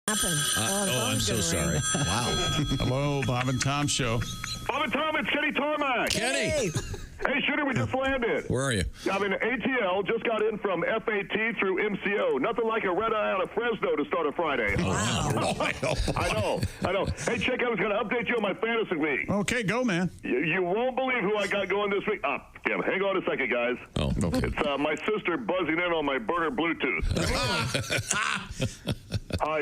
I'm so sorry. Wow. Hello, Bob and Tom Show. Bob and Tom, it's Kenny Tarmac. Kenny. Hey, Shooter, we just landed. Where are you? I'm in ATL, just got in from FAT through MCO. Nothing like a red eye out of Fresno to start a Friday. Wow. I know. Hey, Chick, I was going to update you on my fantasy league. Okay, go, man. You won't believe who I got going this week. Yeah, hang on a second, guys. Oh, okay. It's my sister buzzing in on my burner Bluetooth.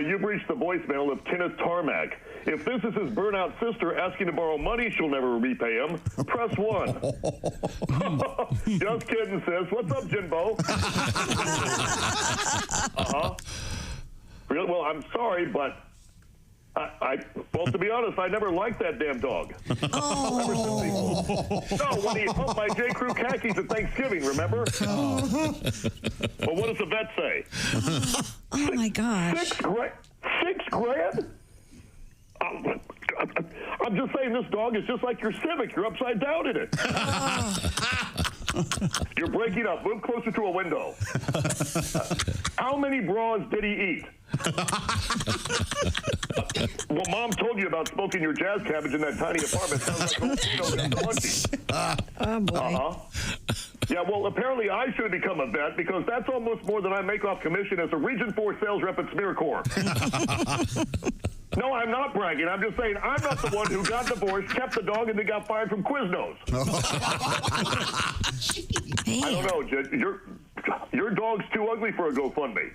You've reached the voicemail of Kenneth Tarmac. If this is his burnout sister asking to borrow money she'll never repay him, press 1. Just kidding, sis. What's up, Jinbo? Really? Well, I'm sorry, but well, to be honest, I never liked that damn dog. No, when he humped my J. Crew khakis at Thanksgiving, remember? Well, what does the vet say? Oh, my gosh. $6 grand? I'm just saying this dog is just like your Civic. You're upside down in it. You're breaking up. Move closer to a window. How many bras did he eat? Well, Mom told you about smoking your jazz cabbage in that tiny apartment. Sounds like Oh, boy. Yeah, well, apparently I should become a vet because that's almost more than I make off commission as a Region 4 sales rep at Smear Corps. No, I'm not bragging. I'm just saying I'm not the one who got divorced, kept the dog, and then got fired from Quiznos. I don't know, Jed. Your dog's too ugly for a GoFundMe.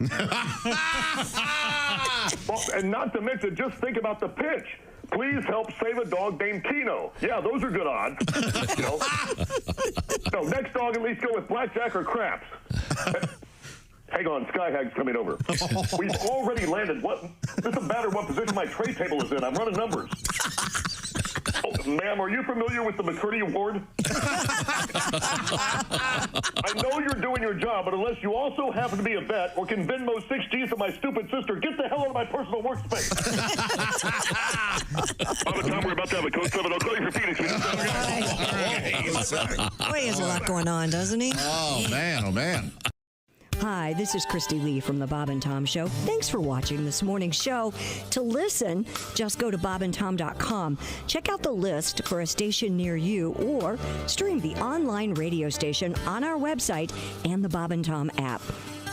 Well, and not to mention, just think about the pitch. Please help save a dog named Kino. Yeah, those are good odds. No, next dog at least go with blackjack or craps. Hang on, Skyhag's coming over. We've already landed. What? It doesn't matter what position my tray table is in. I'm running numbers. Oh, ma'am, are you familiar with the McCurdy Award? I know you're doing your job, but unless you also happen to be a vet or can Venmo 6 G's to my stupid sister, get the hell out of my personal workspace. By the time we're about to have a Code 7, I'll call you for Phoenix. Boy, he has a lot going on, doesn't he? Oh, man. Hi, this is Christy Lee from The Bob and Tom Show. Thanks for watching this morning's show. To listen, just go to bobandtom.com. Check out the list for a station near you or stream the online radio station on our website and the Bob and Tom app.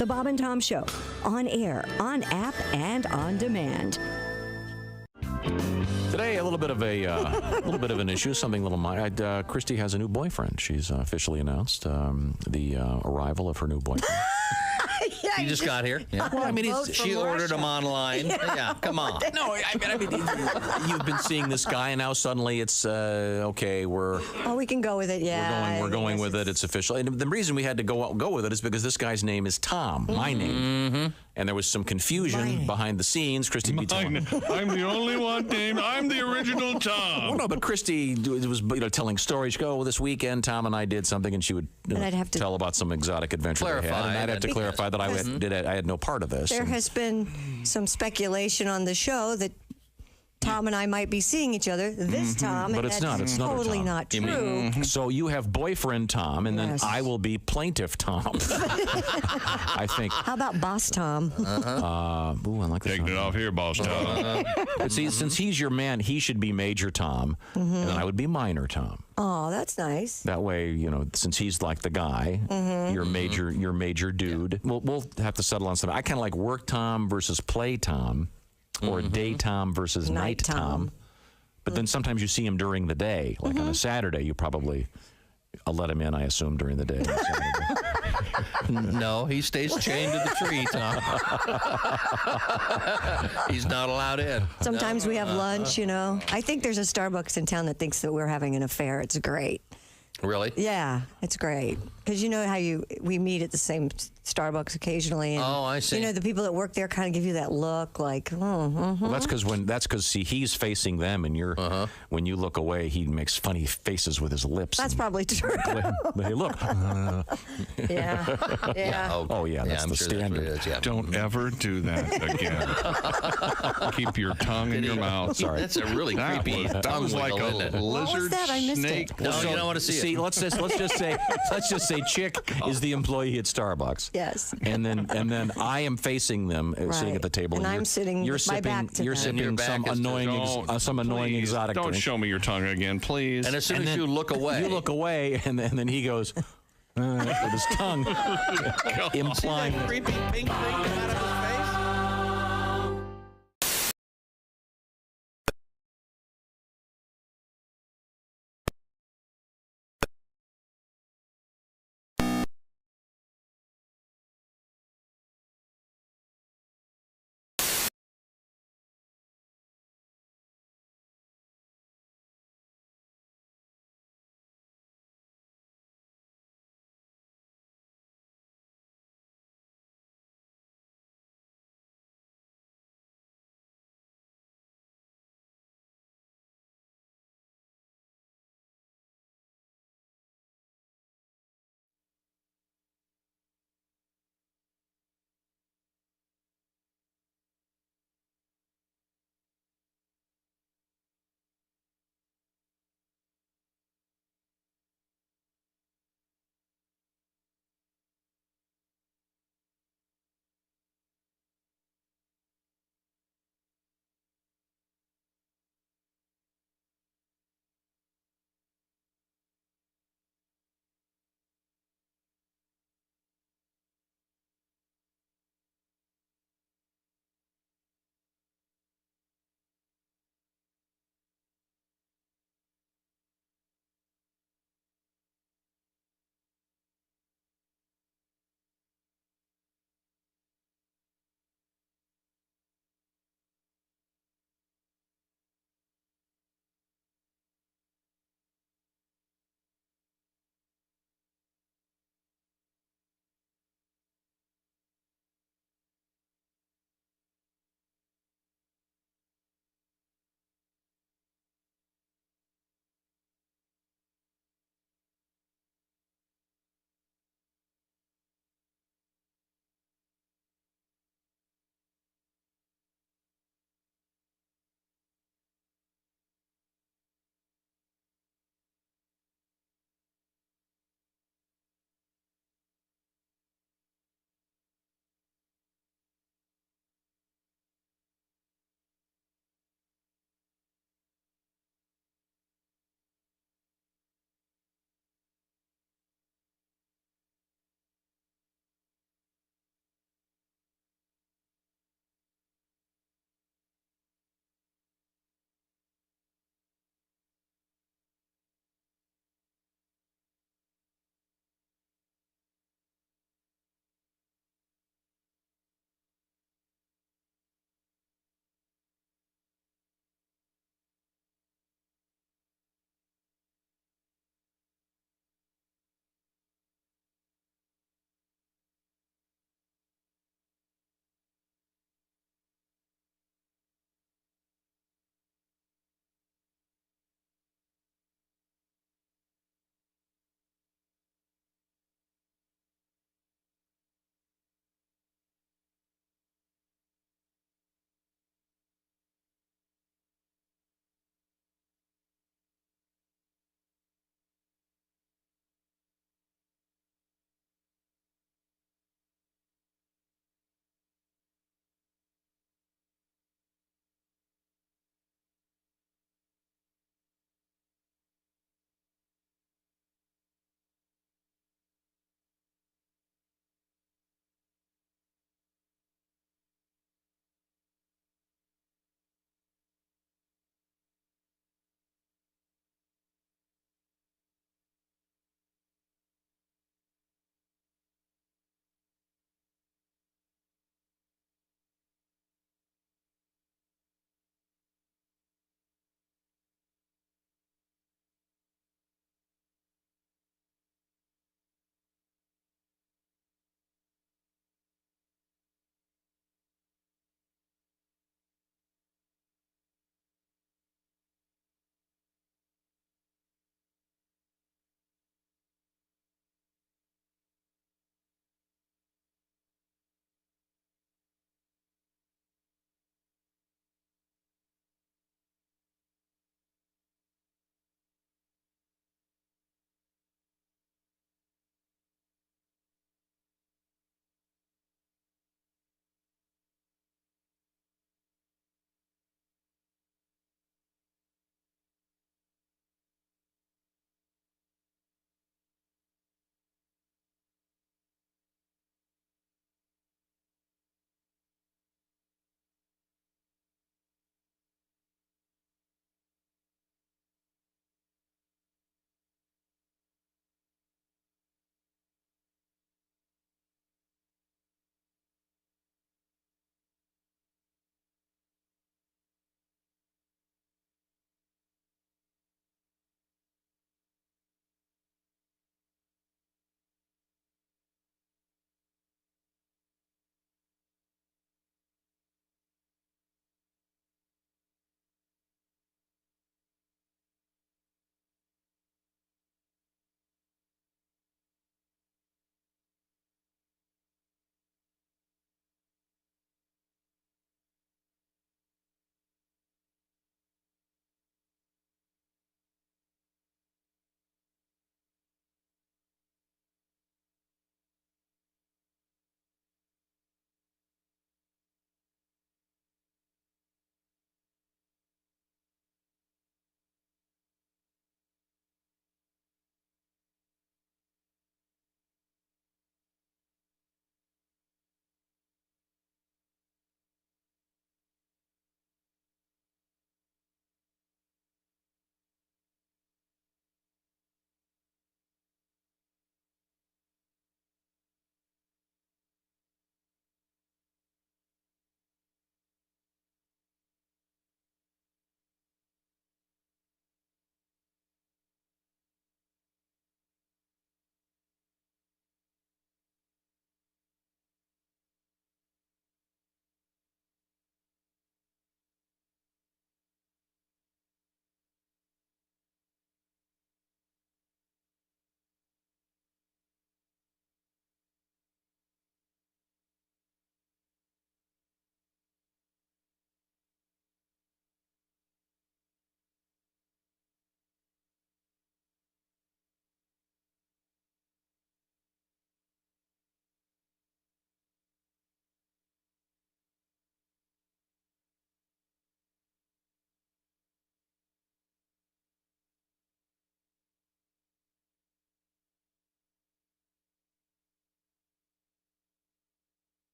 The Bob and Tom Show, on air, on app, and on demand. Today, a little bit of an issue, something a little minor. Christy has a new boyfriend. She's officially announced the arrival of her new boyfriend. He just got here. Yeah. Well, I mean, she ordered him online. Yeah, come on. No, I mean, you've been seeing this guy, and now suddenly it's okay. We can go with it. Yeah, we're going with it. It's official. And the reason we had to go with it is because this guy's name is Tom, my name, and there was some confusion behind the scenes. Christy, be telling. I'm the only one named. I'm the original Tom. Well, no, but Christy was telling stories. She'd go, this weekend, Tom and I did something, and she would tell about some exotic adventure they had, and I'd have to clarify that I had no part of this. There has been some speculation on the show that Tom and I might be seeing each other this Tom, but and it's that's not. It's totally not true. So you have boyfriend Tom, and then I will be plaintiff Tom. I think. How about boss Tom? Ooh, I like that. Taking it off here, boss Tom. But see, since he's your man, he should be Major Tom, and then I would be Minor Tom. Oh, that's nice. That way, since he's like the guy, you're major dude. Yeah. We'll have to settle on something. I kind of like work Tom versus play Tom, or day Tom versus night Tom. But then sometimes you see him during the day, like on a Saturday. You probably let him in, I assume, during the day. No, he stays chained to the tree, Tom. He's not allowed in. Sometimes we have lunch, I think there's a Starbucks in town that thinks that we're having an affair. It's great. Really? Yeah, it's great. Because you know how we meet at the same Starbucks occasionally. And, I see. The people that work there kind of give you that look like, Well, that's because he's facing them, and when you look away, he makes funny faces with his lips. That's probably true. Hey, look. Yeah. That's the standard. Don't ever do that again. Keep your tongue in your mouth. Sorry. That's a really creepy That was like a lizard What was that? I missed snake. it. No, you don't want to see See, let's just say Chick is the employee at Starbucks. Yes. And then I am facing them, sitting at the table. And I'm sitting You're with my sipping, back to you're them. sipping some annoying Please, exotic Don't drink. show me your tongue again, please. And as soon as you look away. You look away, and then he goes with his tongue, implying. creepy pink thing come out of his face?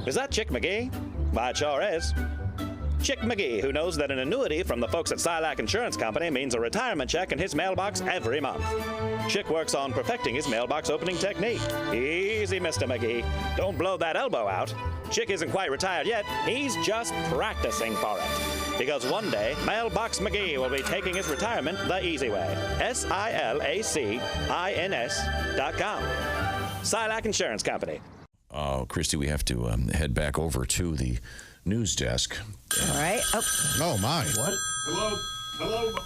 Is that Chick McGee? Why, it sure is. Chick McGee, who knows that an annuity from the folks at Silac Insurance Company means a retirement check in his mailbox every month. Chick works on perfecting his mailbox opening technique. Easy, Mr. McGee. Don't blow that elbow out. Chick isn't quite retired yet. He's just practicing for it. Because one day, Mailbox McGee will be taking his retirement the easy way. SILACINS.com. Silac Insurance Company. Oh, Christy, we have to head back over to the news desk. All right. Oh, my. What?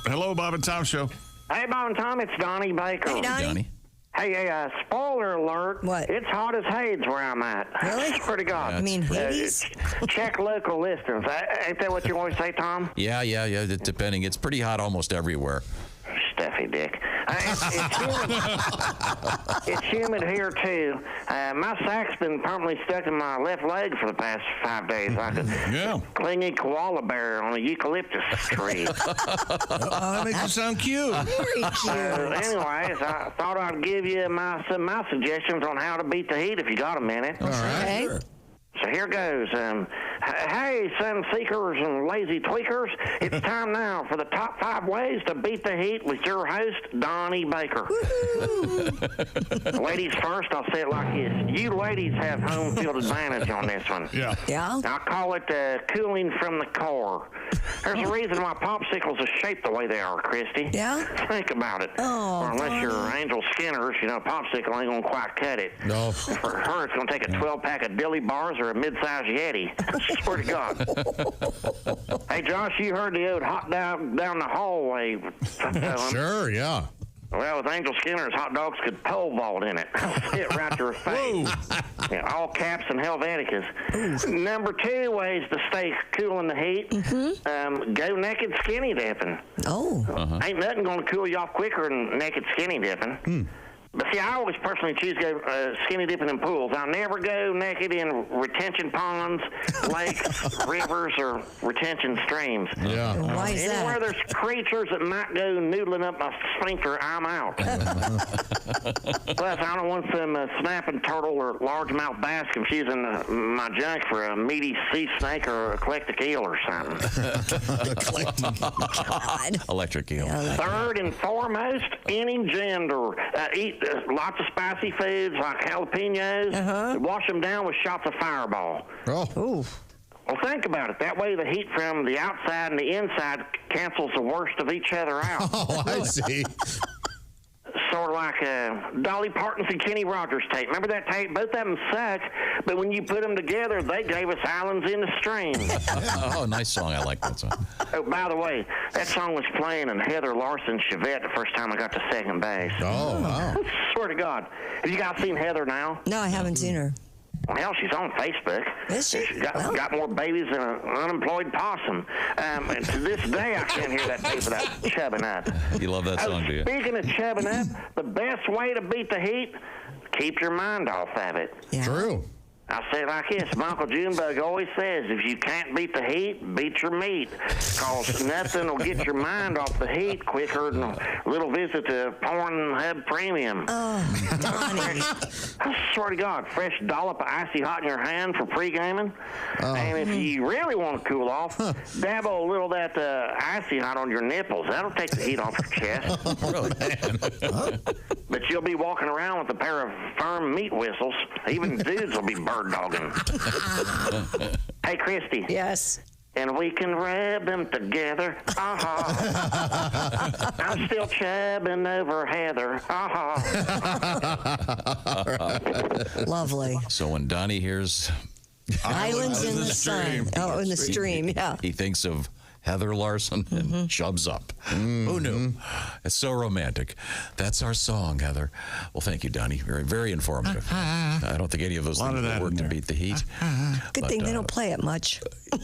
Hello, Bob and Tom Show. Hey, Bob and Tom, it's Donnie Baker. Hey, Donnie. Hey, spoiler alert. What? It's hot as Hades where I'm at. Really? Swear to God. I mean, Hades? Check local listings. Ain't that what you always say, Tom? Yeah. Depending. It's pretty hot almost everywhere. Stuffy dick. It's humid here, too. My sack's been permanently stuck in my left leg for the past 5 days, like a clingy koala bear on a eucalyptus tree. That makes you sound cute. Very cute. Anyways, I thought I'd give you some of my suggestions on how to beat the heat if you got a minute. All right. Okay. Sure. So here goes. Hey, sun seekers and lazy tweakers, it's time now for the top 5 ways to beat the heat with your host, Donnie Baker. Ladies first, I'll say it like this. You ladies have home field advantage on this one. Yeah. I'll call it cooling from the core. There's a reason why popsicles are shaped the way they are, Christy. Yeah? Think about it. Oh, or unless you're Angel Skinner's, a popsicle ain't going to quite cut it. No. For her, it's going to take a 12-pack of dilly bars or a mid-sized Yeti. Swear to God. Hey, Josh, you heard the old hot down the hallway. Sure, yeah. Well, with Angel Skinner's, hot dogs could pole vault in it. Sit right to her face. Yeah, all caps and Helveticas. Number 2 ways to stay cool in the heat. Go naked skinny dipping. Oh. Ain't nothing going to cool you off quicker than naked skinny dipping. But see, I always personally choose to go skinny dipping in pools. I'll never go naked in retention ponds, lakes, rivers, or retention streams. Yeah. Why is Anywhere that? there's creatures that might go noodling up my sphincter, I'm out. Plus, I don't want some snapping turtle or largemouth bass confusing my junk for a meaty sea snake or a eclectic eel or something. God. Electric eel. Third and foremost, any gender. Eat lots of spicy foods like jalapenos. Wash them down with shots of Fireball. Oh. Ooh. Well, think about it. That way the heat from the outside and the inside cancels the worst of each other out. Oh, I see. Sort of like Dolly Parton's and Kenny Rogers tape. Remember that tape? Both of them suck, but when you put them together, they gave us Islands in the Stream. Oh, nice song. I like that song. Oh, by the way, that song was playing in Heather Larson's Chevette the first time I got to second base. Oh, wow. Swear to God. Have you guys seen Heather now? No, I haven't seen her. Well, she's on Facebook. Is she? She's got more babies than an unemployed possum. And to this day, I can't hear that tape without chubbing up. You love that song, do you? Speaking of chubbing up, the best way to beat the heat, keep your mind off of it. Yeah. True. I say it like this. My Uncle Junebug always says, if you can't beat the heat, beat your meat. Because nothing will get your mind off the heat quicker than a little visit to Pornhub Premium. Oh, Donnie. I swear to God, fresh dollop of icy hot in your hand for pre-gaming. And if you really want to cool off, dabble a little of that icy hot on your nipples. That'll take the heat off your chest. But you'll be walking around with a pair of firm meat whistles. Even dudes will be bird dogging. Hey, Christy. Yes. And we can rub them together. I'm still chubbing over Heather. Lovely. So when Donnie hears Islands in the sun. Oh, in the stream, yeah. he thinks of Heather Larson and chubs up. Who knew? It's so romantic. That's our song, Heather. Well, thank you, Donnie. Very, very informative. I don't think any of those things of will that work in to there. beat the heat. Good thing they don't play it much. You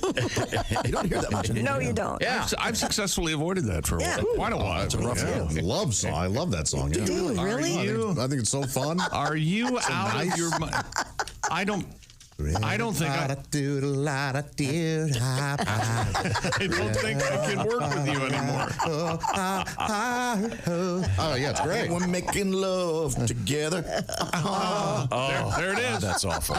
don't hear that much anymore. No, you don't. Yeah, I've successfully avoided that for Yeah. quite a while. It's a rough one. Love song. I love that song. Yeah. Do you really? I think it's so fun. Are you out nice- of your mind? I don't think I don't think I can work with you anymore. Oh, yeah, it's great. We're making love together. There it is. That's awful.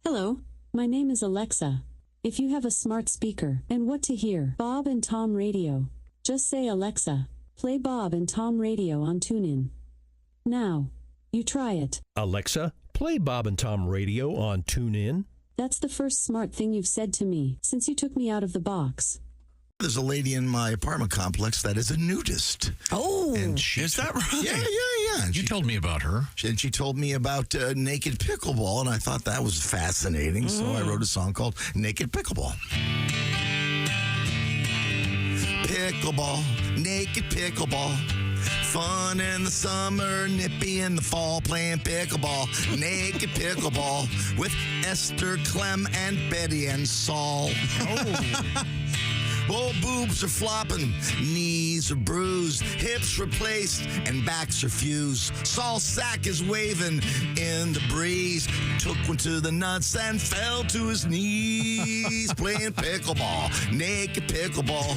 Hello, My name is Alexa. If you have a smart speaker and what to hear, Bob and Tom Radio, just say Alexa, play Bob and Tom Radio on TuneIn. Now, you try it. Alexa, play Bob and Tom Radio on TuneIn. That's the first smart thing you've said to me since you took me out of the box. There's a lady in my apartment complex that is a nudist. Oh, and Is that right? Yeah. And You told me about her. And she told me about naked pickleball, and I thought that was fascinating. So I wrote a song called Naked Pickleball. Pickleball, naked pickleball. Fun in the summer, nippy in the fall, playing pickleball. Naked pickleball with Esther, Clem, and Betty and Saul. Oh, boobs are flopping, knees are bruised, hips replaced, and backs are fused. Saul's sack is waving in the breeze. Took one to the nuts and fell to his knees. Playing pickleball, naked pickleball.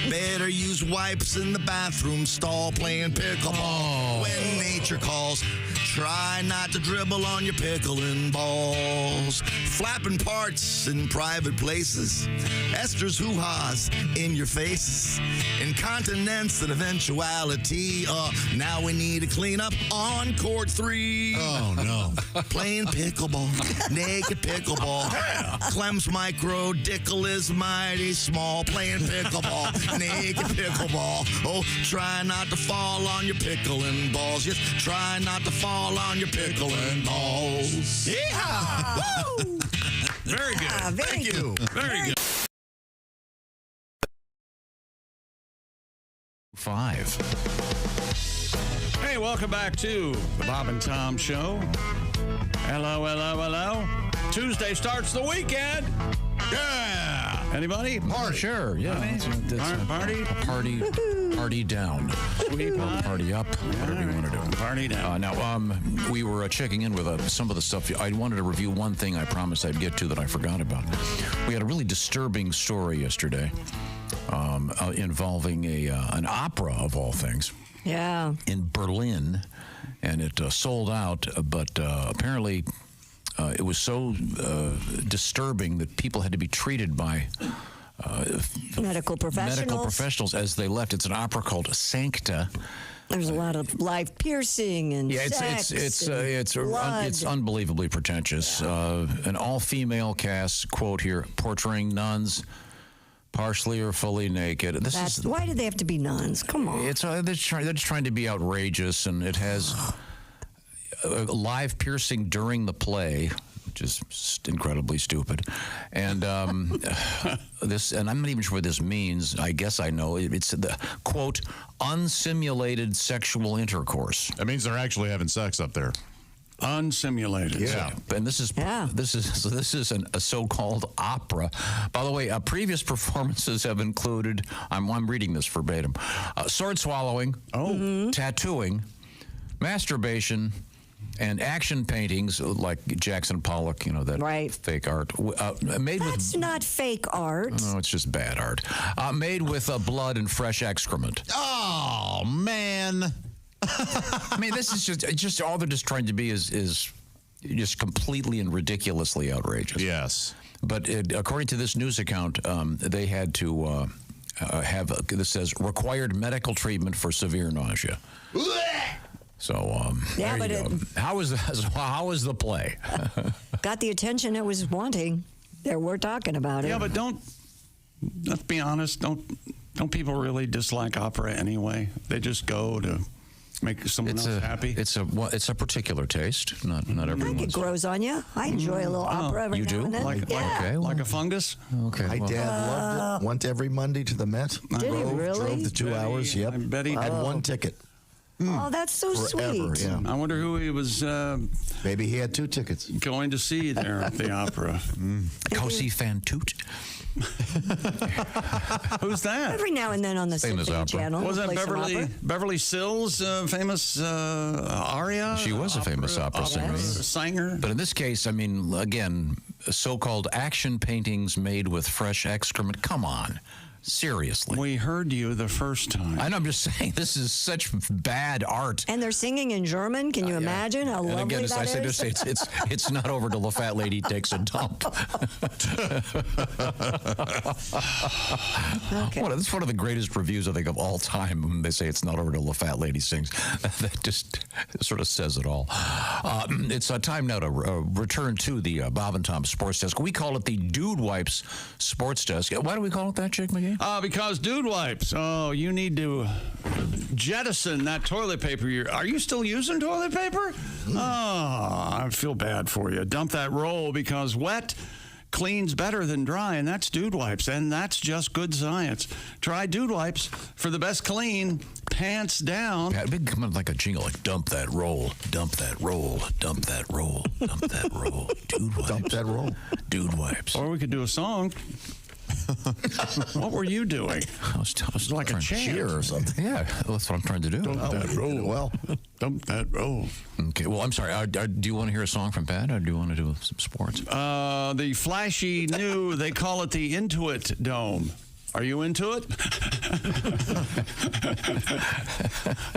Better use wipes in the bathroom stall. Playing pickleball. When nature calls, try not to dribble on your pickling balls. Flapping parts in private places. Esther's hoo-has in your faces. Incontinence and eventuality. Now we need to clean up on court 3. Oh, no. Playing pickleball. Naked pickleball. Clem's micro. Dickle is mighty small. Playing pickleball. Naked pickleball. Oh, try not to fall on your pickling balls. Yes, try not to fall on your pickling balls. Yeah. Very good. very good. Very good. 5. Hey, welcome back to the Bob and Tom Show. Hello, hello, hello. Tuesday starts the weekend. Yeah. Anybody? Party. Sure, yeah. Party? Party down. Or party up, whatever you want to do. Party down. Now, we were checking in with some of the stuff. I wanted to review one thing I promised I'd get to that I forgot about. We had a really disturbing story yesterday involving an opera, of all things. Yeah. In Berlin, and it sold out, but apparently it was so disturbing that people had to be treated by medical professionals as they left. It's an opera called Sancta. There's a lot of live piercing and sex it's unbelievably pretentious. An all-female cast, quote here, portraying nuns partially or fully naked. Why do they have to be nuns? Come on. They're just trying to be outrageous, and it has live piercing during the play, which is incredibly stupid. And and I'm not even sure what this means. I guess I know. It's the, quote, unsimulated sexual intercourse. That means they're actually having sex up there. Unsimulated. Yeah. And this is a so-called opera. By the way, previous performances have included, I'm reading this verbatim, sword swallowing, tattooing, masturbation, and action paintings like Jackson Pollock, that fake art. That's not fake art. No, it's just bad art. Made with blood and fresh excrement. Oh, man. I mean, this is just all they're just trying to be is just completely and ridiculously outrageous. Yes. But according to this news account, they had to this says required medical treatment for severe nausea. So yeah, but how was the play? Got the attention it was wanting. We're talking about it. Yeah, but let's be honest. Don't people really dislike opera anyway? They just go to make someone else happy. It's a particular taste. Not everyone. I think it grows on you. I enjoy a little opera every now and then. Like a fungus. Okay. My dad loved it. Went every Monday to the Met. Did he really? Drove the 2 hours. Yep. I bet he had one ticket. Oh, that's so Forever, sweet. yeah. I wonder who he was. Maybe he had 2 tickets. Going to see there at the opera. Cosi fan toot. Who's that? Every now and then on the Symphony Channel. Was that Beverly Sills' famous aria? She was a famous opera singer. But in this case, I mean, again, so-called action paintings made with fresh excrement. Come on. Seriously. We heard you the first time. I know, I'm just saying, this is such bad art. And they're singing in German. Can you imagine how lovely again, that is? I just say it's not over till the fat lady takes a dump. Okay. That's one of the greatest reviews, I think, of all time. When they say it's not over till the fat lady sings. That just sort of says it all. It's time now to return to the Bob and Tom Sports Desk. We call it the Dude Wipes Sports Desk. Why do we call it that, Jake McGee? Because Dude Wipes. Oh, you need to jettison that toilet paper. Are you still using toilet paper? Oh, I feel bad for you. Dump that roll because wet cleans better than dry, and that's Dude Wipes, and that's just good science. Try Dude Wipes for the best clean, pants down. Yeah, it'd come like a jingle, like dump that roll, dump that roll, dump that roll, dump that roll. Dude Wipes. Dump that roll. Dude Wipes. Or we could do a song. What were you doing? I was like a trying to chant cheer or something. Yeah, that's what I'm trying to do. Dump that roll. Well, Dump that roll. Okay, well, I'm sorry. Do you want to hear a song from Pat, or do you want to do some sports? The flashy new, they call it the Intuit Dome. Are you into it? The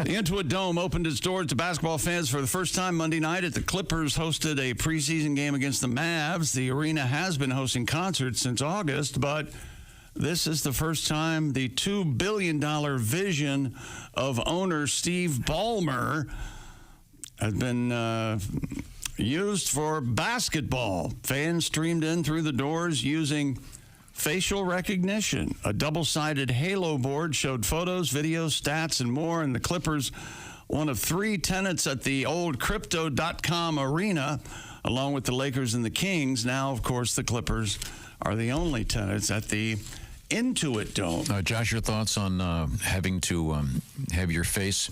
Intuit Dome opened its doors to basketball fans for the first time Monday night at the Clippers hosted a preseason game against the Mavs. The arena has been hosting concerts since August, but this is the first time the $2 billion vision of owner Steve Ballmer has been used for basketball. Fans streamed in through the doors using facial recognition. A double-sided halo board showed photos, videos, stats, and more. And the Clippers, one of three tenants at the old Crypto.com arena, along with the Lakers and the Kings. Now, of course, the Clippers are the only tenants at the Intuit Dome. Josh, your thoughts on having to have your face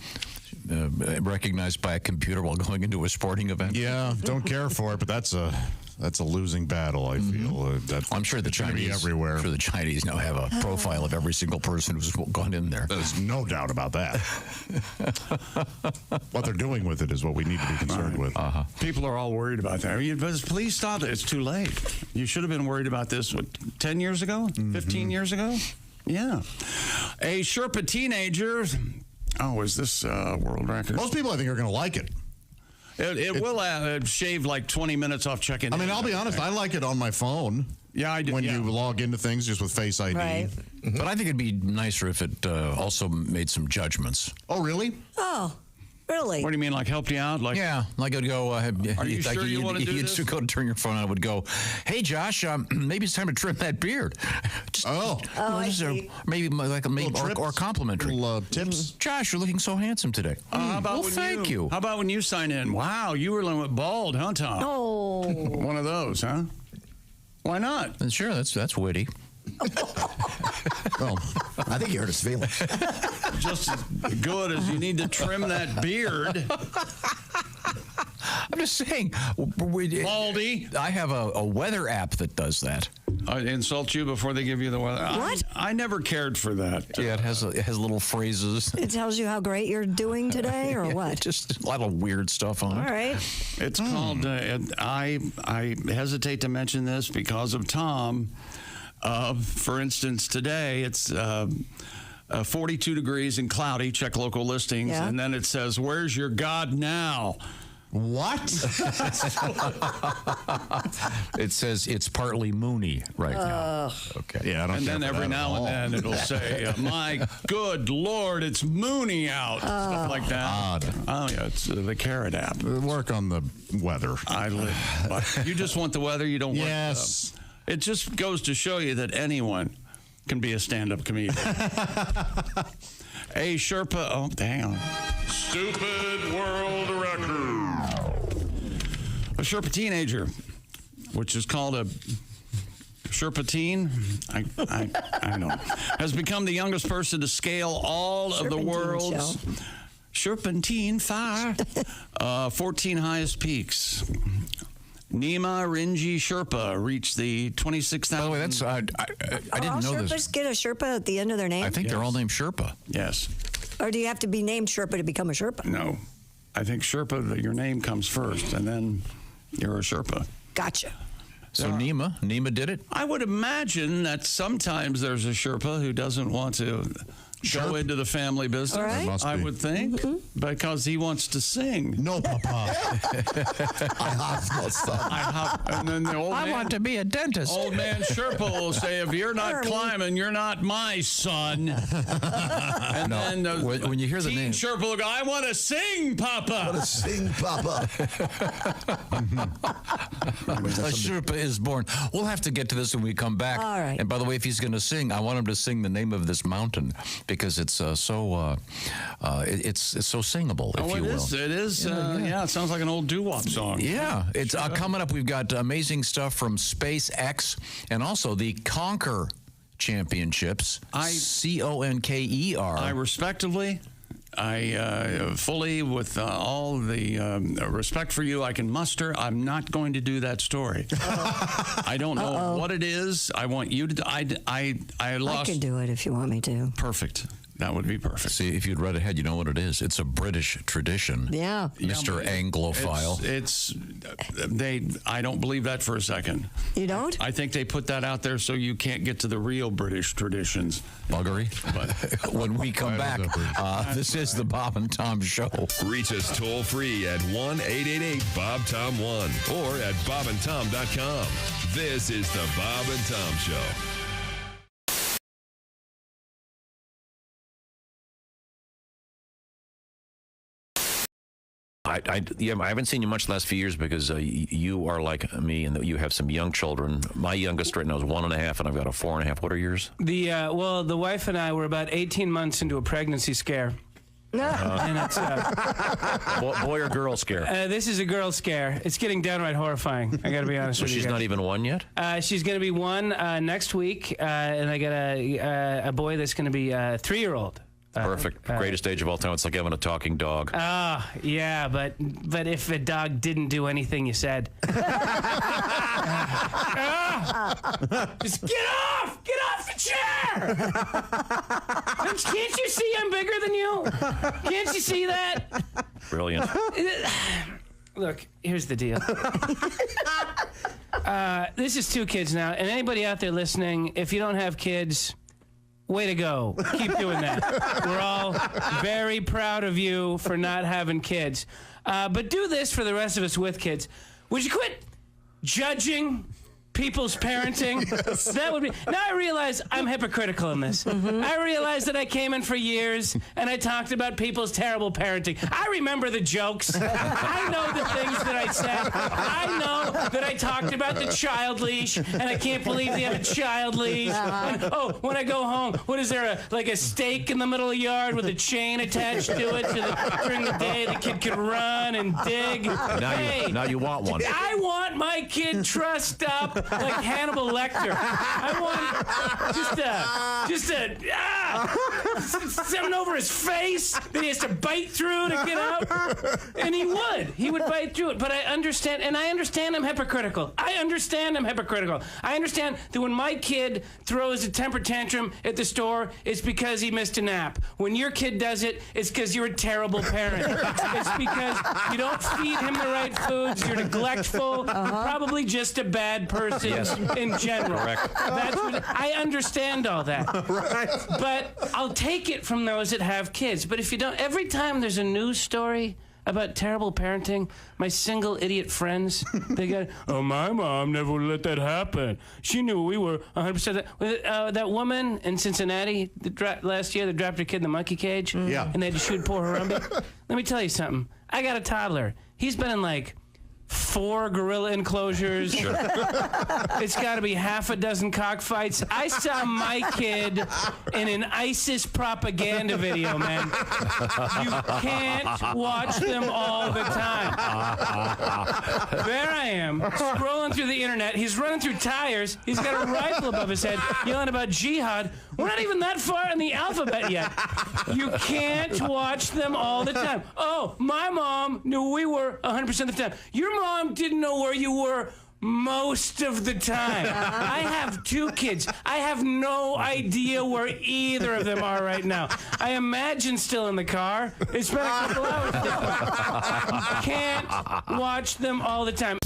recognized by a computer while going into a sporting event? Yeah, don't care for it, but that's a losing battle, I feel. I'm sure the Chinese everywhere. I'm sure the Chinese now have a profile of every single person who's gone in there. There's no doubt about that. What they're doing with it is what we need to be concerned with. People are all worried about that. Please stop it. It's too late. You should have been worried about this, 10 years ago? 15 years ago? Yeah. A Sherpa teenager. Oh, is this world record? Most people, I think, are going to like it. It will shave like 20 minutes off checking. I mean, I'll be honest. I like it on my phone. Yeah, I do. When you log into things just with Face ID. Right. But I think it'd be nicer if it also made some judgments. Oh, really? Oh, really? What do you mean, like helped you out? Like, yeah, like it'd go. Are you sure you want to do this? You'd go to turn your phone on. It would go, "Hey, Josh, maybe it's time to trim that beard." I see. Maybe or complimentary little tips. Josh, you're looking so handsome today. How about well, when thank you. How about when you sign in? Wow, you were with bald, huh, Tom? Oh. One of those, huh? Why not? Sure, that's witty. Well, I think you hurt his feelings. Just as good as you need to trim that beard. I'm just saying. Baldy. I have a weather app that does that. I insult you before they give you the weather. What? I never cared for that. Yeah, it has little phrases. It tells you how great you're doing today, or what? Just a lot of weird stuff on it. All right. It's called. I hesitate to mention this because of Tom. For instance, today it's 42 degrees and cloudy. Check local listings, and then it says, "Where's your God now?" What? It says it's partly moony right now. Okay. Yeah, I don't. And then every now and then it'll say, "My good Lord, it's moony out." Stuff like that. Odd. Oh yeah, it's the Carrot app. Work on the weather. You just want the weather. You don't want. Yes. It just goes to show you that anyone can be a stand-up comedian. A Sherpa. Oh, hang on. Stupid world record. A Sherpa teenager, which is called a Sherpa teen, I know, has become the youngest person to scale all of the world's Serpentine fire, 14 highest peaks. Nima Rinji Sherpa reached the 26,000. By the way, that's I didn't know Sherpas this. Get a Sherpa at the end of their name? I think they're all named Sherpa. Yes. Or do you have to be named Sherpa to become a Sherpa? No. I think Sherpa, your name comes first, and then you're a Sherpa. Gotcha. So Nima did it? I would imagine that sometimes there's a Sherpa who doesn't want to go into the family business. All right. I would think, because he wants to sing. No, Papa. I have no son. And then the old I man, want to be a dentist. Old man Sherpa will say, if you're not climbing, you're not my son. And then when you hear the name, Sherpa will go, I want to sing, Papa. I want to sing, Papa. a Sherpa is born. We'll have to get to this when we come back. All right. And by the way, if he's going to sing, I want him to sing the name of this mountain because it's so singable, if you will. It is. It sounds like an old doo-wop song. Yeah, it's coming up. We've got amazing stuff from SpaceX and also the Conker Championships. Conker. I respectively. I fully, with all the respect for you I can muster, I'm not going to do that story. I don't know what it is. I want you to. I lost. I can do it if you want me to. Perfect. That would be perfect. See, if you'd read ahead, you know what it is. It's a British tradition. Yeah. Mr. Anglophile. I don't believe that for a second. You don't? I think they put that out there so you can't get to the real British traditions. Buggery. But when we come back, this is the Bob and Tom Show. Reach us toll free at 1-888-BOB-TOM-1 or at bobandtom.com. This is the Bob and Tom Show. I haven't seen you much the last few years because you are like me and you have some young children. My youngest right now is 1.5, and I've got a 4.5. What are yours? The wife and I were about 18 months into a pregnancy scare. And it's boy or girl scare? This is a girl scare. It's getting downright horrifying. I got to be honest with you. She's not even one yet? She's going to be one next week, and I got a boy that's going to be a 3-year-old. Perfect. Greatest age of all time. It's like having a talking dog. Yeah, but if a dog didn't do anything you said. Just get off the chair. Can't you see I'm bigger than you? Can't you see that? Brilliant. Look, here's the deal. This is 2 kids now, and anybody out there listening, if you don't have kids, way to go. Keep doing that. We're all very proud of you for not having kids. But do this for the rest of us with kids. Would you quit judging people's parenting? That would be. Now I realize I'm hypocritical in this. I realize that I came in for years and I talked about people's terrible parenting. I remember the jokes. I know the things that I said. I know that I talked about the child leash, and I can't believe they have a child leash. And, when I go home, what is there, a stake in the middle of the yard with a chain attached to it during the day the kid could run and dig? Now you want one. I want my kid trussed up like Hannibal Lecter. I want something over his face that he has to bite through to get out. And he would bite through it. But I understand I'm hypocritical. I understand that when my kid throws a temper tantrum at the store, it's because he missed a nap. When your kid does it, it's because you're a terrible parent. It's because you don't feed him the right foods, you're neglectful, probably just a bad person in general. Correct. I understand all that. Right. But I'll take it from those that have kids. But if you don't, every time there's a news story about terrible parenting, my single idiot friends, they go, my mom never would let that happen. She knew we were 100%. That woman in Cincinnati last year that dropped her kid in the monkey cage, and they had to shoot poor Harambe. Let me tell you something. I got a toddler. He's been in 4 gorilla enclosures. Sure. It's got to be half a dozen cockfights. I saw my kid in an ISIS propaganda video, man. You can't watch them all the time. There I am, scrolling through the internet. He's running through tires. He's got a rifle above his head, yelling about jihad. We're not even that far in the alphabet yet. You can't watch them all the time. My mom knew we were 100% of the time. Your mom didn't know where you were most of the time. I have 2 kids. I have no idea where either of them are right now. I imagine still in the car. It's been a couple hours. Can't watch them all the time.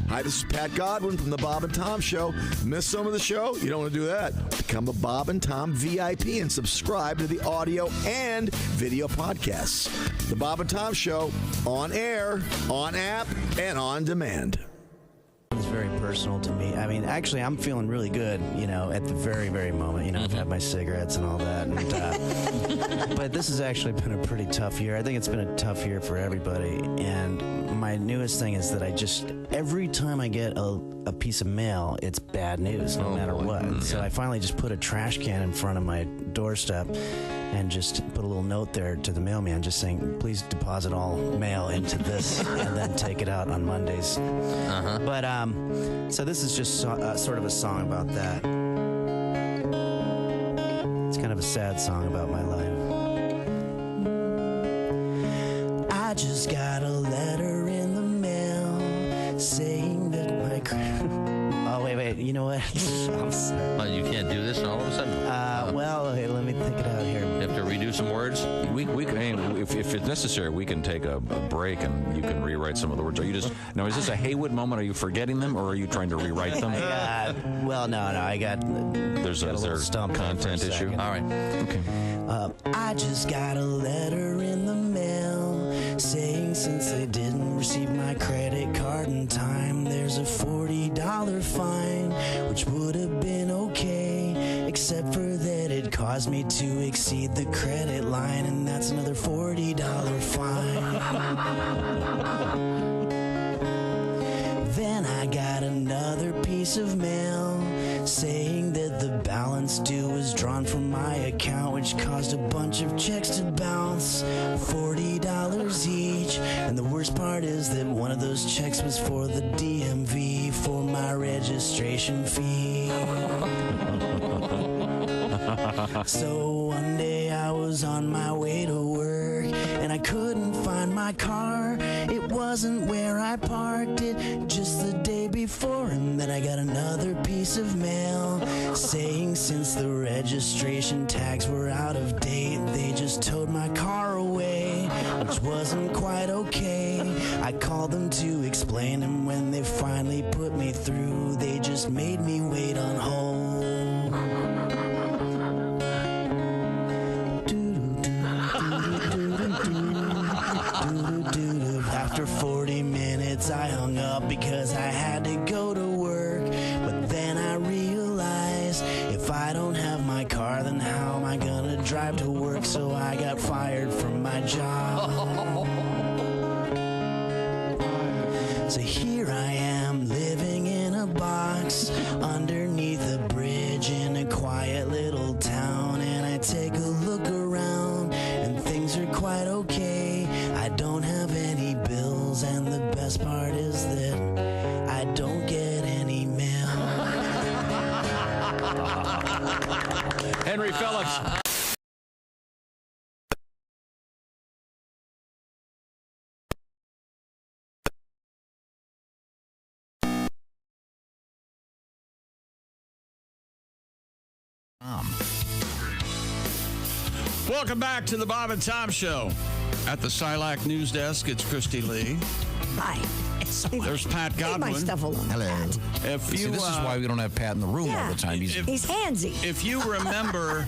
Hi, this is Pat Godwin from the Bob and Tom Show. Miss some of the show? You don't want to do that. Become a Bob and Tom VIP and subscribe to the audio and video podcasts. The Bob and Tom Show, on air, on app, and on demand. It's very personal to me. I mean, actually, I'm feeling really good, at the very, very moment. I've had my cigarettes and all that. And, but this has actually been a pretty tough year. I think it's been a tough year for everybody. And my newest thing is that every time I get a piece of mail, it's bad news, no matter what. So I finally just put a trash can in front of my doorstep and just put a little note there to the mailman just saying, please deposit all mail into this and then take it out on Mondays. But so this is just sort of a song about that. It's kind of a sad song about my life. I just got a letter in the mail saying that my oh, wait, you know what? You can't do this all of a sudden? Well, okay, let me think it out here. You have to redo some words? We can, if it's necessary, we can take a break and you can rewrite some of the words. Are you just, now, is this a Haywood moment? Are you forgetting them or are you trying to rewrite them? Well, no, I got. Is there a content issue? All right. Okay. I just got a letter in the mail saying since they didn't receive my credit card in time, there's a $40 fine, which would have been okay, except for that it caused me to exceed the credit line, and that's another $40 fine. Then I got another piece of mail saying that the balance due was drawn from my account, which caused a bunch of checks to bounce, $40 each. And the worst part is that one of those checks was for the DMV for my registration fee. So one day I was on my way to work and I couldn't find my car. It wasn't where I parked it just the day before, and then I got another piece of mail saying since the registration tags were out of date, they just towed my car away, which wasn't quite okay. I called them to explain, and when they finally put me through, they just made me wait on hold. After 40 minutes I hung up because I had to go to work, but then I realized if I don't have my car, then how am I gonna drive to work? So I got fired from my job. So here I am living in a box underneath a bridge in a quiet little town, and I take a look around and things are quite okay. I don't have any bills, and the best part is that I don't get any mail. Henry Phillips. Welcome back to the Bob and Tom Show. At the Silac News Desk, it's Christy Lee. Hi. There's Pat Godwin. Leave my stuff alone. Hello. If you, See, this is why we don't have Pat in the room all the time. He's handsy. If you remember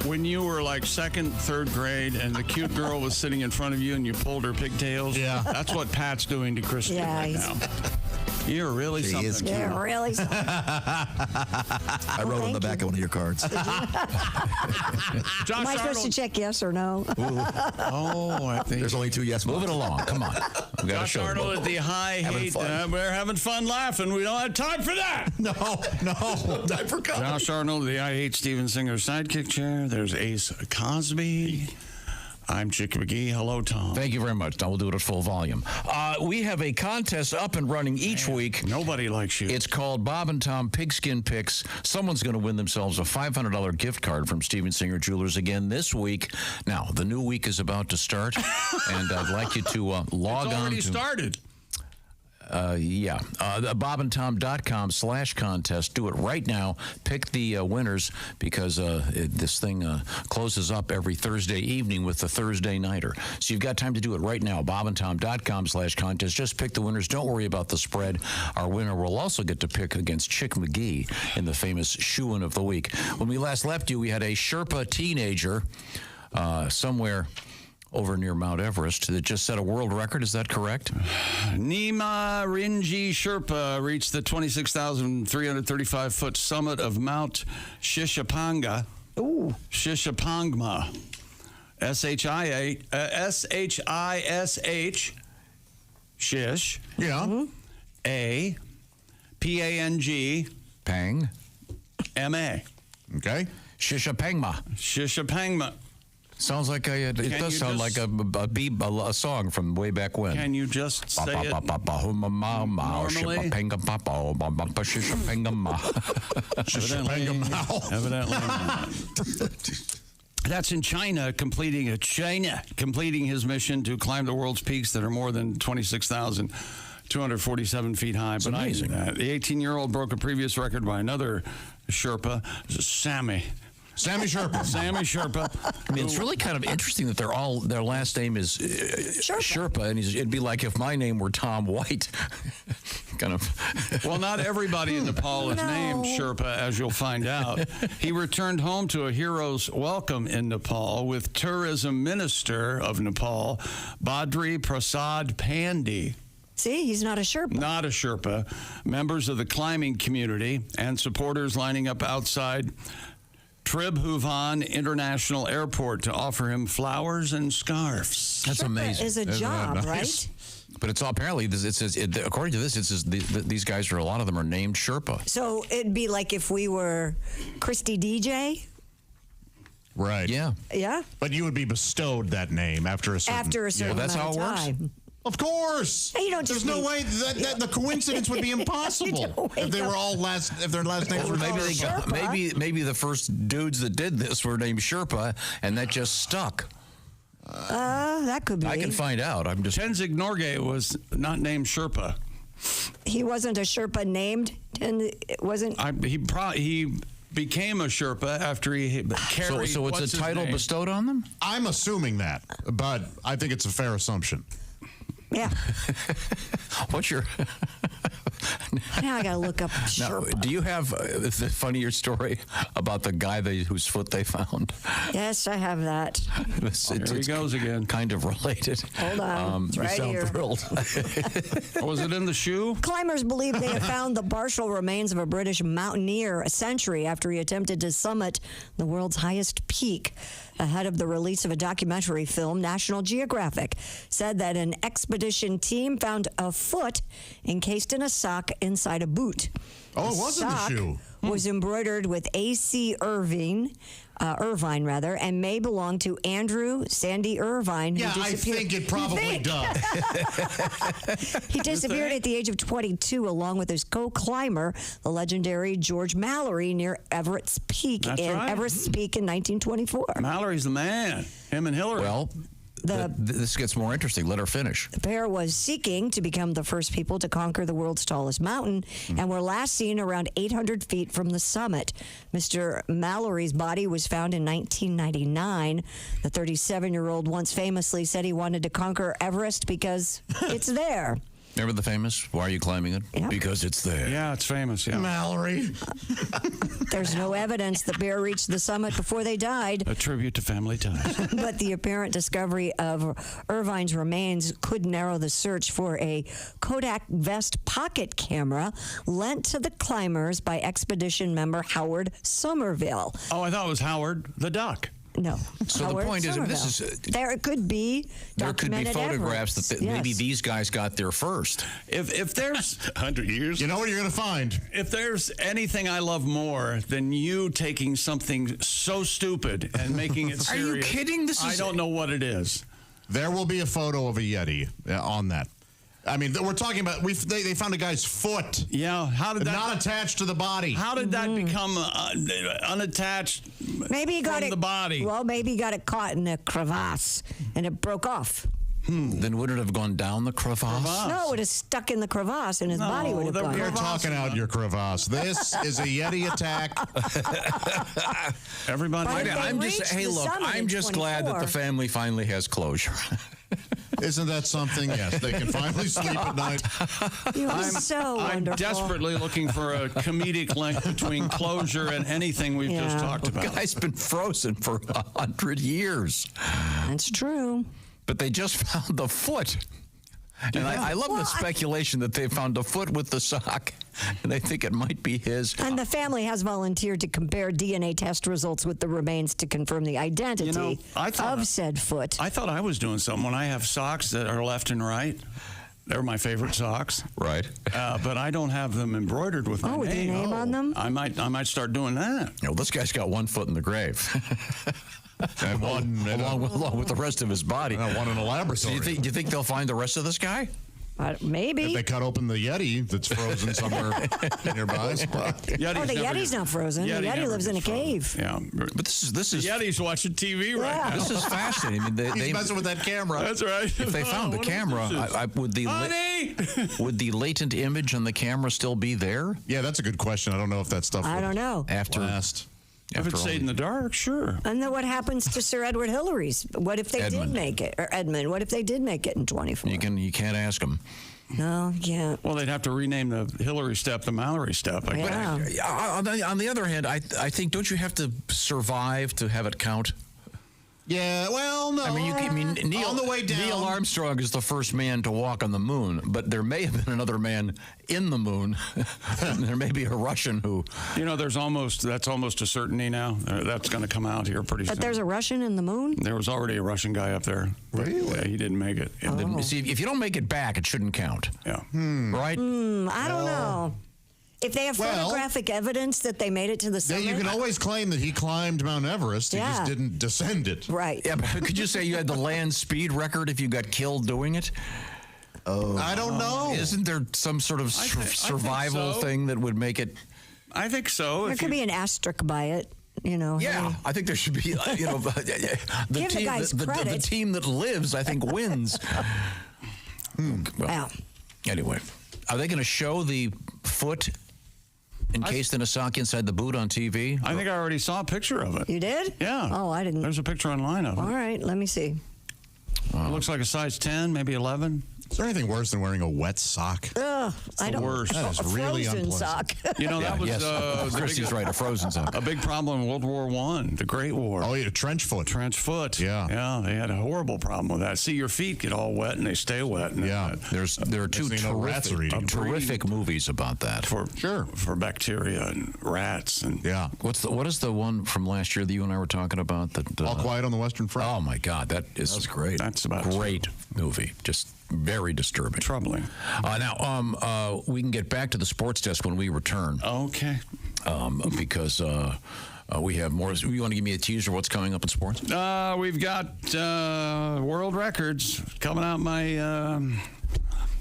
when you were like second, third grade and the cute girl was sitting in front of you and you pulled her pigtails, that's what Pat's doing to Christy right now. You're really something. Is cute. You're really something. I wrote on the back of one of your cards. Am I supposed to check yes or no? I think there's only 2 yes. Move it along. Come on. We got Josh Arnold at the we're having fun laughing. We don't have time for that. No. I forgot. Josh Arnold, the I Hate Steven Singer sidekick chair. There's Ace Cosby. I'm Chick McGee. Hello, Tom. Thank you very much. Now we'll do it at full volume. We have a contest up and running each week. Nobody likes you. It's called Bob and Tom Pigskin Picks. Someone's going to win themselves a $500 gift card from Steven Singer Jewelers again this week. Now, the new week is about to start, and I'd like you to log on. It's already started. bobandtom.com/contest. Do it right now. Pick the winners because this thing closes up every Thursday evening with the Thursday Nighter. So you've got time to do it right now. bobandtom.com/contest. Just pick the winners. Don't worry about the spread. Our winner will also get to pick against Chick McGee in the famous Shoe-In of the Week. When we last left you, we had a Sherpa teenager somewhere over near Mount Everest that just set a world record. Is that correct? Nima Rinji Sherpa reached the 26,335-foot summit of Mount Shishapanga. Ooh. Shishapangma. S-H-I-S-H. Shish. Yeah. A. P-A-N-G. Pang. M-A. Okay. Shishapangma. Shishapangma. Sounds like it does sound like a song from way back when. Can you just say it normally? Evidently not. That's in China, completing his mission to climb the world's peaks that are more than 26,247 feet high. It's but amazing. The 18-year-old broke a previous record by another Sherpa, Sammy Sherpa. I mean, it's really kind of interesting that their last name is Sherpa, and it'd be like if my name were Tom White. Kind of. Well, not everybody in Nepal is named Sherpa, as you'll find out. He returned home to a hero's welcome in Nepal with tourism minister of Nepal, Badri Prasad Pandey. See, he's not a Sherpa. Not a Sherpa. Members of the climbing community and supporters lining up outside Tribhuvan International Airport to offer him flowers and scarves. That's amazing. Is a job, nice? right? But it's all apparently, according to this, these guys a lot of them are named Sherpa. So it'd be like if we were Christy DJ. Right. Yeah. Yeah. But you would be bestowed that name after a certain Well, that's how it works. time. Of course. Hey, you don't There's just no way that the coincidence would be impossible if they were all if their last names were Maybe the first dudes that did this were named Sherpa, and that just stuck. That could be. I can find out. I'm just. Tenzing Norgay was not named Sherpa. He wasn't a Sherpa named, and it wasn't. He became a Sherpa after he carried. So it's a title bestowed on them? I'm assuming that, but I think it's a fair assumption. Yeah. What's your... Now I got to look up Sherpa. Now, do you have the funnier story about the guy whose foot they found? Yes, I have that. Here he goes again. Kind of related. Hold on. It's you right sound here. thrilled. Was it in the shoe? Climbers believe they have found the partial remains of a British mountaineer a century after he attempted to summit the world's highest peak. Ahead of the release of a documentary film, National Geographic said that an expedition team found a foot encased in a sock inside a boot. Oh, it was in the shoe. Was embroidered with A.C. Irvine, and may belong to Andrew Sandy Irvine. Yeah, who I disappeared. think it probably does. He disappeared at the age of 22, along with his co-climber, the legendary George Mallory, near Everett's Peak Everett's Peak in 1924. Mallory's the man. Him and Hillary. Well, this gets more interesting. Let her finish. The pair was seeking to become the first people to conquer the world's tallest mountain and were last seen around 800 feet from the summit. Mr. Mallory's body was found in 1999. The 37-year-old once famously said he wanted to conquer Everest because it's there. Remember the famous, why are you climbing it? Yep. Because it's there. Yeah, it's famous, yeah. Mallory. There's no evidence the pair reached the summit before they died. A tribute to family ties. But the apparent discovery of Irvine's remains could narrow the search for a Kodak Vest pocket camera lent to the climbers by expedition member Howard Somerville. Oh, I thought it was Howard the Duck. No. So Howard the point is, Somerville. this is there could be photographs evidence. that maybe these guys got there first. If there's 100 years, you know what you're going to find. If there's anything I love more than you taking something so stupid and making it serious, are you kidding? I don't know what it is. There will be a photo of a Yeti on that. I mean, we're talking about they found a guy's foot. Yeah, how did that not attached to the body? How did that become unattached? Maybe he got from it the body. Well, maybe he got it caught in a crevasse and it broke off. Then would it have gone down the crevasse? No, it would have stuck in the crevasse and his body would have gone. You're talking out your crevasse. This is a Yeti attack. Everybody. I'm just glad that the family finally has closure. Isn't that something? Yes, they can finally sleep at night. I'm desperately looking for a comedic link between closure and anything we've just talked about. The guy's been frozen for 100 years. That's true. But they just found the foot. And I love the speculation that they found a foot with the sock, and they think it might be his. And the family has volunteered to compare DNA test results with the remains to confirm the identity of said foot. I thought I was doing something when I have socks that are left and right. They're my favorite socks. Right. But I don't have them embroidered with my name. With your name on them? I might start doing that. This guy's got one foot in the grave. And one along with the rest of his body. One in a laboratory. Do you think they'll find the rest of this guy? Maybe. If they cut open the Yeti that's frozen somewhere nearby. The Yeti's not frozen. The Yeti lives in a cave. Yeah, but this is the Yeti's watching TV right now. This is fascinating. I mean, He's messing with that camera. That's right. If they found the camera, would the latent image on the camera still be there? Yeah, that's a good question. I don't know if that stuff. I don't know. If it stayed in the dark, sure. And then what happens to Sir Edward Hillary's? What if they did make it? Or Edmund, what if they did make it in 24? You can't ask them. No, yeah. Well, they'd have to rename the Hillary step the Mallory step. But on the other hand, I think, don't you have to survive to have it count? Yeah, well, no. I mean, Neil, on the way down. Neil Armstrong is the first man to walk on the moon, but there may have been another man in the moon. There may be a Russian who. That's almost a certainty now. That's going to come out here pretty soon. But there's a Russian in the moon? There was already a Russian guy up there. Really? Yeah, he didn't make it. See, if you don't make it back, it shouldn't count. Yeah. Right? I don't know. If they have photographic evidence that they made it to the summit. You can always claim that he climbed Mount Everest. He just didn't descend it. Right. Yeah, but could you say you had the land speed record if you got killed doing it? Oh, I don't know. Isn't there some sort of survival thing that would make it? I think so. There could be an asterisk by it. Yeah, I think there should be. The team that lives, I think, wins. Anyway, are they going to show the foot encased in a sock inside the boot on TV? I think I already saw a picture of it. You did? Yeah. Oh, I didn't. There's a picture online of it. All right, let me see. It looks like a size 10, maybe 11. Is there anything worse than wearing a wet sock? Ugh, I don't. Worst. That is really unpleasant. Sock. That was Christy's right, a frozen sock. A big problem in World War I, the Great War. Oh, yeah, trench foot. Trench foot. Yeah. Yeah, they had a horrible problem with that. See, your feet get all wet and they stay wet. Yeah. There are two terrific movies about that. For bacteria and rats and What is the one from last year that you and I were talking about? That All Quiet on the Western Front. Oh my God, that was great. That's about great movie. Just very disturbing. Troubling. Now, we can get back to the sports desk when we return. Okay. Because we have more. You want to give me a teaser? What's coming up in sports? We've got world records coming out my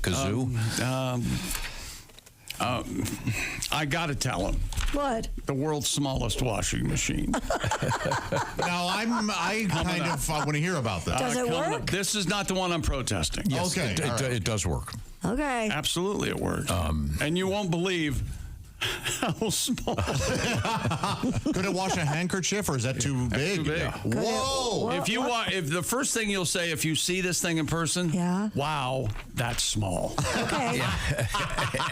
kazoo. I got to tell him. What? The world's smallest washing machine. Now, I kind of want to hear about that. Does it work? This is not the one I'm protesting. Yes, okay. It does work. Okay. Absolutely, it works. And you won't believe how small. Could it wash a handkerchief, or is that too big? Too big. Yeah. Whoa! If the first thing you'll say if you see this thing in person, wow, that's small. Okay.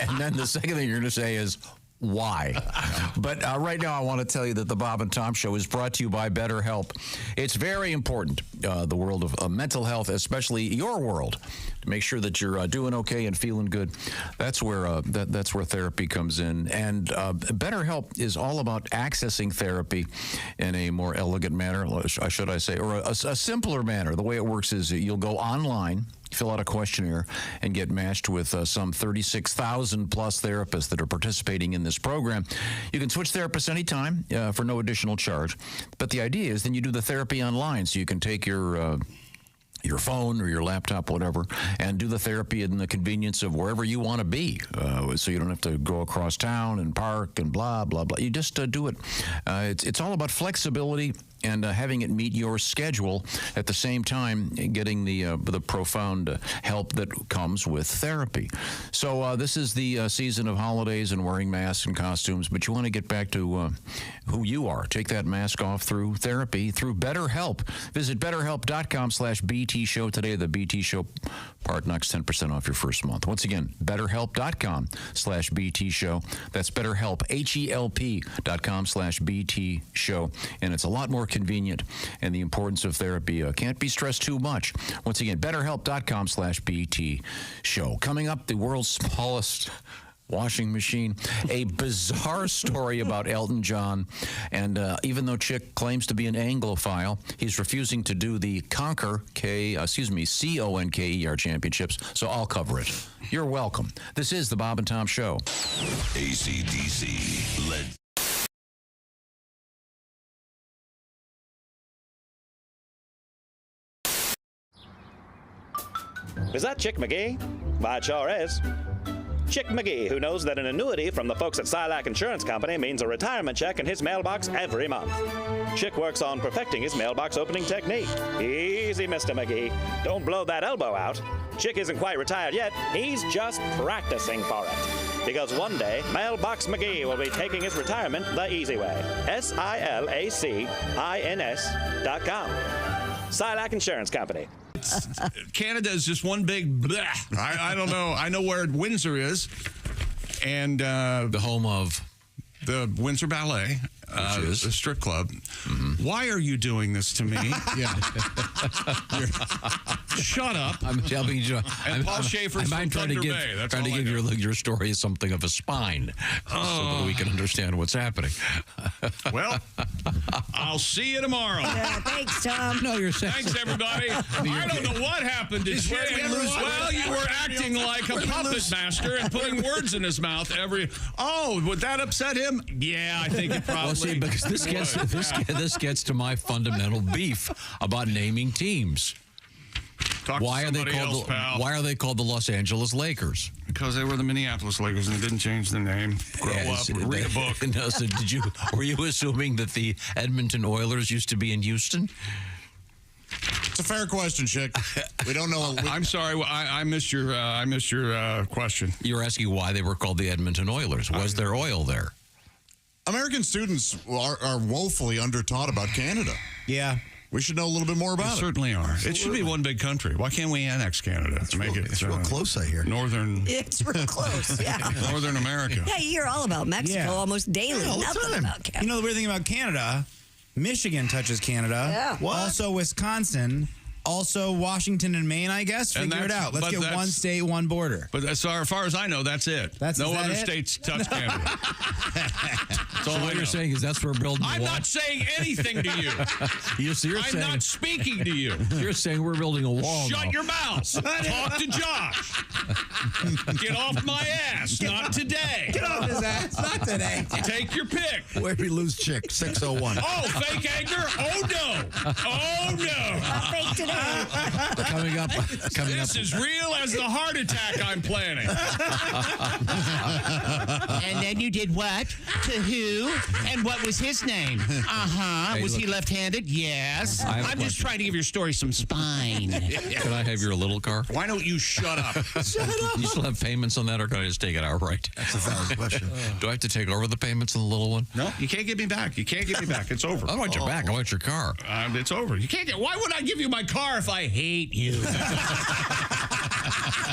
And then the second thing you're going to say is, why? But right now, I want to tell you that the Bob and Tom Show is brought to you by BetterHelp. It's very important, the world of mental health, especially your world, to make sure that you're doing okay and feeling good. That's where that's where therapy comes in. And BetterHelp is all about accessing therapy in a more elegant manner, should I say, or a simpler manner. The way it works is you'll go online, fill out a questionnaire, and get matched with some 36,000 plus therapists that are participating in this program. You can switch therapists anytime for no additional charge. But the idea is then you do the therapy online, so you can take your phone or your laptop, whatever, and do the therapy in the convenience of wherever you want to be. So you don't have to go across town and park and blah, blah, blah. You just do it. It's all about flexibility and having it meet your schedule at the same time, getting the profound help that comes with therapy. So this is the season of holidays and wearing masks and costumes, but you want to get back to who you are. Take that mask off through therapy, through BetterHelp. Visit BetterHelp.com/BT Show today. The BT Show part knocks 10% off your first month. Once again, BetterHelp.com/BT Show. That's BetterHelp, HELP.com/BT Show. And it's a lot more convenient, and the importance of therapy can't be stressed too much. Once again, BetterHelp.com/BT Show. Coming up, the world's smallest washing machine, a bizarre story about Elton John, and even though Chick claims to be an Anglophile, he's refusing to do the Conker, CONKER championships, so I'll cover it. You're welcome. This is the Bob and Tom Show. AC/DC led. Is that Chick McGee? Why, it sure is. Chick McGee, who knows that an annuity from the folks at Silac Insurance Company means a retirement check in his mailbox every month. Chick works on perfecting his mailbox opening technique. Easy, Mr. McGee. Don't blow that elbow out. Chick isn't quite retired yet. He's just practicing for it. Because one day, Mailbox McGee will be taking his retirement the easy way. SILACINS.com. Silac Insurance Company. Canada is just one big bleh. I don't know. I know where Windsor is, and the home of the Windsor Ballet, a strip club. Mm-hmm. Why are you doing this to me? Yeah. Shut up. I'm telling you. And Paul Schaefer's from Thunder Bay. That's trying to give your story something of a spine, so that we can understand what's happening. Well, I'll see you tomorrow. Yeah, thanks, Tom. No, you're saying. Thanks, everybody. I don't know what happened to Chick. Well, you were acting like a puppet master and putting words in his mouth every. Oh, would that upset him? Yeah, I think it probably. Well, see, because this gets to my fundamental beef about naming teams. Why are they called the Los Angeles Lakers? Because they were the Minneapolis Lakers and they didn't change the name. Grow up, read a book. No, so were you assuming that the Edmonton Oilers used to be in Houston? It's a fair question, Chick. We don't know. I'm sorry, I missed your question. You were asking why they were called the Edmonton Oilers. Was there oil there? American students are woefully undertaught about Canada. Yeah. We should know a little bit more about it. Certainly are. It should be one big country. Why can't we annex Canada? It's real close, I hear. Northern. It's real close, yeah. Northern America. Yeah, you hear all about Mexico almost daily. Nothing about Canada. You know the weird thing about Canada? Michigan touches Canada. Yeah. What? Also Wisconsin. Also Washington and Maine, I guess. Figure it out. Let's get one state, one border. But as far as I know, that's it. No other states touch Canada. So what you're saying is that's where we're building a wall? I'm not saying anything to you. I'm not speaking to you. You're saying we're building a wall. Shut your mouth. Talk to Josh. Get off my ass. Not today. Get off his ass. Not today. Take your pick. Where we lose Chick, 601. Oh, fake anger? Oh, no. Oh, no. Fake today. Coming up. This is real as the heart attack I'm planning. And then you did what? To who? And what was his name? Hey, was he left-handed? Yes. I'm just trying to give your story some spine. Can I have your little car? Why don't you shut up? Shut up. You still have payments on that, or can I just take it outright? That's a valid question. Do I have to take over the payments on the little one? No, you can't get me back. You can't get me back. It's over. I don't want your back. I want your car. It's over. You can't get. Why would I give you my car if I hate you?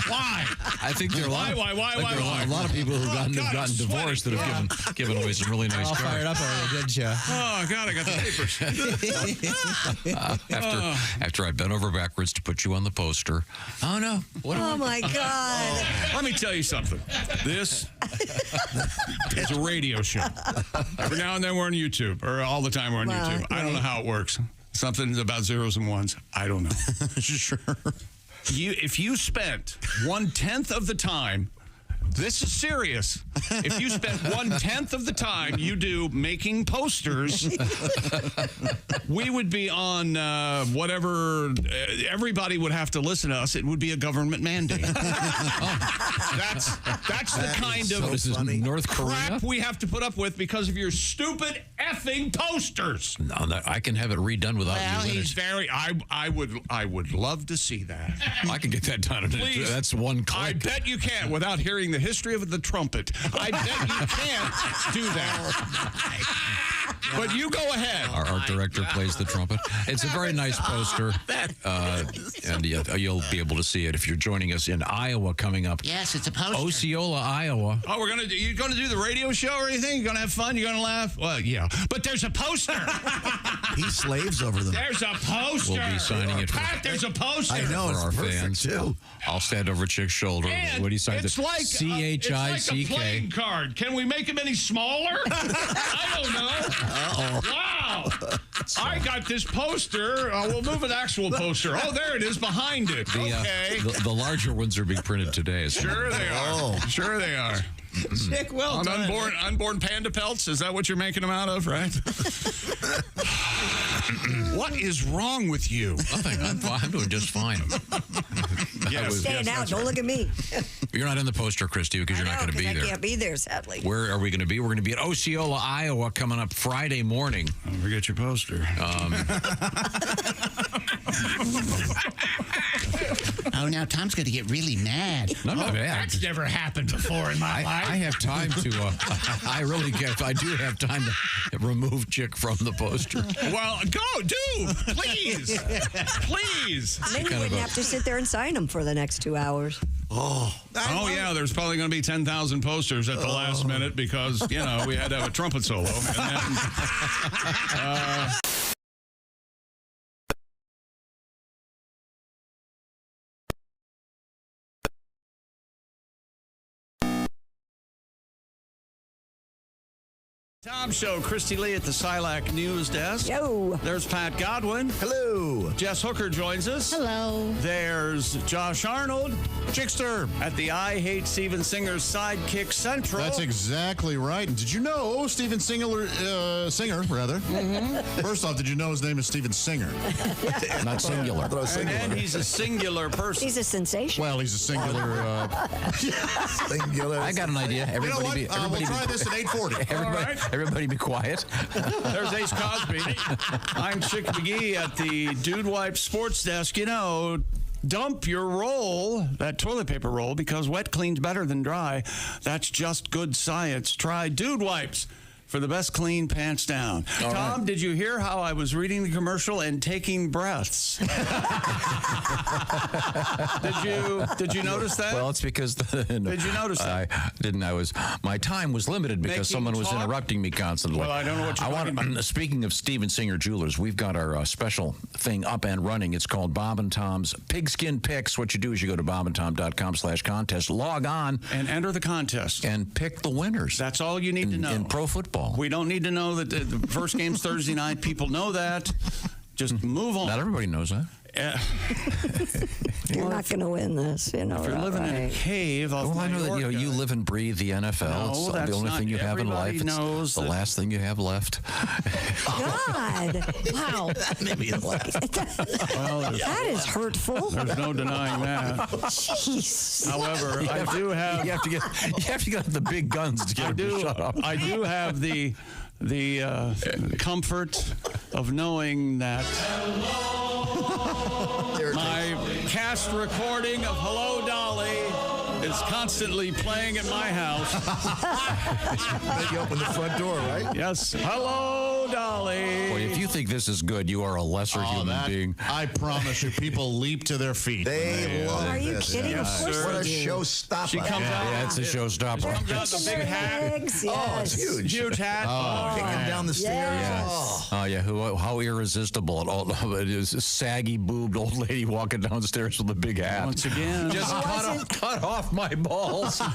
Why? I think there are a lot. Why? A lot of people who've gotten divorced that have given away some really nice cars. Fired up already, didn't you? Oh God, I got the papers. After I bent over backwards to put you on the poster. Oh no! Oh my God! Let me tell you something. This is a radio show. Every now and then we're on YouTube, or all the time we're on YouTube. I don't know how it works. Something about zeros and ones. I don't know. Sure. If you spent 1/10 of the time This is serious. If you spent 1/10 of the time you do making posters, we would be on whatever. Everybody would have to listen to us. It would be a government mandate. That's the kind of North Korea crap we have to put up with because of your stupid effing posters. No, I can have it redone without Well, you in he's it. very. I would love to see that. I can get that done. Please. That's one click. I bet you can't without hearing the history of the trumpet. I bet you can't do that. But you go ahead. Our art director plays the trumpet. It's a very nice poster, and you'll be able to see it if you're joining us in Iowa coming up. Yes, it's a poster. Osceola, Iowa. Oh, you're gonna do the radio show or anything? You're gonna have fun? You're gonna laugh? Well, yeah. But there's a poster. He slaves over them. There's a poster. We'll be signing it. Pat, there's a poster. I know, for our it's perfect, fans too. I'll stand over Chick's shoulder when he signs It's it. like CHICK. it's like a playing card. Can we make him any smaller? I don't know. Wow. I got this poster. We'll move an actual poster. Oh, there it is behind it. Okay. The larger ones are being printed today. Sure they are. Sure they are. Chick, well On done. unborn panda pelts? Is that what you're making them out of, right? What is wrong with you? Nothing. I'm doing just fine. Stand out. Don't look at me. You're not in the poster, Christy, because you're not going to be I there. can't be there, sadly. Where are we going to be? We're going to be at Osceola, Iowa, coming up Friday morning. Don't forget your poster. Oh, now Tom's going to get really mad. No, no, That's never happened before in my life. I have time to. I do have time to remove Chick from the poster. Well, do, please. Please. Then you wouldn't have to sit there and sign them for the next 2 hours. Oh, yeah, there's probably going to be 10,000 posters at the last minute because, we had to have a trumpet solo. And then, Tom Show, Christy Lee at the Silac News Desk. Yo. There's Pat Godwin. Hello. Jess Hooker joins us. Hello. There's Josh Arnold. Chickster. At the I Hate Steven Singer's Sidekick Central. That's exactly right. And did you know Steven Singer, rather? Mm-hmm. First off, did you know his name is Steven Singer? Not singular. And he's a singular person. He's a sensation. Well, he's a singular. Singular. I got an idea. Everybody, you know what? We'll try this at 8:40. Everybody be quiet. There's Ace Cosby. I'm Chick McGee at the Dude Wipe Sports Desk. Dump your roll, that toilet paper roll, because wet cleans better than dry. That's just good science. Try Dude Wipes for the best clean pants down. All Tom, right. did you hear how I was reading the commercial and taking breaths? Did you notice that? Well, it's because Did you notice that? I didn't. My time was limited because Making someone was talk? interrupting me constantly. Well, I don't know what you're talking about. Speaking of Steven Singer Jewelers, we've got our special thing up and running. It's called Bob and Tom's Pigskin Picks. What you do is you go to bobandtom.com/contest, log on, and enter the contest. And pick the winners. That's all you need to know. In pro football. We don't need to know that the first game's Thursday night. People know that. Just move on. Not everybody knows that. You're not going to win this, If you're living in a cave off Well, I know that you live and breathe the NFL. No, it's that's the only not- thing you have in life. everybody knows It's the that- last thing you have left. God. Wow. Well, That is hurtful. there's no denying that. Jeez. However, I do have. You have to get the big guns to get them to shut up. I do have the comfort of knowing that my cast recording of Hello Dolly is constantly playing at my house. Make you open the front door, right? Yes. Hello Dolly. Boy, if you think this is good, you are a lesser human being. I promise you, people leap to their feet. They love Are you this. kidding? Yes, Of course sir. What a they do. showstopper. She comes out. Yeah, it's a showstopper. Comes out the big hat. Legs, Oh, it's yes. huge. Huge hat. Kicking down the stairs. Yes. Oh, yeah, how irresistible. It is a saggy-boobed old lady walking downstairs with a big hat. Once again, Just cut off my balls. It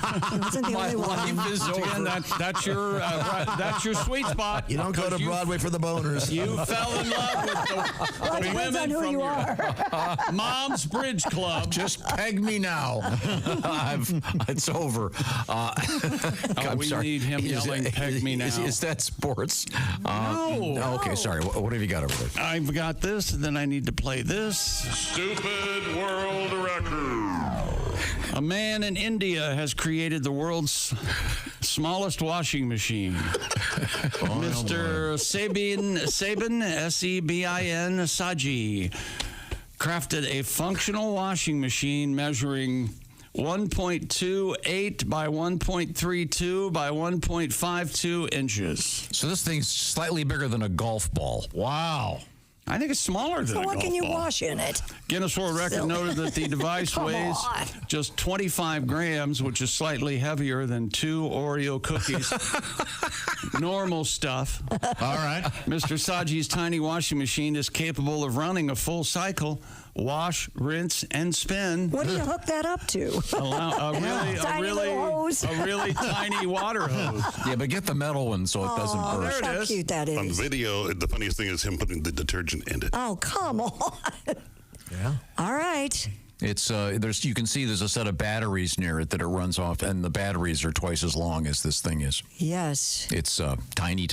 wasn't the My only one. life is Once again, over. that's your sweet spot. You don't go to Because Broadway for the boners. You fell in love with the women from your Mom's Bridge Club. Just peg me now. It's over. I'm we sorry. need him yelling, "Peg me now." Is that sports? No. Okay, sorry. What have you got over there? I've got this, and then I need to play this. Stupid world record. A man in India has created the world's smallest washing machine. Mr. Sebin, S-E-B-I-N, Saji, crafted a functional washing machine measuring 1.28 by 1.32 by 1.52 inches. So this thing's slightly bigger than a golf ball. Wow. I think it's smaller than a golf ball. So what can you wash in it? Guinness World Record noted that the device weighs just 25 grams, which is slightly heavier than 2 Oreo cookies. Normal stuff. All right. Mr. Saji's tiny washing machine is capable of running a full cycle. Wash, rinse, and spin. What do you hook that up to? A really tiny water hose. Yeah, but get the metal one so it doesn't burst. How cute that is. On video, the funniest thing is him putting the detergent in it. Oh, come on. Yeah. All right. It's you can see there's a set of batteries near it that it runs off, and the batteries are twice as long as this thing is. Yes. It's tiny.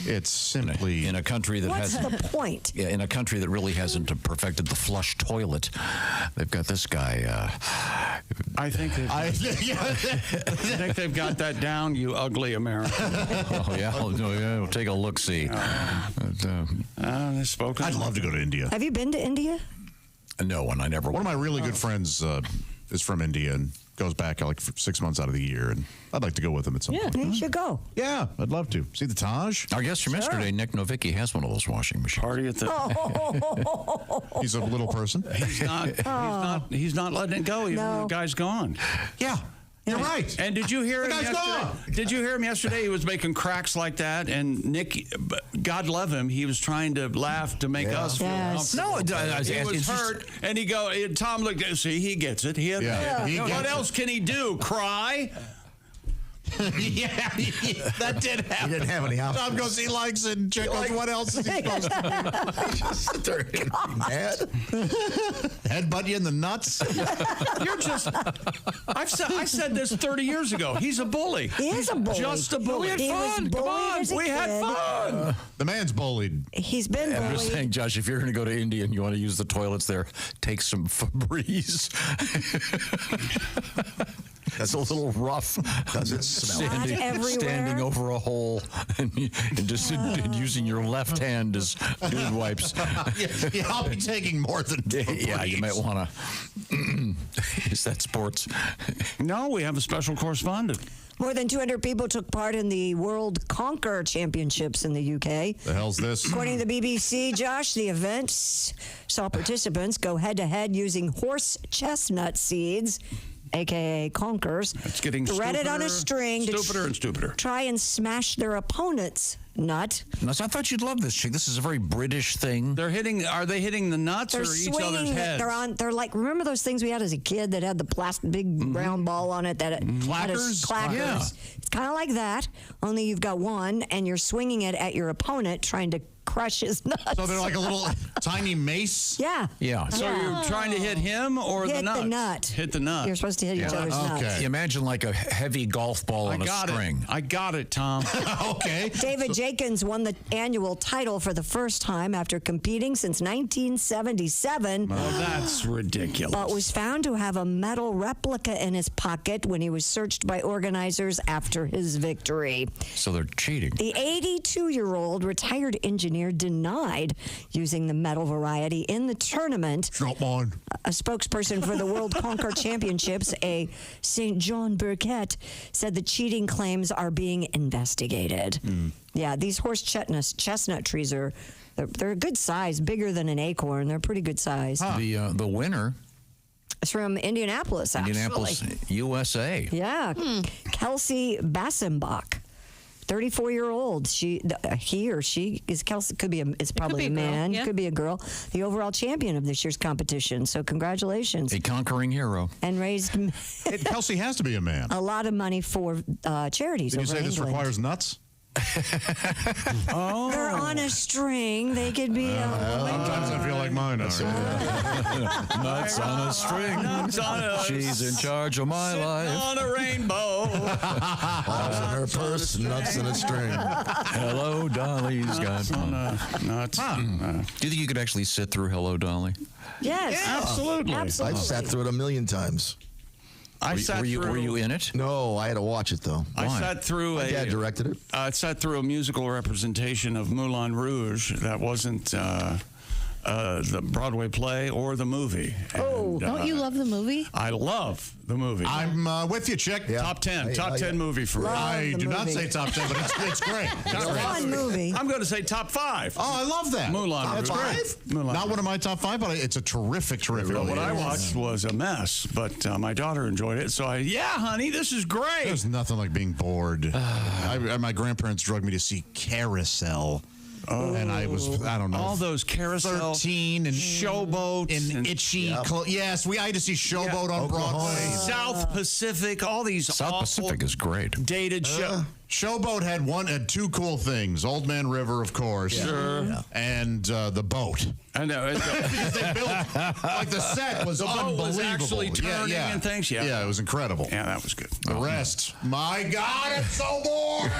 It's simply in a country that What's hasn't. the point? Yeah, in a country that really hasn't perfected the flush toilet, they've got this guy. I think they've got that down, you ugly American. We'll take a look. See. Spoken. I'd love to go to India. Have you been to India? No, and I never. One of my really good friends is from India and goes back like for 6 months out of the year, and I'd like to go with him at some point. You should go. Yeah, I'd love to. See the Taj? Our guest from yesterday, Nick Novicki, has one of those washing machines. Party at the. He's a little person. He's not letting it go. Even though the guy's gone. Yeah. You're right. And did you hear him guy's yesterday? gone. Did you hear him yesterday? He was making cracks like that, and Nick, God love him, he was trying to laugh to make us feel comfortable. No, he was hurt, and Tom looked at see, he gets it. What else can he do? Cry? Yeah, that did happen. He didn't have any options. Tom goes, he likes it, and Chick goes, what else is he supposed to do? Sit there and get mad. Headbutt you in the nuts? You're just, I said this 30 years ago. He's a bully. He is a bully. Just a bully. He was bullied as a We had kid. fun. The man's bullied. He's been I'm just bullied. saying, Josh, if you're going to go to India and you want to use the toilets there, take some Febreze. That's a little rough. Does it smell? Standing over a hole and just using your left hand as dude wipes. Yeah, I'll be taking more than Yeah, you might want to. Is that sports? No, we have a special correspondent. More than 200 people took part in the World Conker Championships in the UK. The hell's this? According to the BBC, Josh, the event saw participants go head-to-head using horse chestnut seeds, a.k.a. conkers, It's getting threaded on a string stupider and stupider. Try and smash their opponent's nut. I thought you'd love this, chick. This is a very British thing. Are they hitting the nuts They're or each swinging other's it. heads? They're like, remember those things we had as a kid that had the plastic big round ball on it? Clackers? Clackers. Yeah. It's kind of like that, only you've got one, and you're swinging it at your opponent, trying to crush his nuts. So they're like a little tiny mace? Yeah. Yeah. So you're trying to hit him or Hit the nuts? the nut. Hit the nut. You're supposed to hit each other's nuts. Imagine like a heavy golf ball on a string. I got it, Tom. Okay. David Jenkins won the annual title for the first time after competing since 1977. Oh, that's ridiculous. But was found to have a metal replica in his pocket when he was searched by organizers after his victory. So they're cheating. The 82-year-old retired engineer denied using the metal variety in the tournament. Not mine. A spokesperson for the World Conker Championships, a St. John Burkett, said the cheating claims are being investigated. Yeah, these horse chestnut trees they're a good size, bigger than an acorn. They're pretty good size. The winner. It's from Indianapolis, actually. Indianapolis, USA. Yeah. Kelsey Bassembach. 34-year-old. He or she is Kelsey. It's probably a man. Yeah. Could be a girl. The overall champion of this year's competition. So congratulations. A conquering hero. And raised Kelsey has to be a man. a lot of money for charities. Did you over say this England. requires nuts? Oh. They're on a string. They could be sometimes I feel like mine are. Nuts on a string. Nuts on a She's in charge of my life. on a rainbow. Balls in her purse, nuts in a string. Hello, Dolly's got nuts. Do you think you could actually sit through Hello, Dolly? Yes. Absolutely. I've sat through it a million times. Were you in it? No, I had to watch it though. I sat through My dad directed it. I sat through a musical representation of Moulin Rouge that wasn't the Broadway play or the movie. Oh, don't you love the movie? I love the movie. I'm with you, Chick. Top 10. Top 10 movie for me. I do not say top 10, but it's great. It's a fun movie. I'm going to say top 5. Oh, I love that. Moulin Rouge. That's great. Not one of my top 5, but it's a terrific movie. What I watched was a mess, but my daughter enjoyed it. So honey, this is great. There's nothing like being bored. My grandparents drugged me to see Carousel. And I don't know. All those Carousel. 13 and Showboat. And Itchy. Yes, I had to see Showboat on Broadway. South Pacific, all these South Pacific is great. Dated show. Showboat had two cool things. Old Man River, of course. Sure. Yeah. And the boat. I know. Because they built, like the set was unbelievable. It was actually turning and things. Yeah, it was incredible. Yeah, that was good. The rest, my God, I'm so bored.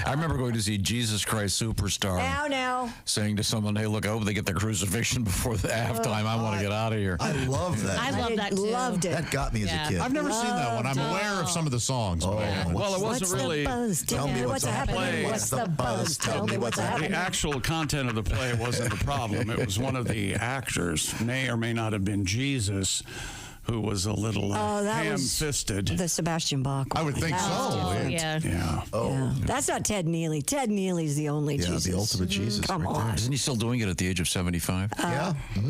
I remember going to see Jesus Christ Superstar. Now. Saying to someone, hey, look, I hope they get the crucifixion before the halftime. I want to get out of here. I love that. I love that too. Loved it. That got me as a kid. I've never seen that one. I'm aware of some of the songs. Well, it wasn't really. Tell me what's happening. What's the buzz? Tell me what's happening. The actual content of the play wasn't the problem. It was one of the actors, may or may not have been Jesus, who was a little ham-fisted. The Sebastian Bach. I would think so. Yeah. That's not Ted Neely. Ted Neely's the only Jesus. Yeah, the ultimate Jesus. Come right on. there. Isn't he still doing it at the age of 75?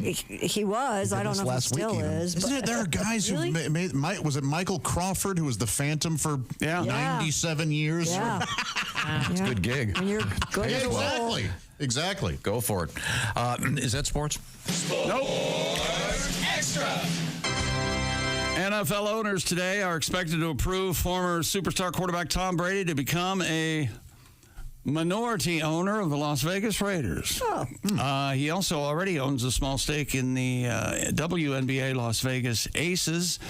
He was. I don't know if he still is. Isn't there are guys who was it Michael Crawford who was the Phantom for 97 years? Yeah. It's a good gig. And you're good. Exactly. Go for it. Is that sports? Nope. Extra. NFL owners today are expected to approve former superstar quarterback Tom Brady to become a minority owner of the Las Vegas Raiders. He also already owns a small stake in the WNBA Las Vegas Aces.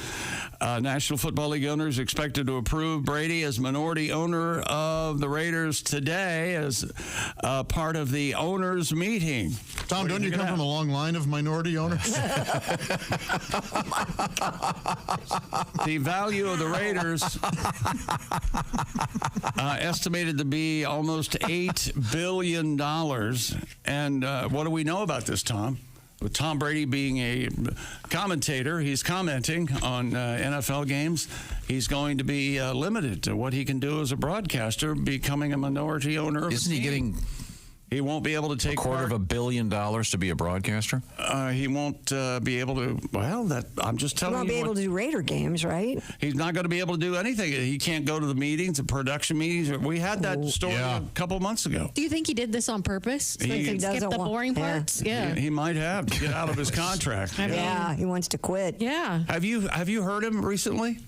National Football League owners expected to approve Brady as minority owner of the Raiders today as part of the owners' meeting. Tom, don't you come from a long line of minority owners? The value of the Raiders estimated to be almost $8 billion. And what do we know about this, Tom? With Tom Brady being a commentator, he's commenting on NFL games. He's going to be limited to what he can do as a broadcaster, becoming a minority owner. Isn't he getting... He won't be able to take $250 million to be a broadcaster? He won't be able to. Well, I'm just telling you. He won't be able to do Raider games, right? He's not going to be able to do anything. He can't go to the meetings, the production meetings. We had that story a couple months ago. Do you think he did this on purpose? So he can skip the boring parts? Yeah. He might have to get out of his contract. Yeah, he wants to quit. Yeah. Have you heard him recently?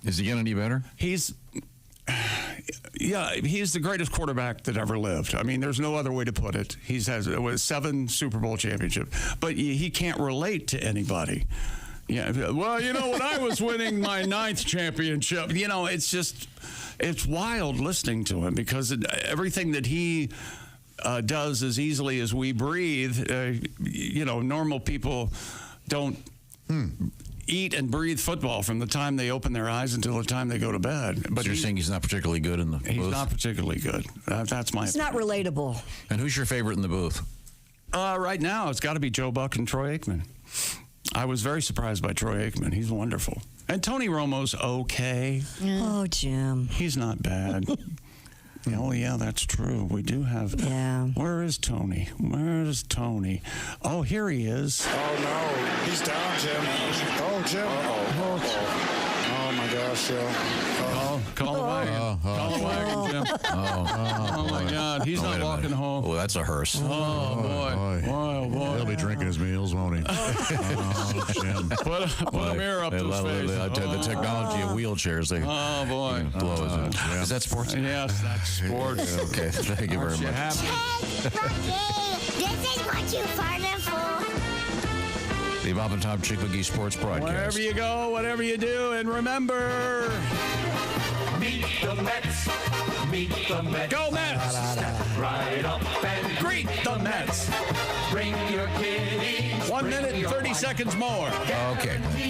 Is he getting any better? He's the greatest quarterback that ever lived. I mean, there's no other way to put it. He has 7 Super Bowl championships, but he can't relate to anybody. Yeah. Well, when I was winning my 9th championship, it's wild listening to him because everything that he does as easily as we breathe, normal people don't eat and breathe football from the time they open their eyes until the time they go to bed. But so you're saying he's not particularly good in the booth? He's not particularly good. That's my It's not relatable. And who's your favorite in the booth? Right now, it's got to be Joe Buck and Troy Aikman. I was very surprised by Troy Aikman. He's wonderful. And Tony Romo's okay. Oh, Jim. He's not bad. Oh, yeah, that's true. We do have... Yeah. Where is Tony? Oh, here he is. Oh, no. He's down, Jim. Oh, Jim. Uh-oh. Oh my gosh, Call the wagon. Call the wagon, Jim. Oh my God. He's not walking home. Oh, that's a hearse. Oh, boy. Boy. He'll be drinking his meals, won't he? Jim. Put a mirror up to his face. The technology of wheelchairs. Oh, boy. Is that sports? Yes, that's sports. Okay, thank you very much. This is what you farted for. The Bob and Tom Chick McGee Sports Broadcast. Wherever you go, whatever you do, and remember... Meet the Mets. Meet the Mets. Go Mets! Step right up and greet the Mets. Bring your kiddies. 1 minute and 30 seconds more. Okay, we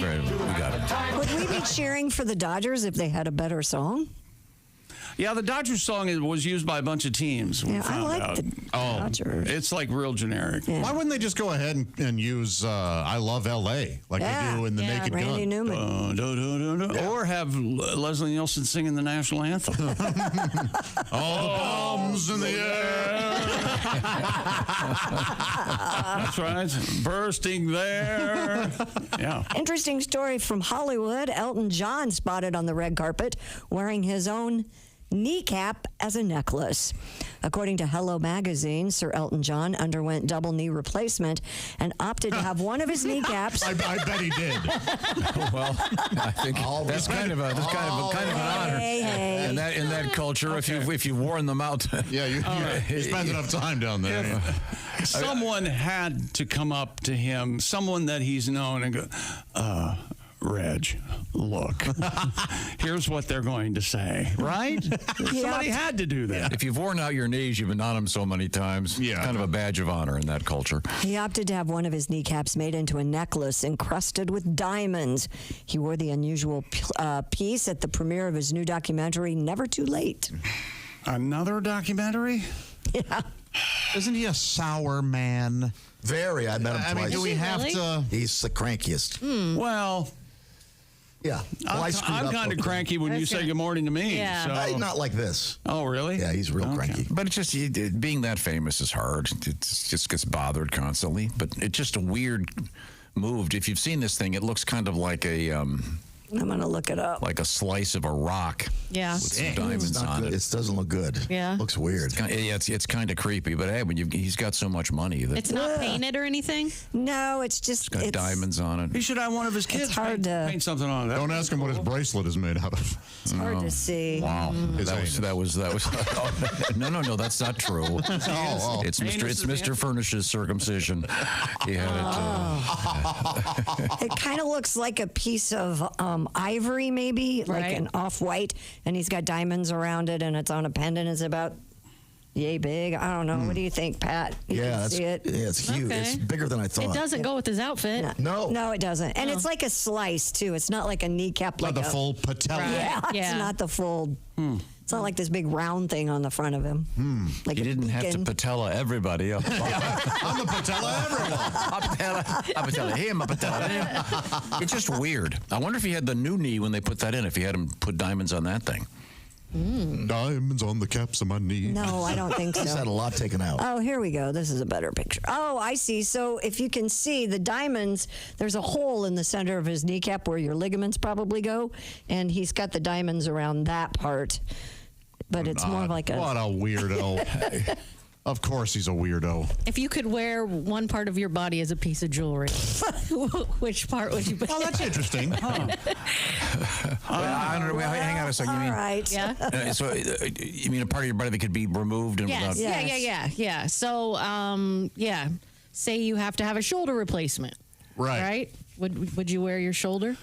got it. Would we be cheering for the Dodgers if they had a better song? Yeah, the Dodgers song was used by a bunch of teams. Yeah, I like the Dodgers. It's like real generic. Why wouldn't they just go ahead and use I Love L.A. like they do in The Naked Randy Gun? Newman. Or have Leslie Nielsen singing the national anthem. All the bombs in the air. That's right. Bursting there. Yeah. Interesting story from Hollywood. Elton John spotted on the red carpet wearing his own kneecap as a necklace. According to Hello Magazine, Sir Elton John underwent double knee replacement and opted to have one of his kneecaps. I bet he did. Well, I think that's kind of an honor. Hey. In that culture, if you've worn them out, you spend enough time down there. Someone had to come up to him, someone that he's known, and go, Reg, look, here's what they're going to say, right? Somebody had to do that. If you've worn out your knees, you've been on them so many times. Yeah. Kind of a badge of honor in that culture. He opted to have one of his kneecaps made into a necklace encrusted with diamonds. He wore the unusual piece at the premiere of his new documentary, Never Too Late. Another documentary? Yeah. Isn't he a sour man? Very. I met him twice. I mean, do we have to? He's the crankiest. Well... Yeah. Well, I'm kind of cranky when you say good morning to me. Yeah. So. Not like this. Oh, really? Yeah, he's real cranky. But it's just, being that famous is hard. It just gets bothered constantly. But it's just a weird move. If you've seen this thing, it looks kind of like I'm going to look it up. like a slice of a rock. Yeah. With some diamonds on it. It doesn't look good. Yeah. Looks weird. It's kind of creepy. But hey, when he's got so much money that It's not painted or anything? No, it's just... it's got diamonds on it. He should have one of his kids It's hard to... paint something on it. Don't ask him what his bracelet is made out of. It's hard to see. Wow. That was no, that's not true. It's Mr. Furnish's circumcision. He had it. It kind of looks like a piece of ivory, maybe, like an off-white, and he's got diamonds around it, and it's on a pendant. It's about yay big. I don't know. What do you think, Pat? You can see it? Yeah, it's huge. Okay. It's bigger than I thought. It doesn't go with his outfit. No, it doesn't. And it's like a slice, too. It's not like a kneecap. Not the full patella. Yeah, it's not the full... It's not like this big round thing on the front of him. Like you didn't have to patella everybody. I'm the patella everyone. I patella him, I patella him. It's just weird. I wonder if he had the new knee when they put that in, if he had him put diamonds on that thing. Diamonds on the caps of my knee. No, I don't think so. He's had a lot taken out. Oh, here we go. This is a better picture. Oh, I see. So if you can see the diamonds, there's a hole in the center of his kneecap where your ligaments probably go, and he's got the diamonds around that part. But it's more like a... What a weirdo. Of course he's a weirdo. If you could wear one part of your body as a piece of jewelry, which part would you pick? Oh, that's interesting. I don't know. Hang on a second. You mean, right. Yeah. So you mean a part of your body that could be removed and Yes. without... Yeah. So, say you have to have a shoulder replacement. Right. Would you wear your shoulder?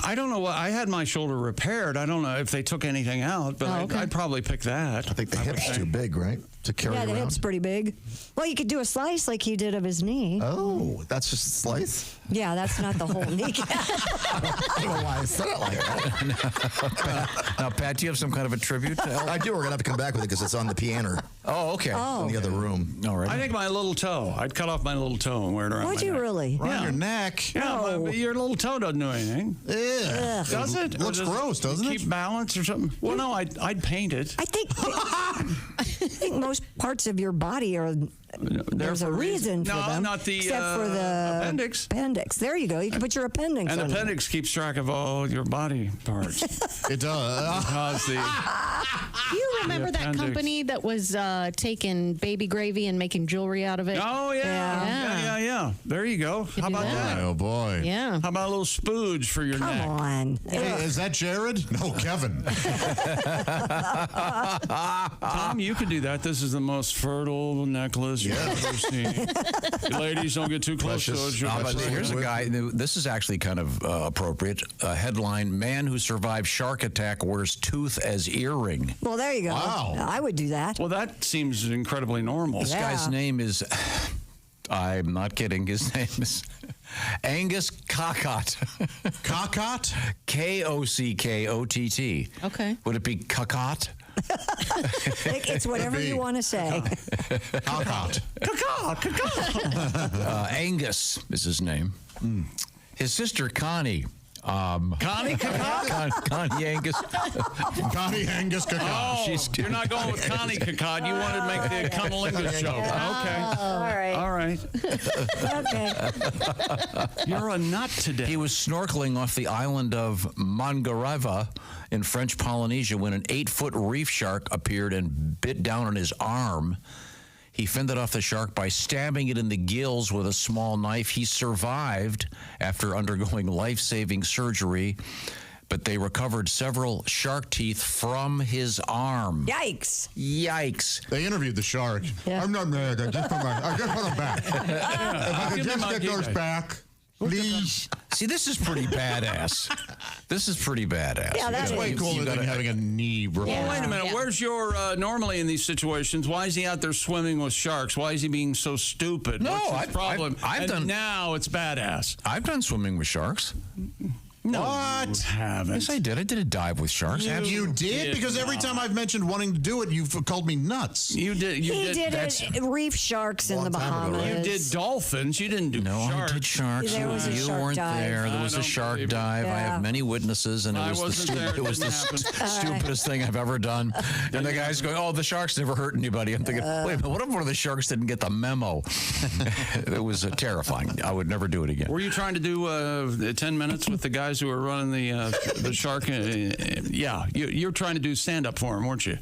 I don't know. I had my shoulder repaired. I don't know if they took anything out, but I'd probably pick that. I think the hip's too big, right? To carry Yeah, the around. hip's pretty big. Well, you could do a slice like he did of his knee. Oh, that's just a slice? Yeah, that's not the whole kneecap. I don't know why I said it like that. Now, Pat, do you have some kind of a tribute to Elton? I do. We're going to have to come back with it because it's on the piano. Oh, okay. Oh. In the other room. All right. I think my little toe. I'd cut off my little toe and wear it around Would my you neck. really? Around your neck. Yeah, but your little toe doesn't do anything. Yeah. Does it? Or Looks does gross, doesn't it? Keep balance or something? Well, no, I'd paint it. I think most parts of your body are There's a reason for them. Not the except for the appendix. Appendix. There you go. You can put your appendix And on appendix keeps track of all your body parts. It does. Because You remember that appendix. company that was taking baby gravy and making jewelry out of it? Oh, yeah. There you go. How about that? Oh, boy. Yeah. How about a little spooge for your neck? Come on. Hey, is that Jared? No, Kevin. Tom, you could do that. This is the most fertile necklace you've ever seen. Ladies, don't get too close to it. But here's a guy. This is actually kind of appropriate. Headline: Man who survived shark attack wears tooth as earring. Well, there you go. Wow. I would do that. Well, that seems incredibly normal. This guy's name is, I'm not kidding, his name is Angus Cockott. Cockott? Kockott. Okay. Would it be Cockott? It's whatever you want to say. Cockott. Angus is his name. His sister Connie. Connie Cockott? Connie Angus. Connie Angus Cockott. Oh, you're not going with Connie Cockott. You wanted to make the cunnilingus joke. Okay. All right. Okay. You're a nut today. He was snorkeling off the island of Mangareva in French Polynesia when an 8-foot reef shark appeared and bit down on his arm. He fended off the shark by stabbing it in the gills with a small knife. He survived after undergoing life-saving surgery, but they recovered several shark teeth from his arm. Yikes. They interviewed the shark. Yeah. I'm not mad. I just want them back. If I could just get those back, please. See, this is pretty badass. This is pretty badass. Yeah, That's way cooler than having a knee replaced. Well, wait a minute. Where's your, normally in these situations, why is he out there swimming with sharks? Why is he being so stupid? No, What's his problem? I've done. Now it's badass. I've done swimming with sharks. No, what? You haven't. Yes, I did. I did a dive with sharks. You did? Because every time I've mentioned wanting to do it, you've called me nuts. You did. He did it, reef sharks in the Bahamas. You did dolphins. You didn't do sharks. I did sharks. There was a you shark weren't dive. there. There was a shark dive. I have many witnesses, and it was the stupidest thing I've ever done. And the guy's going, "Oh, the sharks never hurt anybody." I'm thinking, wait a minute, what if one of the sharks didn't get the memo? It was terrifying. I would never do it again. Were you trying to do 10 minutes with the guys who were running the shark? Yeah, you're trying to do stand-up for him, weren't you?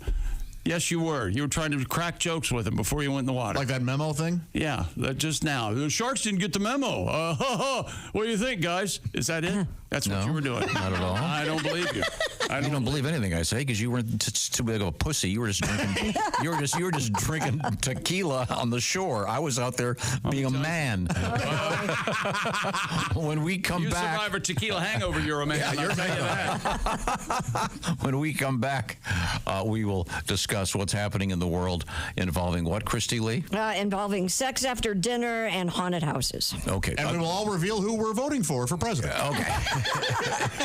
Yes, you were. You were trying to crack jokes with him before you went in the water. Like that memo thing? Yeah, that just now. The sharks didn't get the memo. What do you think, guys? Is that it? That's what you were doing. Not at all. I don't believe you. You don't believe anything I say because you weren't too big of a pussy. You were just drinking. you were just drinking tequila on the shore. I was out there being a man. When we come you back, survive a tequila hangover, you're a man. Yeah, I'll tell you that. When we come back, we will discuss what's happening in the world involving what, Christy Lee? Involving sex after dinner and haunted houses. Okay. And we will all reveal who we're voting for president. Okay.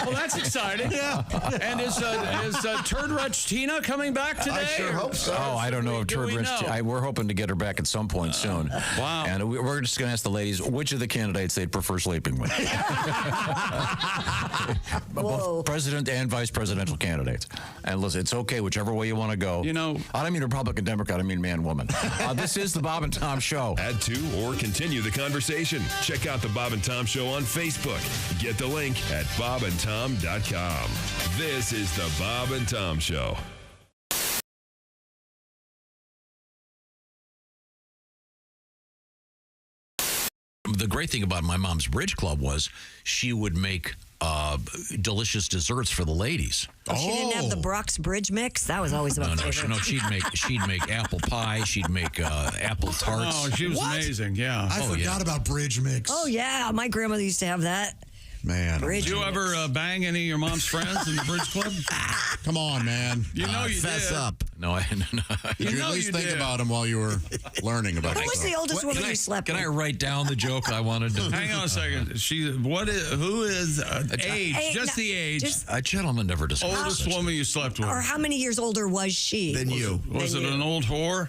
Well, that's exciting. Yeah. And is Turd Wretch Tina coming back today? I sure hope so. Oh, I don't know if Turd Wretch. We're hoping to get her back at some point soon. Wow. And we're just going to ask the ladies which of the candidates they'd prefer sleeping with. Both president and vice presidential candidates. And listen, it's okay, whichever way you want to go. You know, I don't mean Republican, Democrat. I mean man, woman. This is the Bob and Tom Show. Add to or continue the conversation. Check out the Bob and Tom Show on Facebook. Get the link at bobandtom.com. This is the Bob and Tom Show. The great thing about my mom's bridge club was she would make delicious desserts for the ladies. She didn't have the Brock's Bridge mix. That was always my favorite. No, she'd make apple pie. She'd make apple tarts. Oh, she was amazing. Yeah. I forgot about bridge mix. Oh yeah, my grandmother used to have that. Man. Bridge Did you ever bang any of your mom's friends in the bridge club? Come on, man. You know you fess did. up. No, Did you at least think about him while you were learning about it? Who was the oldest woman you slept with? Can I write down the joke I wanted to? Hang on a second. Who is age? Just the age. A gentleman never discussed. Oldest woman you slept with. Or how many years older was she? Than you. Was it an old whore?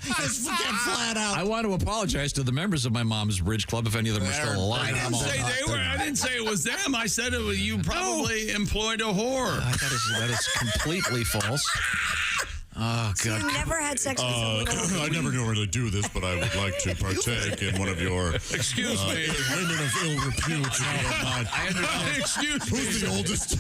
Just get flat out. I want to apologize to the members of my mom's bridge club if any of them are still alive. I didn't say it was them. I said it was you probably employed a whore. That is completely false. Oh, God. You've never had sex with someone. I never normally do this, but I would like to partake in one of your Excuse me. women of ill repute. If you don't mind. Excuse me. Who's the oldest?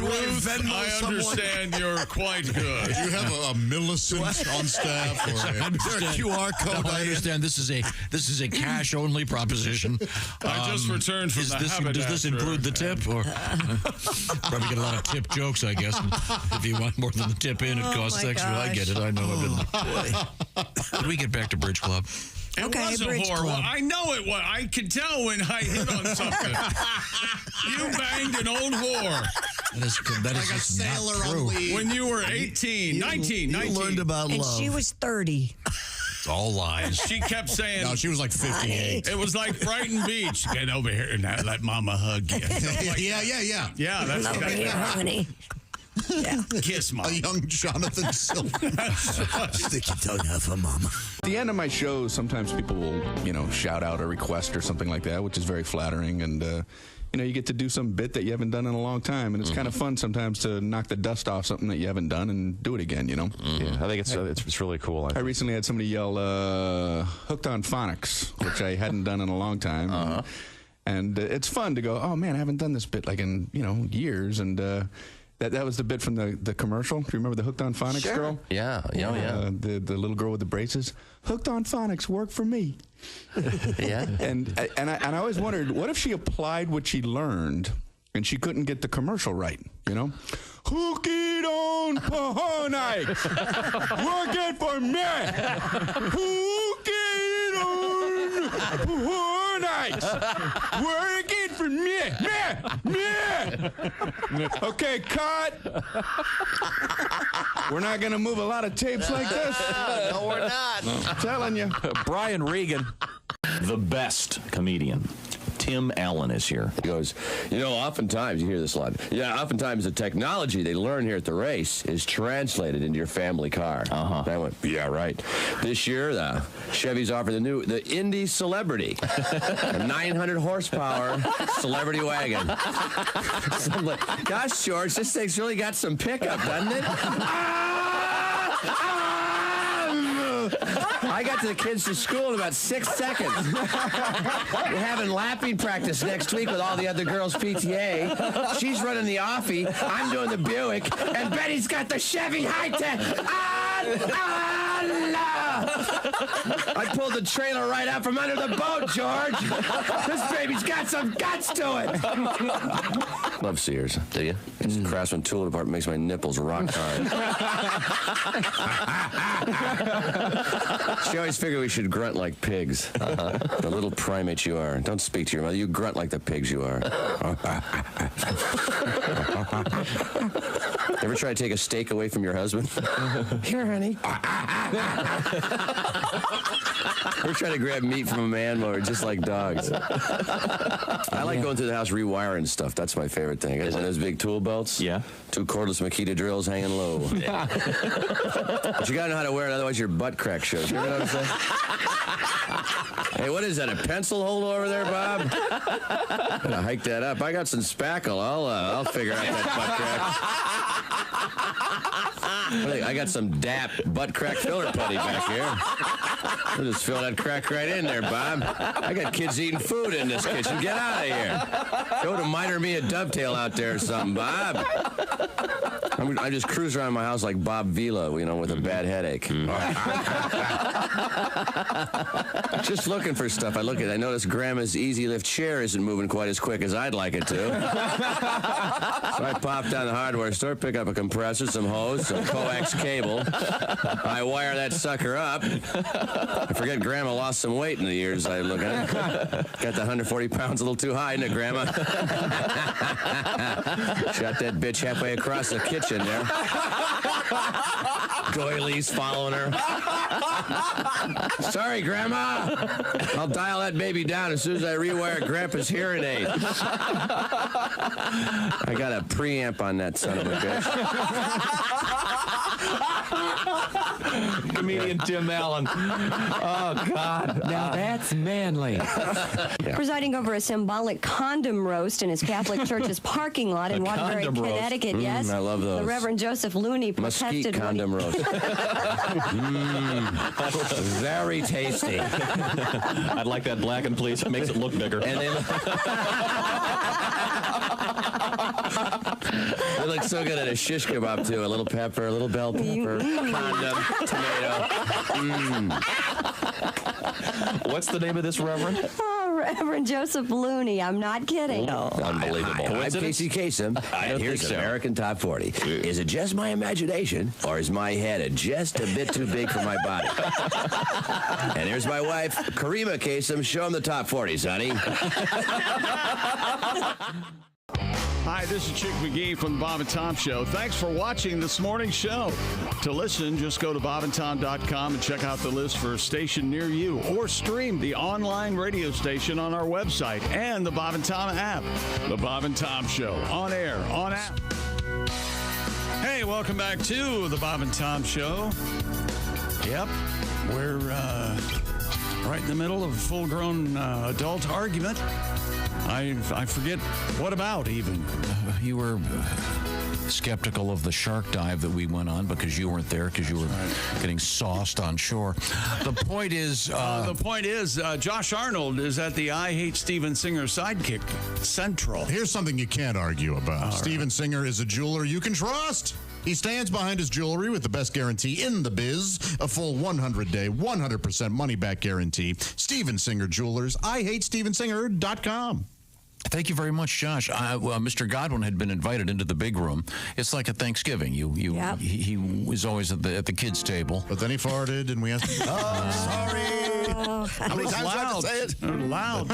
Ruth, I understand you're quite good. Do you have a Millicent on staff? Or Is there a QR code? No, I understand. This is a cash only proposition. I just returned from the haberdasher. Does this include the tip? Or probably get a lot of tip jokes, I guess. If you want more than the tip in, it costs extra. I get it. I know. Can we get back to Bridge Club? It was a Bridge horror. Club. I know it was. I could tell when I hit on something. You banged an old whore. That is like a just sailor not true. on leave. When you were 18, 19. You learned about And love. she was 30. It's all lies. She kept saying... No, she was like 58. It was like Brighton Beach. Get over here and let Mama hug you. Yeah. Yeah, that's Over here, honey. Yeah. Kiss Mama. A young Jonathan Silver. Stick your tongue out for mama. At the end of my shows, sometimes people will, shout out a request or something like that, which is very flattering. And, you get to do some bit that you haven't done in a long time. And it's kind of fun sometimes to knock the dust off something that you haven't done and do it again, Yeah, I think it's really cool. I recently had somebody yell, hooked on phonics, which I hadn't done in a long time. And it's fun to go, oh, man, I haven't done this bit like in, years. And that was the bit from the commercial. Do you remember the Hooked on Phonics girl? Yeah. The little girl with the braces. Hooked on Phonics, work for me. Yeah. And I always wondered, what if she applied what she learned and she couldn't get the commercial right, Hook it on phonics, work it for me. Hook it on phonics, work it for me. Okay, cut. We're not going to move a lot of tapes like this. No, we're not. I'm telling you. Brian Regan, the best comedian. Tim Allen is here. He goes, oftentimes, you hear this a lot. Yeah, oftentimes the technology they learn here at the race is translated into your family car. And I went, yeah, right. This year, the Chevy's offered the Indy Celebrity, a 900 horsepower celebrity wagon. So I'm like, gosh, George, this thing's really got some pickup, doesn't it? I got to the kids to school in about 6 seconds. We're having lapping practice next week with all the other girls' PTA. She's running the Offie. I'm doing the Buick. And Betty's got the Chevy High-Tech. I pulled the trailer right out from under the boat, George. This baby's got some guts to it. Love Sears. Do you? It's the Craftsman tool department makes my nipples rock hard. She always figured we should grunt like pigs. The little primates you are. Don't speak to your mother. You grunt like the pigs you are. Ever try to take a steak away from your husband? Here, honey. We're trying to grab meat from a man mower just like dogs. I like going through the house rewiring stuff. That's my favorite thing. One of those big tool belts. Yeah. 2 cordless Makita drills hanging low. But you gotta know how to wear it, otherwise your butt crack shows. You know what I'm saying? Hey, what is that, a pencil hole over there, Bob? I'm gonna hike that up. I got some spackle. I'll figure out that butt crack. I got some DAP butt crack filler putty back here. We'll just fill that crack right in there, Bob. I got kids eating food in this kitchen. Get out of here. Go to miter me a dovetail out there or something, Bob. I just cruise around my house like Bob Vila, with a bad headache. Just looking for stuff. I noticed Grandma's Easy Lift chair isn't moving quite as quick as I'd like it to. So I popped down the hardware store, pick up a compressor, some hose, some coax cable. I wire that sucker up. I forget Grandma lost some weight in the years I look at it. Got the 140 pounds a little too high, isn't it, Grandma? Shot that bitch halfway across the kitchen there. Doilies following her. Sorry, Grandma. I'll dial that baby down as soon as I rewire Grandpa's hearing aid. I got a preamp on that son of a bitch. Comedian Tim Allen. Oh, God. Now that's manly. Presiding over a symbolic condom roast in his Catholic church's parking lot in Waterbury, Connecticut. Yes, I love those. The Reverend Joseph Looney protested. Mesquite condom roast. Very tasty. I'd like that blackened, please. It makes it look bigger. And they look so good at a shish kebab, too. A little pepper, a little bell pepper, condom, tomato. What's the name of this reverend? Oh, Reverend Joseph Looney. I'm not kidding. Unbelievable. I'm Casey Kasem, and here's the American Top 40. Is it just my imagination, or is my head just a bit too big for my body? And here's my wife, Karima Kasem. Show him the Top 40s, honey. Hi, this is Chick McGee from the Bob and Tom Show. Thanks for watching this morning's show. To listen, just go to bobandtom.com and check out the list for a station near you, or stream the online radio station on our website and the Bob and Tom app. The Bob and Tom Show, on air, on app. Hey, welcome back to the Bob and Tom Show. Yep, we're right in the middle of a full-grown adult argument. I forget what about even. You were skeptical of the shark dive that we went on because you weren't there, because you were getting sauced on shore. The point is... Josh Arnold is at the I Hate Steven Singer Sidekick Central. Here's something you can't argue about. Steven Singer is a jeweler you can trust. He stands behind his jewelry with the best guarantee in the biz, a full 100-day, 100% money-back guarantee. Steven Singer Jewelers, IHateStevenSinger.com. Thank you very much, Josh. Mr. Godwin had been invited into the big room. It's like a Thanksgiving. He was always at the kids' table. But then he farted, and we asked him. Sorry. How many times do I have to say it? Loud.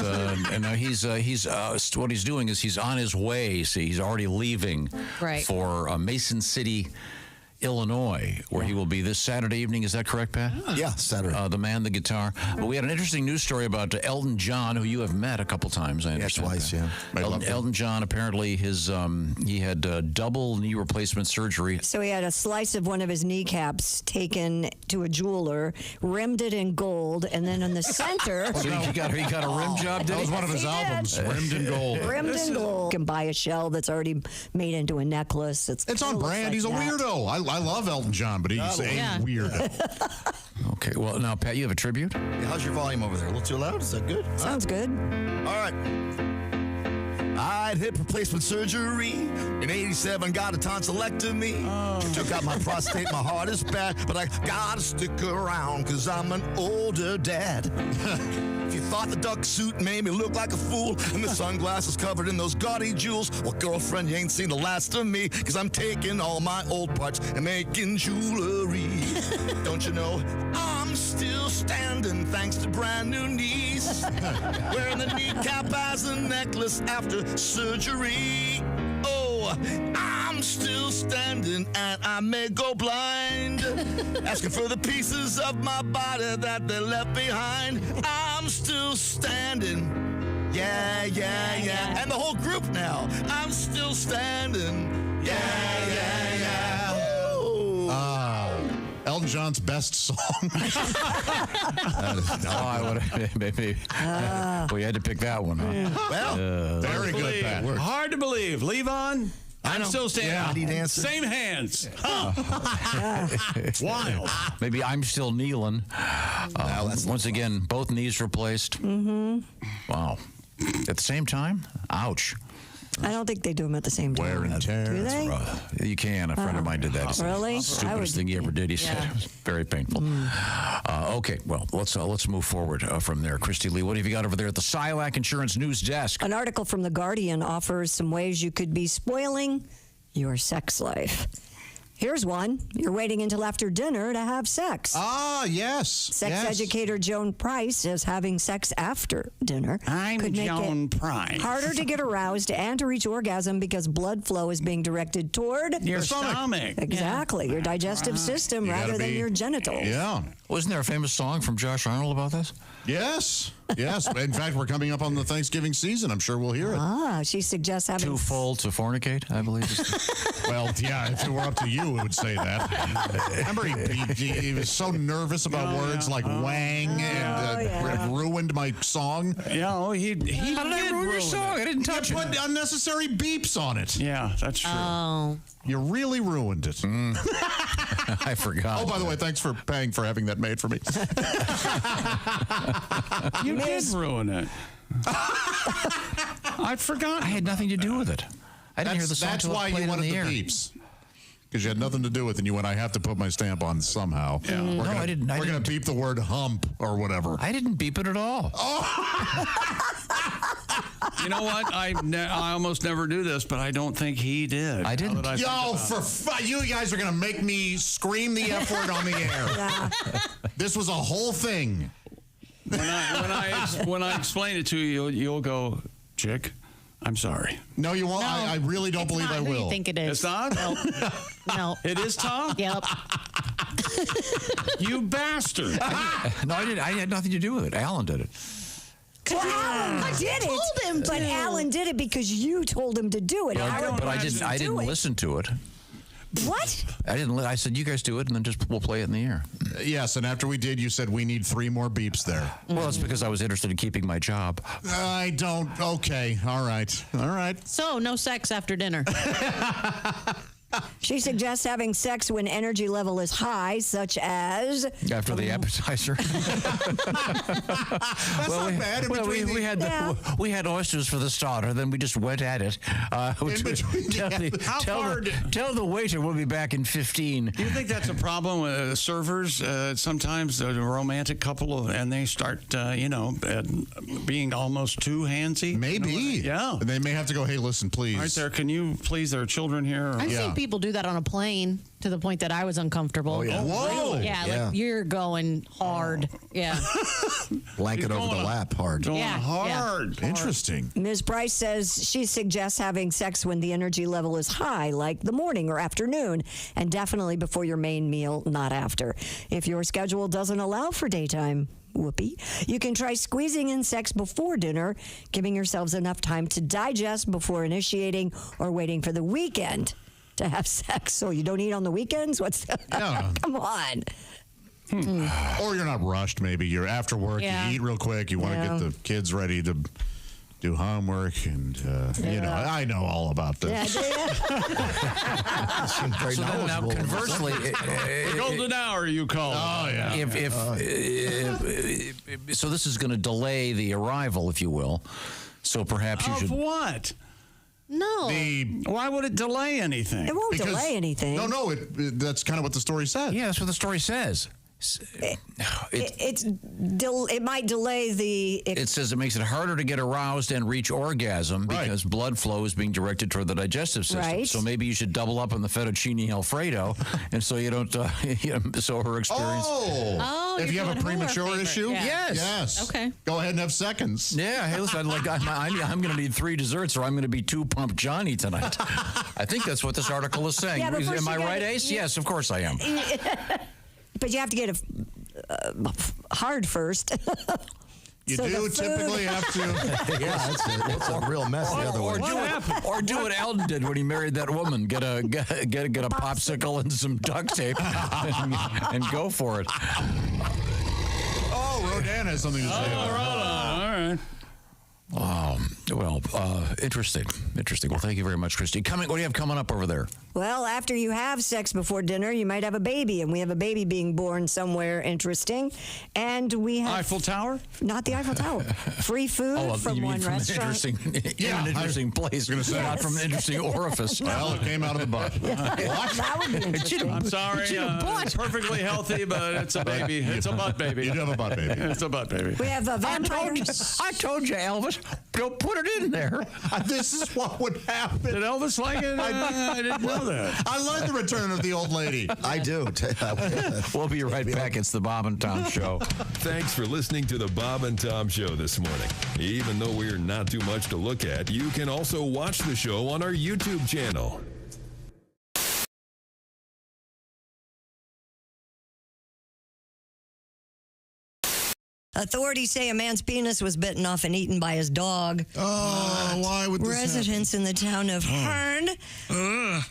And now he's what he's doing is he's on his way. See, he's already leaving for Mason City, Illinois, where he will be this Saturday evening. Is that correct, Pat? Yeah, Saturday. The man, the guitar. But we had an interesting news story about Elton John, who you have met a couple times, I understand. Twice, yeah. Elton John, apparently he had double knee replacement surgery. So he had a slice of one of his kneecaps taken to a jeweler, rimmed it in gold, and then in the center... So he got a rim job, did he? That was one of his albums, Rimmed in Gold. Rimmed in gold. You can buy a shell that's already made into a necklace. It's on brand. Like he's a weirdo. I love Elton John, but he's a weirdo. Okay, well, now, Pat, you have a tribute? Yeah, how's your volume over there? A little too loud? Is that good? Sounds good. All right. I had hip replacement surgery. In 87, got a tonsillectomy. Took out my prostate, my heart is bad. But I gotta stick around, because I'm an older dad. If you thought the duck suit made me look like a fool, and the sunglasses covered in those gaudy jewels, well, girlfriend, you ain't seen the last of me, because I'm taking all my old parts and making jewelry. Don't you know, I'm still standing thanks to brand new knees. Wearing the kneecap as a necklace after surgery. Oh, I'm still standing and I may go blind. Asking for the pieces of my body that they left behind. I'm still standing. Yeah, yeah, yeah. And the whole group now. I'm still standing. Yeah, yeah, yeah. Elton John's best song. Maybe. We had to pick that one, huh? Well, very good, Pat. Hard to believe. Levon? I'm still standing. Yeah. Same hands. Wild. Maybe I'm still kneeling. Once again, both knees replaced. Mm-hmm. Wow. At the same time? Ouch. I don't think they do them at the same time. Wear and tear. Do they? You can. A friend of mine did that. He said, really? Stupidest thing he ever did. He said it was very painful. Okay, well, let's move forward from there. Christy Lee, what have you got over there at the Silac Insurance News Desk? An article from The Guardian offers some ways you could be spoiling your sex life. Here's one. You're waiting until after dinner to have sex. Ah, yes. Sex educator Joan Price says having sex after dinner could make Joan it Price. harder to get aroused and to reach orgasm because blood flow is being directed toward your stomach. Exactly. Your digestive system rather than your genitals. Yeah. Wasn't there a famous song from Josh Arnold about this? Yes. In fact, we're coming up on the Thanksgiving season. I'm sure we'll hear it. She suggests having... Too full to fornicate, I believe. Well, yeah, if it were up to you, it would say that. Remember, he was so nervous about words like wang and ruined my song. Yeah, he How did I ruin your song? I didn't touch it. You put unnecessary beeps on it. Yeah, that's true. Oh. You really ruined it. I forgot. Oh, by the way, thanks for paying for having that made for me. You did ruin it. I forgot. I had nothing to do with it. I didn't hear the song. That's why you wanted the beeps. Because you had nothing to do with it, and you went, I have to put my stamp on somehow. Yeah. I didn't. We're going to beep the word hump or whatever. I didn't beep it at all. You know what? I almost never do this, but I don't think he did. I didn't. You guys are going to make me scream the F word on the air. Yeah. This was a whole thing. When I explain it to you, you'll go, Chick, I'm sorry. No, you won't. No, I really don't believe not I who will. You think it is? It's not? No. It is Tom? Yep. You bastard. No, I didn't. I had nothing to do with it. Alan did it. Well, Alan did it, but Alan did it because you told him to do it. But I didn't listen to it. What? I didn't. I said, you guys do it, and then we'll play it in the air. Yes, and after we did, you said we need 3 more beeps there. Well, it's because I was interested in keeping my job. I don't. Okay. All right. So, no sex after dinner. She suggests having sex when energy level is high, such as... After the appetizer. That's not bad. We had oysters for the starter, then we just went at it. Tell the waiter we'll be back in 15. Do you think that's a problem with servers? Sometimes a romantic couple, and they start, being almost too handsy? Maybe. Yeah. They may have to go, hey, listen, please. Right there, can you please, there are children here? I've seen people do that on a plane to the point that I was uncomfortable. Oh, yeah. Whoa. Yeah, like you're going hard. Yeah. Blanket over the lap hard. Going hard. Yeah. Interesting. Ms. Price says she suggests having sex when the energy level is high, like the morning or afternoon, and definitely before your main meal, not after. If your schedule doesn't allow for daytime, whoopee, you can try squeezing in sex before dinner, giving yourselves enough time to digest before initiating or waiting for the weekend to have sex. So you don't eat on the weekends? Come on. Or you're not rushed, maybe. You're after work, you eat real quick, you want to get the kids ready to do homework, and I know all about this. So then now, conversely, the golden hour, you call it. Oh yeah. So this is going to delay the arrival, if you will. So perhaps you should. Of what? No. Why would it delay anything? It won't delay anything. No, that's kind of what the story said. Yeah, that's what the story says. It might delay the... It says it makes it harder to get aroused and reach orgasm because blood flow is being directed toward the digestive system. Right. So maybe you should double up on the fettuccine Alfredo, and so you don't. So her experience. Oh, if you have a premature issue, yes. Okay. Go ahead and have seconds. Yeah. Hey, listen. I'm going to need 3 desserts, or I'm going to be 2 Pump Johnny tonight. I think that's what this article is saying. Am I right, Ace? Yes, of course I am. But you have to get it hard first. You do typically have to. Yeah, it's a real mess the other way. Or do what Elton did when he married that woman. Get a popsicle and some duct tape and go for it. Oh, Rodan has something to say. All right. Interesting. Well, thank you very much, Christy. What do you have coming up over there? Well, after you have sex before dinner, you might have a baby, and we have a baby being born somewhere interesting. And we have Eiffel Tower? Not the Eiffel Tower. Free food from one restaurant. An interesting place. Not from an interesting orifice. Well, it came out of the butt. That would be interesting. I'm sorry. It's perfectly healthy, but it's a baby. It's a butt baby. You do have a butt baby. It's a butt baby. We have vampires. I told you, Elvis. Don't put it in there. This is what would happen. Did Elvis like it? I didn't know that. I love the return of the old lady. I do. We'll be right back. It's the Bob and Tom Show. Thanks for listening to the Bob and Tom Show this morning. Even though we're not too much to look at, you can also watch the show on our YouTube channel. Authorities say a man's penis was bitten off and eaten by his dog. Oh, why would this Residents in the town of Hearn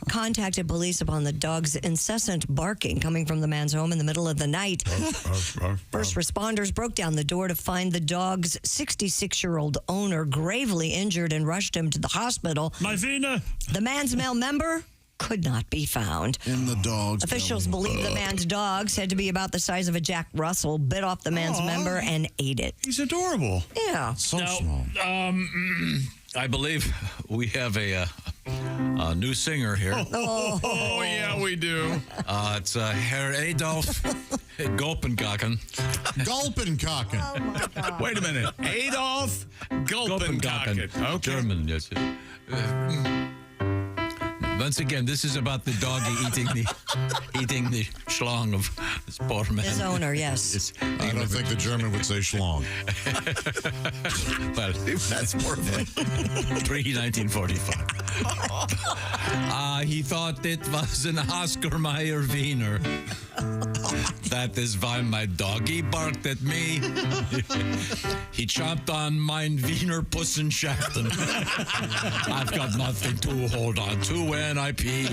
contacted police upon the dog's incessant barking coming from the man's home in the middle of the night. First responders broke down the door to find the dog's 66-year-old owner gravely injured and rushed him to the hospital. My Vina. The man's male member could not be found. In the dog's Officials believe the man's dog, said to be about the size of a Jack Russell, bit off the man's member and ate it. He's adorable. Yeah. So small. I believe we have a new singer here. Oh, yeah, we do. It's Herr Adolf Gulpenkaken. Gulpenkaken. Wait a minute. Adolf Gulpenkaken. Okay. German, yes. Once again, this is about the doggy eating the schlong of this poor man. His owner, yes. I don't think the German would say schlong. Well, that's more pre-1945. He thought it was an Oscar Mayer Wiener. That is why my doggy barked at me. He chomped on mein Wiener Pussenschachten. I've got nothing to hold on to when I pee.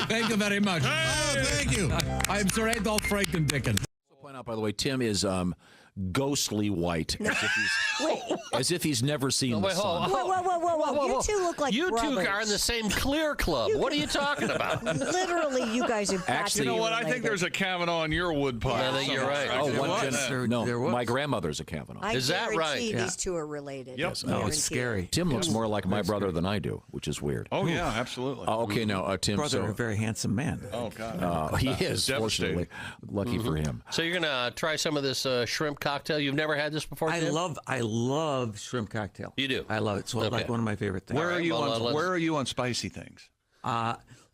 Thank you very much. Oh, thank you. I'm Sir Adolf Frankendicken. Point out, by the way, Tim is ghostly white, as if he's never seen the sun. Whoa. You two look like You brothers. two are in the same clear club. What are you talking about? Literally, you guys are Actually, you know what? I think there's a Kavanaugh in your wood pile. I think you're right. Oh, no, my grandmother's a Kavanaugh. Is that right? These two are related. Yep. No, it's scary. Tim looks more like my brother than I do, which is weird. Oh, yeah, absolutely. Okay, now, Tim. Brother, a very handsome man. Oh, God. He is, fortunately. Lucky for him. So you're going to try some of this shrimp cocktail? You've never had this before, I Tim? love shrimp cocktail. You do? I love it. It's like one of my favorite things. Where are you on spicy things?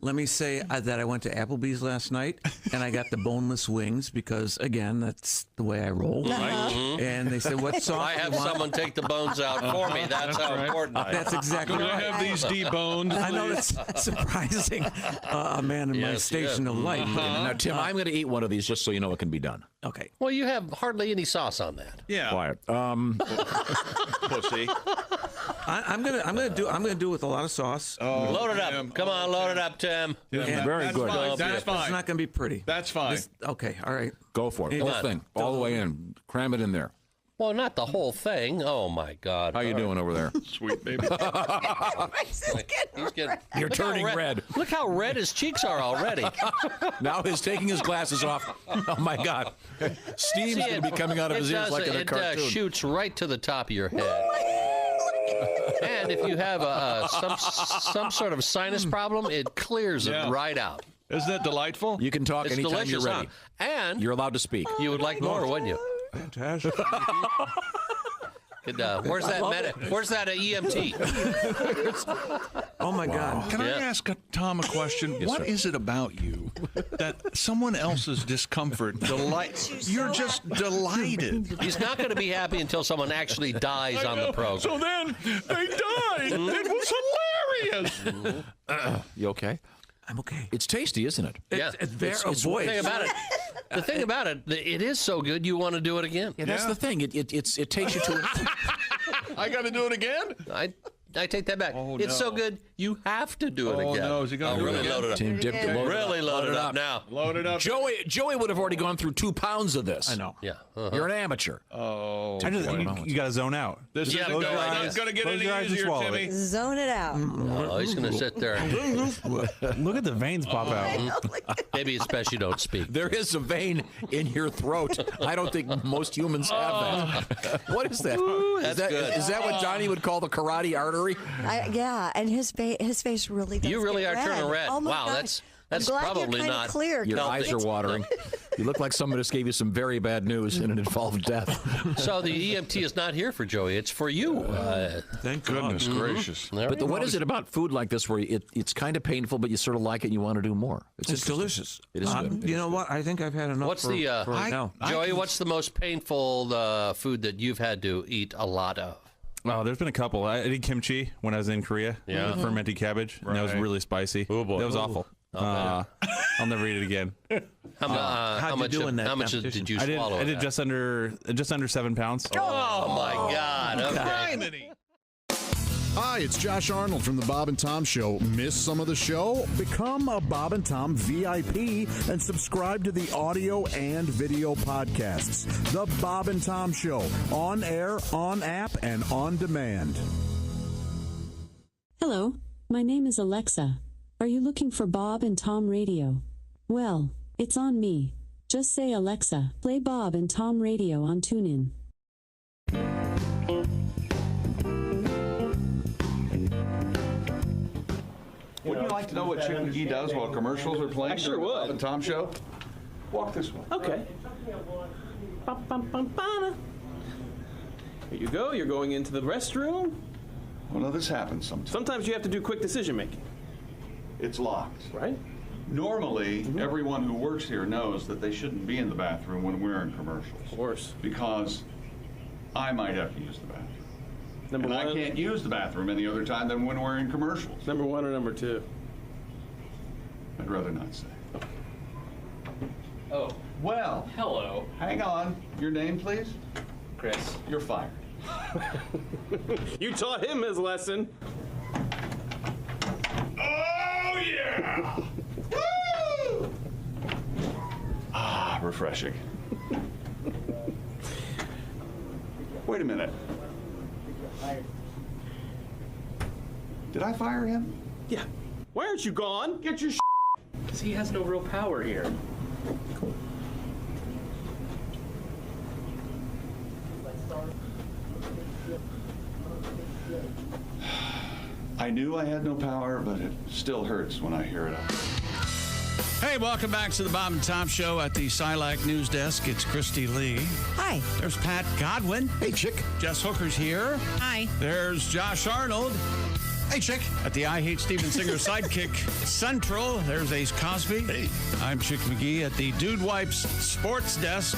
Let me say that I went to Applebee's last night and I got the boneless wings because, again, that's the way I roll. Right. And they said, "What sauce?" I have someone take the bones out for me. That's how important I am. That's exactly Can right. I have these deboned? I know it's surprising, a man in my station of life. Now, Tim, I'm going to eat one of these just so you know it can be done. Okay. Well, you have hardly any sauce on that. Yeah. Quiet. Pussy. I'm gonna do it with a lot of sauce. Load it up. Come on, load it up, Tim. Yeah, very that's good. Fine. That's It's fine. not gonna be pretty. That's fine. Okay. All right. Go for it. The whole thing. All the way in. Cram it in there. Well, not the whole thing. Oh, my God. How you doing over there? Sweet baby. He's getting, You're turning red. Look how red his cheeks are already. Now he's taking his glasses off. Oh, my God. Steam's going to be coming out of his ears like in a cartoon. It shoots right to the top of your head. And if you have some sort of sinus problem, it clears it right out. Isn't that delightful? You can talk It's anytime delicious, you're ready. huh? And you're allowed to speak. You would like more, wouldn't you? Fantastic. Where's that EMT? Oh my God! Can I ask Tom a question? What is it about you that someone else's discomfort you're just delighted? He's not going to be happy until someone actually dies on the program. So then they died. It was hilarious. You okay? I'm okay. It's tasty, isn't it? Yeah. It's very The thing about it, it is so good you want to do it again. Yeah, that's the thing. It takes you to. I got to do it again. I take that back. Oh, it's so good you have to do it again. No, is he going to do it really again? load it up? Tim dipped it. Really load it up now. Load it up. Joey would have already gone through 2 pounds of this. I know. Yeah. You're an amateur. Oh, you got to zone out. this isn't going to get any easier, Timmy. Zone it out. Oh, he's going to sit there. Look at the veins pop out. Maybe it's best you don't speak. There is a vein in your throat. I don't think most humans have that. What is that? That's good. Is that what Donnie would call the carotid artery? Yeah, and his face really does. You really get are red. turning red. Oh my Wow, gosh. that's I'm glad probably you're not clear. Your eyes are watering. You look like someone just gave you some very bad news and it involved death. So the EMT is not here for Joey. It's for you. Thank goodness gracious. But what is it about food like this where it's kind of painful, but you sort of like it and you want to do more? It's delicious. It is good. You know what? I think I've had enough. What's for now. Joey? What's the most painful food that you've had to eat a lot of? Oh, there's been a couple. I did kimchi when I was in Korea. Yeah. Fermented cabbage. And that was really spicy. Oh, boy. That was awful. I'll never eat it again. How much did you swallow? I did just under 7 pounds. Oh my God! Okay. Hi, it's Josh Arnold from the Bob and Tom Show. Miss some of the show? Become a Bob and Tom VIP and subscribe to the audio and video podcasts. The Bob and Tom Show, on air, on app, and on demand. Hello, my name is Alexa. Are you looking for Bob and Tom Radio? Well, it's on me. Just say, Alexa, play Bob and Tom Radio on TuneIn. Wouldn't you like to know what Chick McGee does while commercials are playing? I sure during the would. Bob and Tom Show? Walk this way. Okay. Here you go. You're going into the restroom. Well, no, this happens sometimes. Sometimes you have to do quick decision making. It's locked. Right? Normally, everyone who works here knows that they shouldn't be in the bathroom when we're in commercials. Of course. Because I might have to use the bathroom. Number and one. I can't use the bathroom any other time than when we're in commercials. Number one or number two? I'd rather not say. Oh. Well. Hello. Hang on. Your name, please? Chris. You're fired. You taught him his lesson. Oh, yeah! Woo! Ah, refreshing. Wait a minute. Did I fire him? Yeah. Why aren't you gone? Get your Because he has no real power here. I knew I had no power, but it still hurts when I hear it. Hey, welcome back to the Bob and Tom Show at the Silac News Desk. It's Christy Lee. Hi. There's Pat Godwin. Hey, Chick. Jess Hooker's here. Hi. There's Josh Arnold. Hey, Chick. At the I Hate Steven Singer Sidekick Central, there's Ace Cosby. Hey. I'm Chick McGee at the Dude Wipes Sports Desk.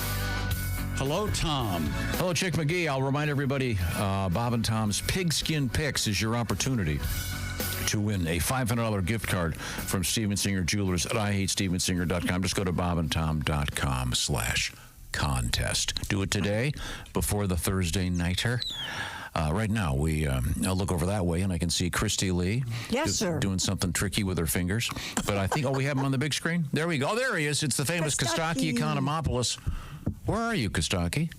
Hello, Tom. Hello, Chick McGee. I'll remind everybody, Bob and Tom's Pigskin Picks is your opportunity to win a $500 gift card from Steven Singer Jewelers at IHateStevenSinger.com. Just go to bobandtom.com/contest. Do it today before the Thursday nighter. Right now, I'll look over that way, and I can see Christy Lee. Yes, sir. Doing something tricky with her fingers. But I think, we have him on the big screen? There we go. Oh, there he is. It's the famous Costaki Economopoulos. Where are you, Costaki?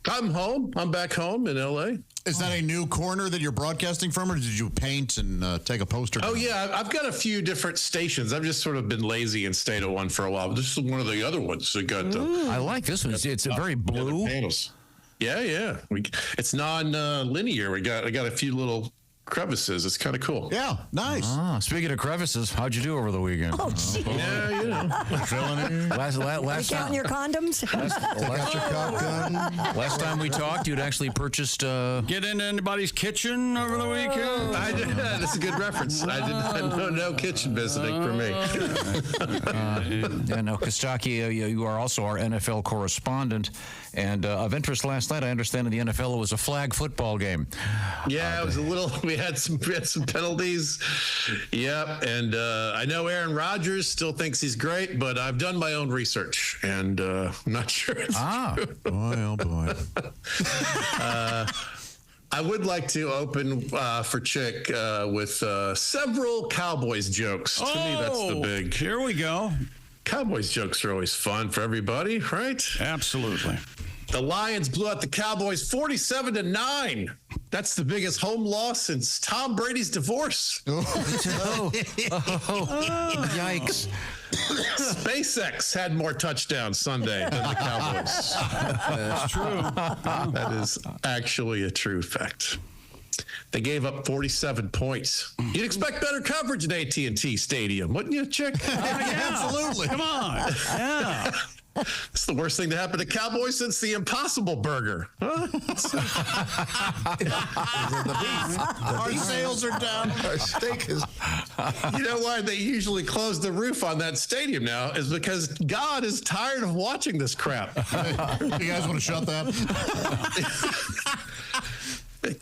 I'm home. I'm back home in L.A. Is that a new corner that you're broadcasting from, or did you paint and take a poster down? Oh, yeah. I've got a few different stations. I've just sort of been lazy and stayed at one for a while. This is one of the other ones that got I like this one. It's a very blue. Panels. Yeah. It's non-linear. I got a few little crevices. It's kind of cool. Yeah, nice. Speaking of crevices, how'd you do over the weekend? Oh, gee. Yeah, you know. Last Are you counting your condoms? Last time we talked, you'd actually purchased... Get into anybody's kitchen over the weekend? I did. That's a good reference. I did no kitchen visiting for me. Costaki, you are also our NFL correspondent. And of interest last night, I understand in the NFL it was a flag football game. Yeah, it was a little... We had some penalties. Yep. And I know Aaron Rodgers still thinks he's great, but I've done my own research, and I'm not sure it's true. Boy, oh boy. I would like to open for Chick with several Cowboys jokes. To me, that's the big... Here we go. Cowboys jokes are always fun for everybody, right? Absolutely. The Lions blew out the Cowboys 47-9. That's the biggest home loss since Tom Brady's divorce. Yikes. SpaceX had more touchdowns Sunday than the Cowboys. That's true. That is actually a true fact. They gave up 47 points. You'd expect better coverage at AT&T Stadium, wouldn't you, Chick? Yeah. Absolutely. Come on. Yeah. It's the worst thing to happen to Cowboys since the Impossible Burger. Huh? Our sales are down. Our steak is... You know why they usually close the roof on that stadium now is because God is tired of watching this crap. You guys want to shut that?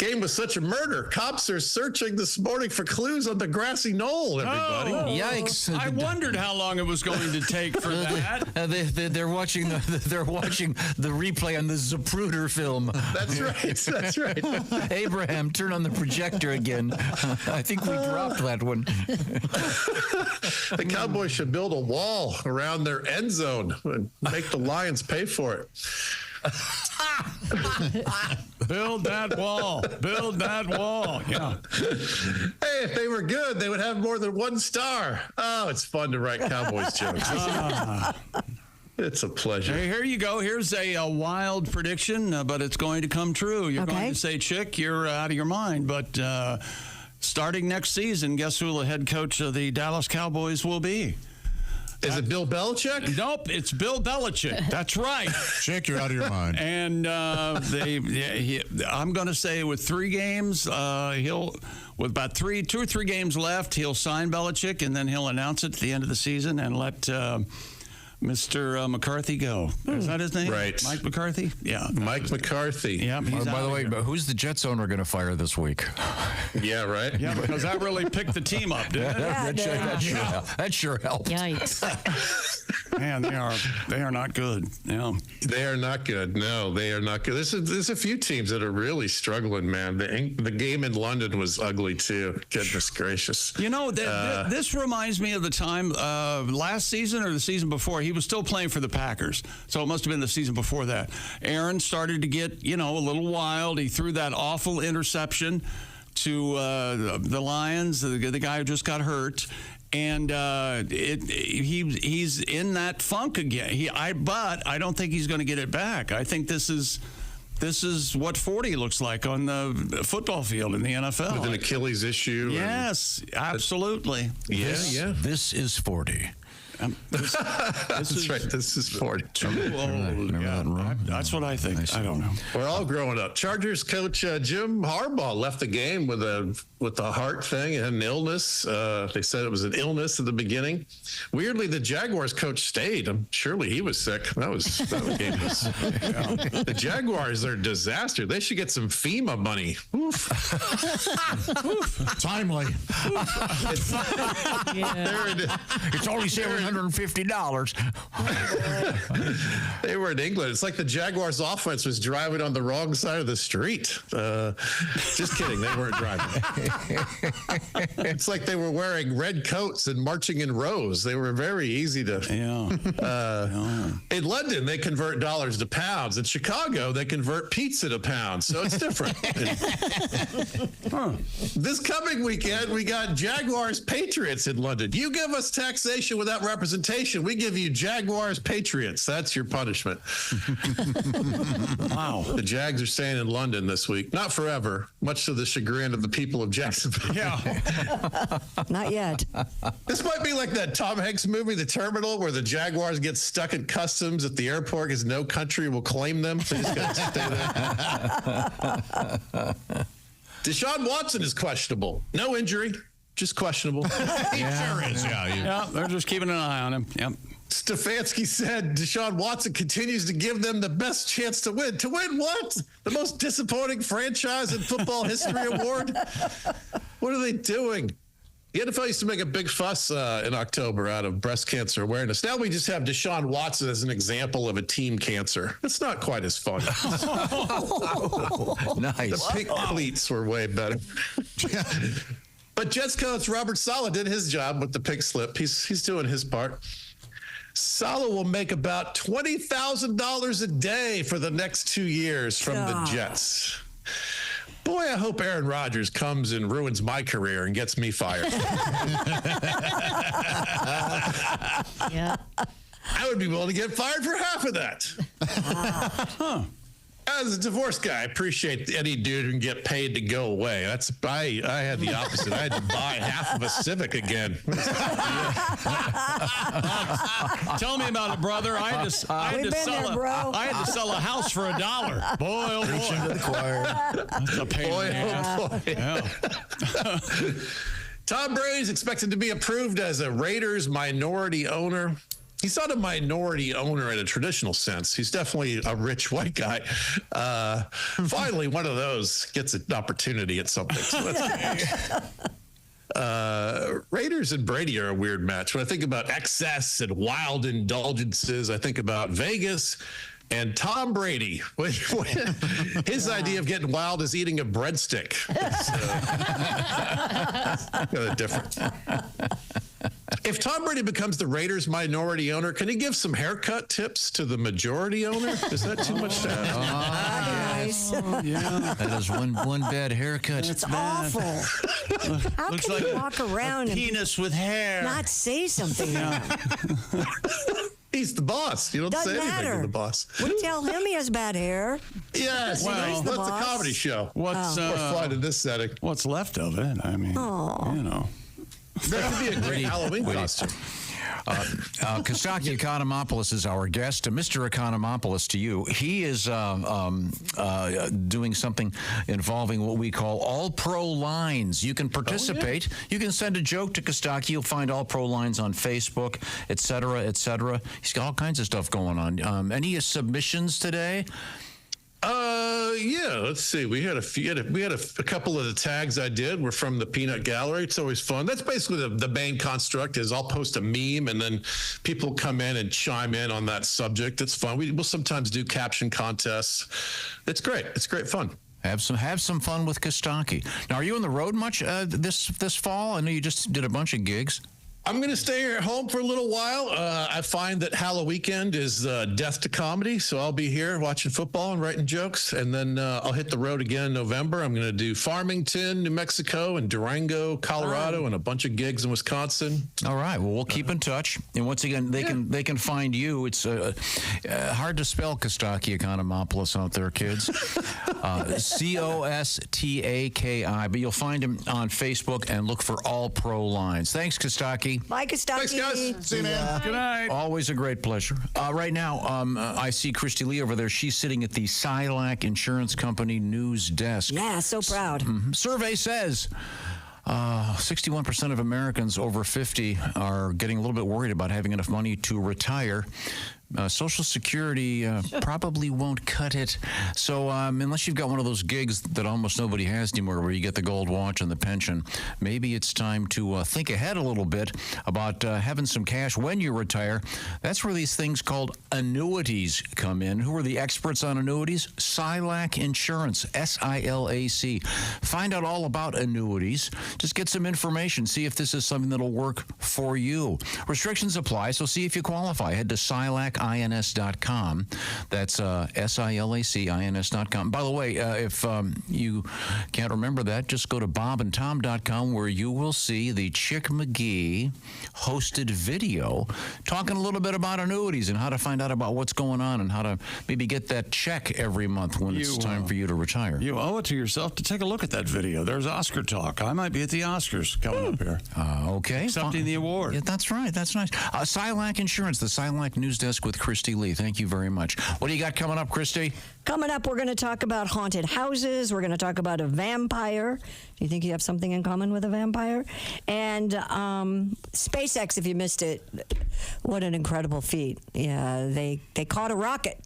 game was such a murder. Cops are searching this morning for clues on the grassy knoll, everybody. Yikes. I wondered how long it was going to take for that. They're watching the replay on the Zapruder film. That's right. That's right. Abraham, turn on the projector again. I think we dropped that one. The Cowboys should build a wall around their end zone and make the Lions pay for it. Build that wall. Build that wall. Yeah. Hey, if they were good, they would have more than one star. Oh, it's fun to write Cowboys jokes. It's a pleasure. Hey, here you go. Here's a wild prediction, but it's going to come true. You're going to say, Chick, you're out of your mind. But starting next season, guess who the head coach of the Dallas Cowboys will be? Is it Bill Belichick? Nope, it's Bill Belichick. That's right. Chick, you're out of your mind. And I'm going to say with 3 games, with about 2 or 3 games left, he'll sign Belichick, and then he'll announce it at the end of the season and let Mr. McCarthy go. Is that his name? Right. Mike McCarthy? Yeah. Mike McCarthy. Yeah. By the way, who's the Jets owner going to fire this week? Yeah, right. Yeah, because that really picked the team up, didn't it? That sure helped. Yikes. Man, they are not good. Yeah. They are not good. No, they are not good. There's a few teams that are really struggling, man. The game in London was ugly too. Goodness gracious. You know, this reminds me of the time last season or the season before. He was still playing for the Packers, so it must have been the season before that. Aaron started to get, a little wild. He threw that awful interception to the Lions, the guy who just got hurt. And he's in that funk again. But I don't think he's going to get it back. I think this is what 40 looks like on the football field in the NFL. With an Achilles issue. Yes, absolutely. Yeah. This is 40. That's right. This is 40. That's what I think. I don't know. We're all growing up. Chargers coach Jim Harbaugh left the game with a heart thing. He had an illness. They said it was an illness at the beginning. Weirdly, the Jaguars coach stayed. Surely he was sick. That game was. The Jaguars are a disaster. They should get some FEMA money. Oof. Timely. It's only $750. They were in England. It's like the Jaguars offense was driving on the wrong side of the street. Just kidding. They weren't driving. It's like they were wearing red coats and marching in rows. They were very easy to. In London, they convert dollars to pounds. In Chicago, they convert pizza to pounds. So it's different. This coming weekend, we got Jaguars Patriots in London. You give us taxation without representation, we give you Jaguars Patriots. That's your punishment. Wow. The Jags are staying in London this week. Not forever, much to the chagrin of the people of Jacksonville. Yeah. Not yet. This might be like that Tom Hanks movie, The Terminal, where the Jaguars get stuck at customs at the airport because no country will claim them. They just got to stay there. Deshaun Watson is questionable. No injury, just questionable. He sure is. Yeah, they're just keeping an eye on him. Yep. Stefanski said Deshaun Watson continues to give them the best chance to win. To win what? The most disappointing franchise in football history award? What are they doing? The NFL used to make a big fuss in October out of breast cancer awareness. Now we just have Deshaun Watson as an example of a team cancer. It's not quite as fun. Nice. The pink cleats were way better. But Jets coach Robert Saleh did his job with the pink slip. He's doing his part. Saleh will make about $20,000 a day for the next 2 years from the Jets. Boy, I hope Aaron Rodgers comes and ruins my career and gets me fired. Yeah. I would be willing to get fired for half of that. As a divorce guy, I appreciate any dude who can get paid to go away. I had the opposite. I had to buy half of a Civic again. Tell me about it, brother. I had to sell a house for $1. Boy, oh boy. Into the choir. That's a pain in the ass. Yeah. Tom Brady is expected to be approved as a Raiders minority owner. he's not a minority owner in a traditional sense. He's definitely a rich white guy. Finally, one of those gets an opportunity at something. So that's Raiders and Brady are a weird match. When I think about excess and wild indulgences, I think about Vegas and Tom Brady. His idea of getting wild is eating a breadstick. It's kind of different. If Tom Brady becomes the Raiders' minority owner, can he give some haircut tips to the majority owner? Is that too much to ask? Yeah. That is one bad haircut. It's awful. How Looks can like you walk around and penis with hair. not say something? He's the boss. You don't Doesn't say anything matter. to the boss. We tell him he has bad hair. Yes, Well, well, he's the that's a boss. comedy show. What's More fun in this setting. What's left of it? I mean, you know. That could be a great Halloween costume. Costaki Economopoulos is our guest. Mr. Economopoulos, to you. He is doing something involving what we call All Pro Lines. You can participate. You can send a joke to Costaki. You'll find All Pro Lines on Facebook, et cetera, et cetera. He's got all kinds of stuff going on. Any submissions today? Yeah, let's see. We had a couple of the tags I did were from the Peanut Gallery. It's always fun. That's basically the main construct is I'll post a meme and then people come in and chime in on that subject. It's fun. We'll sometimes do caption contests. It's great. It's great fun. Have some fun with Costaki. Now, are you on the road much this fall? I know you just did a bunch of gigs. I'm going to stay here at home for a little while. I find that Halloween weekend is death to comedy, so I'll be here watching football and writing jokes, and then I'll hit the road again in November. I'm going to do Farmington, New Mexico, and Durango, Colorado, and a bunch of gigs in Wisconsin. All right. Well, we'll keep in touch. And once again, they can find you. It's hard to spell Costaki Economopoulos out there, kids. Costaki, but you'll find him on Facebook and look for All Pro Lines. Thanks, Costaki. Bye, Costaki. Thanks, guys. See you, man. Good night. Always a great pleasure. Right now, I see Christy Lee over there. She's sitting at the Silac Insurance Company news desk. Yeah, so proud. Survey says 61% of Americans over 50 are getting a little bit worried about having enough money to retire. Social Security probably won't cut it. So unless you've got one of those gigs that almost nobody has anymore where you get the gold watch and the pension, maybe it's time to think ahead a little bit about having some cash when you retire. That's where these things called annuities come in. Who are the experts on annuities? Silac Insurance, S-I-L-A-C. Find out all about annuities. Just get some information. See if this is something that'll work for you. Restrictions apply, so see if you qualify. Head to silacins.com. That's SILACINS.com. By the way, if you can't remember that, just go to bobandtom.com where you will see the Chick McGee hosted video talking a little bit about annuities and how to find out about what's going on and how to maybe get that check every month when it's time for you to retire. You owe it to yourself to take a look at that video. There's Oscar talk. I might be at the Oscars coming up here. Okay. Accepting the award. Yeah, that's right. That's nice. Silac Insurance, the Silac News Desk with Christy Lee. Thank you very much. What do you got coming up, Christy? Coming up, we're going to talk about haunted houses. We're going to talk about a vampire. Do you think you have something in common with a vampire? And SpaceX, if you missed it, what an incredible feat. Yeah, they caught a rocket.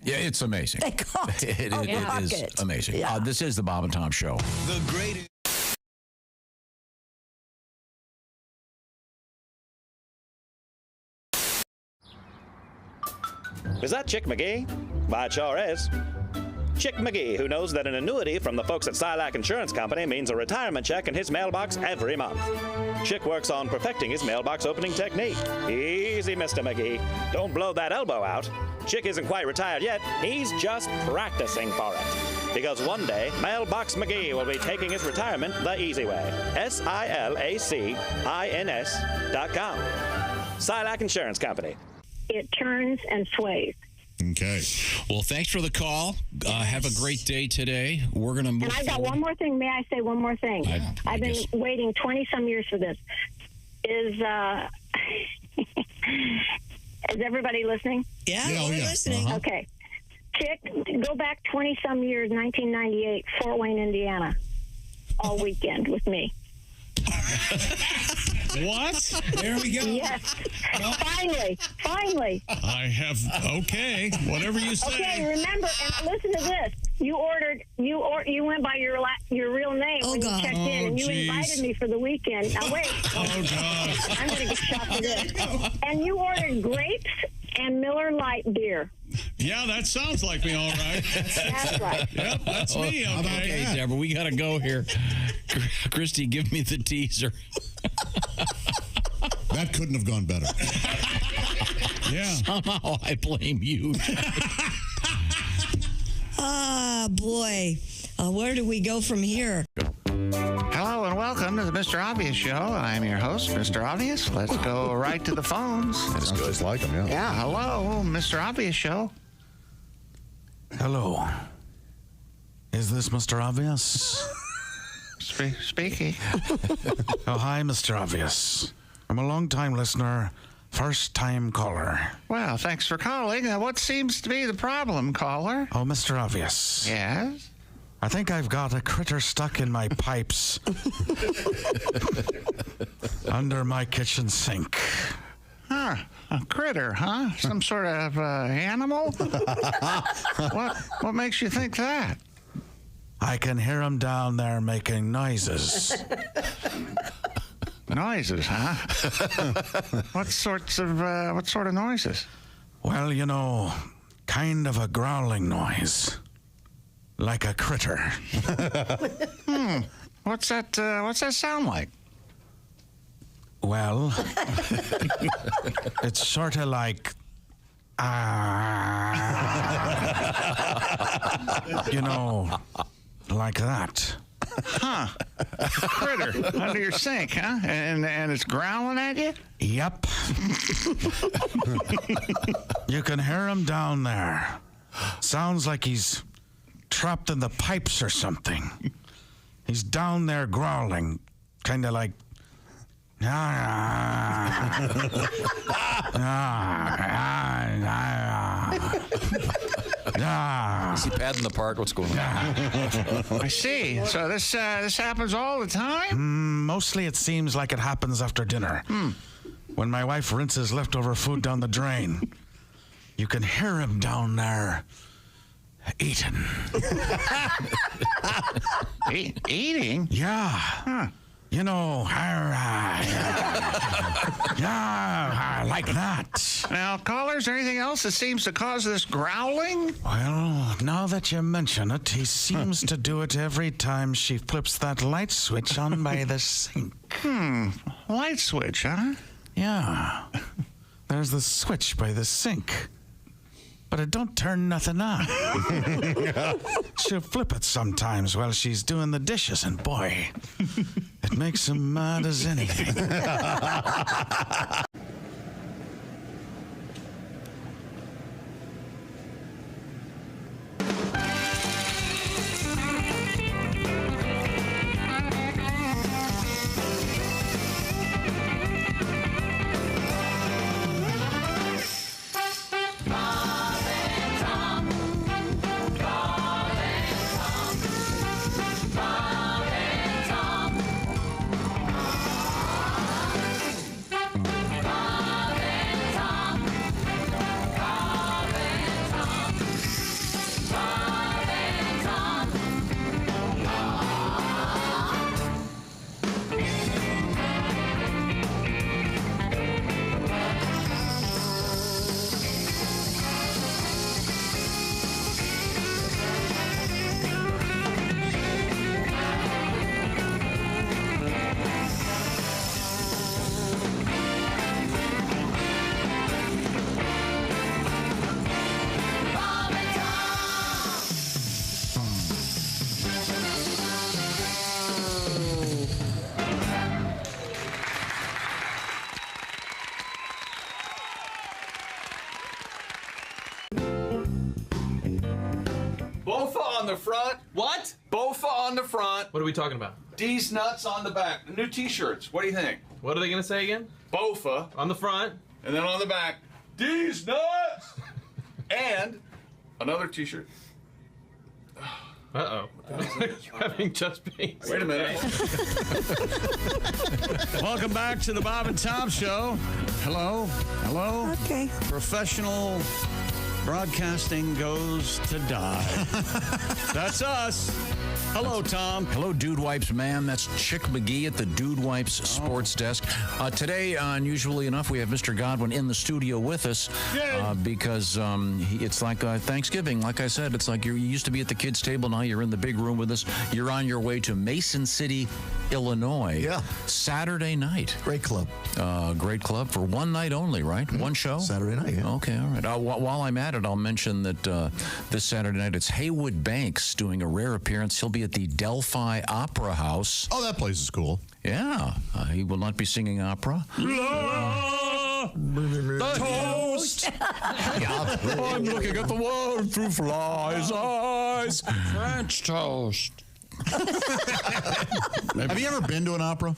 Yeah, it's amazing. They caught it a rocket. is amazing. Yeah. This is the Bob and Tom Show. The greatest. Is that Chick McGee? Why, it sure is. Chick McGee, who knows that an annuity from the folks at Silac Insurance Company means a retirement check in his mailbox every month. Chick works on perfecting his mailbox opening technique. Easy, Mr. McGee. Don't blow that elbow out. Chick isn't quite retired yet. He's just practicing for it. Because one day, Mailbox McGee will be taking his retirement the easy way. SILACINS.com. Silac Insurance Company. It turns and sways. Okay. Well, thanks for the call. Have a great day today. We're going to move And I've got forward. one more thing. May I say one more thing? I've been waiting 20-some years for this. Is everybody listening? Yeah, we're listening. Okay. Chick, go back 20-some years, 1998, Fort Wayne, Indiana, all weekend with me. What? There we go. Yes. Finally. I have, okay, whatever you say. Okay, remember, and listen to this. You went by your real name when you checked in, and you invited me for the weekend. Now wait. Oh, God. I'm going to get shot for this. And you ordered grapes and Miller Lite beer. Yeah, that sounds like me, all right. That's right. Yep, that's me, okay. Okay, Deborah, we got to go here. Christy, give me the teaser. That couldn't have gone better. Yeah. Somehow I blame you. Ah, boy. Where do we go from here? Hello and welcome to the Mr. Obvious Show. I'm your host, Mr. Obvious. Let's go right to the phones. That's good. Just like him, yeah. Yeah, hello, Mr. Obvious Show. Hello. Is this Mr. Obvious? Speaking. Oh, hi, Mr. Obvious. I'm a long-time listener, first-time caller. Well, thanks for calling. What seems to be the problem, caller? Oh, Mr. Obvious. Yes? I think I've got a critter stuck in my pipes under my kitchen sink. Huh. A critter, huh? Some sort of animal? What makes you think that? I can hear him down there making noises. Noises, huh? What sort of noises? Well, you know, kind of a growling noise. Like a critter. What's that sound like? Well, it's sort of like, you know, like that. Huh. A critter under your sink, huh? And it's growling at you? Yep. You can hear him down there. Sounds like he's trapped in the pipes or something. He's down there growling, kind of like. Is he padding the part? What's going on? I see. So this happens all the time? Mostly it seems like it happens after dinner. When my wife rinses leftover food down the drain. You can hear him down there eating. Eating? Yeah. Huh. You know, like that. Now, caller, is there anything else that seems to cause this growling? Well, now that you mention it, he seems to do it every time she flips that light switch on by the sink. Light switch, huh? Yeah. There's the switch by the sink. But it don't turn nothing on. She'll flip it sometimes while she's doing the dishes, and boy, it makes him mad as anything. Bofa on the front. What? Bofa on the front. What are we talking about? D's nuts on the back. The new T-shirts. What do you think? What are they going to say again? Bofa On the front. and then on the back, D's nuts. And another T-shirt. Uh-oh. You're having chest pains. Wait a minute. Welcome back to the Bob and Tom Show. Hello. Hello. Okay. Professional broadcasting goes to die. That's us. Hello, Tom. Hello, Dude Wipes man. That's Chick McGee at the Dude Wipes Sports Desk. Today, unusually enough, we have Mr. Godwin in the studio with us because it's like Thanksgiving. Like I said, it's like you used to be at the kids' table. Now you're in the big room with us. You're on your way to Mason City, Illinois. Yeah. Saturday night. Great club. Great club for one night only, right? Mm-hmm. One show? Saturday night, yeah. Okay, all right. While I'm at it, I'll mention that this Saturday night, it's Haywood Banks doing a rare appearance. He'll be at the Delphi Opera House. Oh, that place is cool. Yeah. He will not be singing opera. The toast. I'm looking at the world through flies' eyes. French toast. Have you ever been to an opera?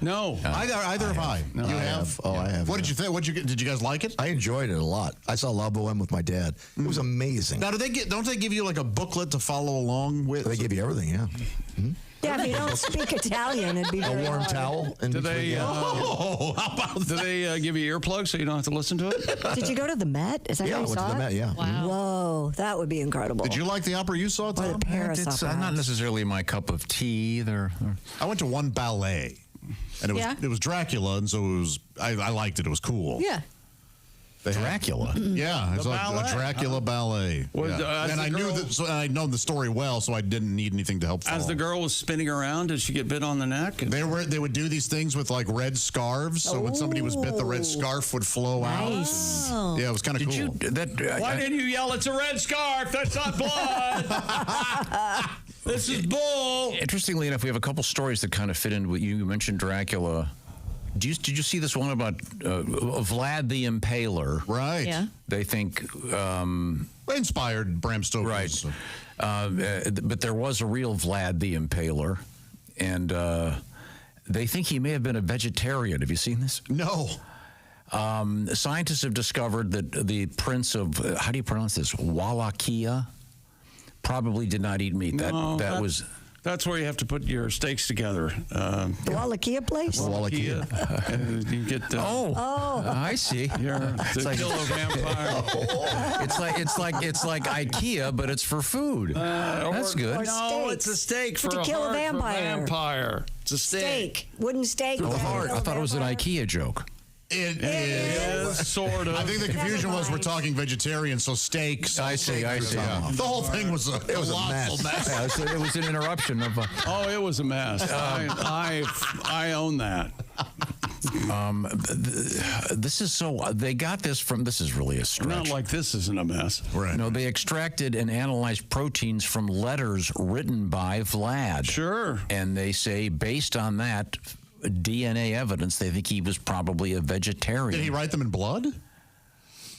No. Either have I. No, You I have? Oh, I have. What did you think? Did you guys like it? I enjoyed it a lot. I saw La Boheme with my dad. It was amazing. Now, don't they give you like a booklet to follow along with? They give you everything, yeah. Mm-hmm. Yeah, if you don't speak Italian, it'd be a very warm hard. towel. Do they? How about do they give you earplugs so you don't have to listen to it? Did you go to the Met? Is that Yeah, how I you went to saw the it? Met, yeah. Wow. Whoa, that would be incredible. Did you like the opera you saw, Or Tom? the Paris It's Opera not House. necessarily my cup of tea either. I went to one ballet, and it was Dracula, and so it was. I liked it. It was cool. Yeah. Dracula. Yeah, it's a Dracula ballet. Was, Yeah. And I knew that, so I'd known the story well, so I didn't need anything to help. As the girl was spinning around, did she get bit on the neck? They would do these things with like red scarves, so when somebody was bit, the red scarf would flow out. And, yeah, it was kind of cool. Why didn't you yell? It's a red scarf. That's not blood. This is bull. Interestingly enough, we have a couple stories that kind of fit in with you. You mentioned Dracula. Did you see this one about Vlad the Impaler? Right. Yeah. They think inspired Bram Stoker. Right. But there was a real Vlad the Impaler, and they think he may have been a vegetarian. Have you seen this? No. Scientists have discovered that the prince of how do you pronounce this? Wallachia probably did not eat meat. That's where you have to put your steaks together. The Wallachia place? Wallachia. You get I see. You're the killer vampire. It's like IKEA, but it's for food. That's good. No, it's a steak for to kill a vampire. Vampire. It's a steak. Wooden steak. For the heart. I thought it was an IKEA joke. It is sort of. I think the confusion was we're talking vegetarian, so steaks. I see. Yeah. The whole thing was a colossal mess. Yeah, it was an interruption of. It was a mess. I own that. This is so. They got this from. This is really a stretch. Not like this isn't a mess. Right. No, they extracted and analyzed proteins from letters written by Vlad. Sure. And they say, based on that DNA evidence, they think he was probably a vegetarian. Did he write them in blood?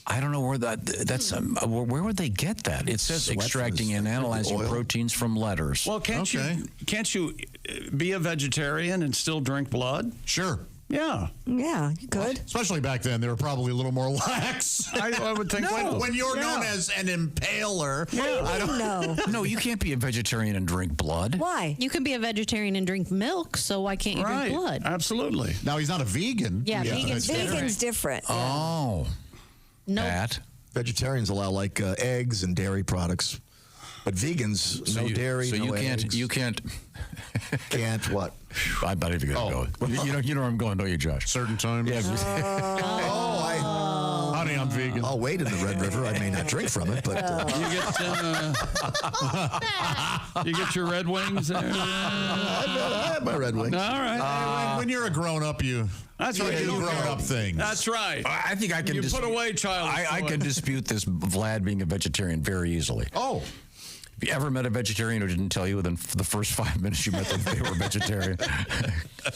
I don't know where that's. Where would they get that? It says extracting and analyzing proteins from letters. Well, can't you be a vegetarian and still drink blood? Sure. Yeah. Yeah, you could. Especially back then, they were probably a little more lax. I would think so. When you're known as an impaler. I don't know. No, you can't be a vegetarian and drink blood. Why? You can be a vegetarian and drink milk, so why can't you drink blood? Absolutely. Now, he's not a vegan. Yeah, vegan's different. Oh. No. Pat? Vegetarians allow like eggs and dairy products. But vegans, no dairy, no eggs. You can't. Can't what? I'm not even going to go. You know where I'm going, don't you, Josh? Certain times. Yeah. Honey, I'm vegan. I'll wade in the Red River. I may not drink from it, but you get your Red Wings there. I have my Red Wings. All right. When you're a grown-up, That's you right. do grown-up things. That's right. I think I can. You put away child. I can dispute this Vlad being a vegetarian very easily. Oh. Have you ever met a vegetarian who didn't tell you within the first 5 minutes you met them they were vegetarian?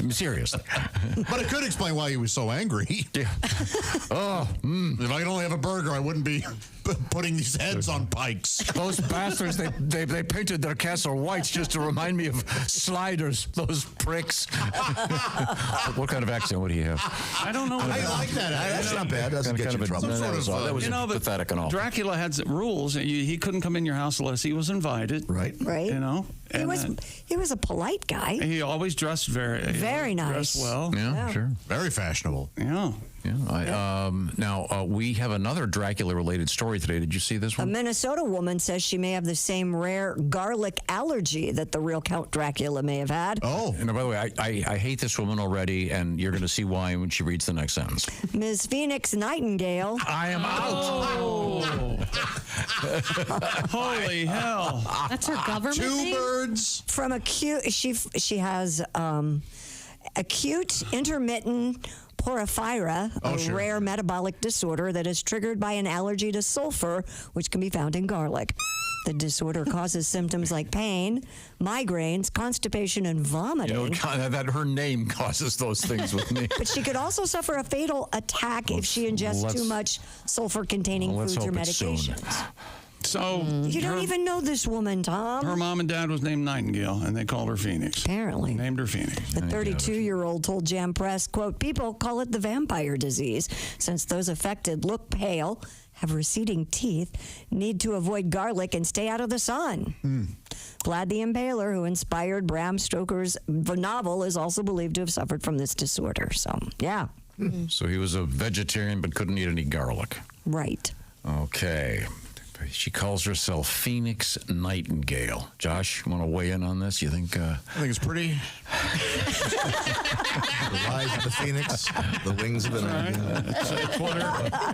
Seriously. But it could explain why he was so angry. Yeah. If I could only have a burger, I wouldn't be putting these heads on pikes. Those bastards, they painted their castle whites just to remind me of sliders, those pricks. What kind of accent would he have? I don't know. I like that. That's not bad. Doesn't get you in trouble. That was pathetic and all. Dracula had rules. He couldn't come in your house unless he was invited. Right. You know? He was a polite guy. He always dressed very nice. Dressed well. Yeah, sure. Very fashionable. Yeah. Yeah. Now, we have another Dracula-related story today. Did you see this A one? Minnesota woman says she may have the same rare garlic allergy that the real Count Dracula may have had. Oh. And by the way, I hate this woman already, and you're going to see why when she reads the next sentence. Ms. Phoenix Nightingale. I am out. Holy hell. That's her government Two name? birds. From acute, she has acute intermittent porphyria, a rare metabolic disorder that is triggered by an allergy to sulfur, which can be found in garlic. The disorder causes symptoms like pain, migraines, constipation, and vomiting. That her name causes those things with me. But she could also suffer a fatal attack if she ingests too much sulfur-containing foods or medications. So you don't even know this woman, Tom. Her mom and dad was named Nightingale, and they called her Phoenix. Apparently. Named her Phoenix. The 32-year-old told Jam Press, quote, people call it the vampire disease, since those affected look pale, have receding teeth, need to avoid garlic, and stay out of the sun. Vlad the Impaler, who inspired Bram Stoker's novel, is also believed to have suffered from this disorder. So, yeah. So he was a vegetarian but couldn't eat any garlic. Right. Okay. She calls herself Phoenix Nightingale. Josh, you want to weigh in on this? You think? I think it's pretty. The rise of the phoenix, the wings of the night.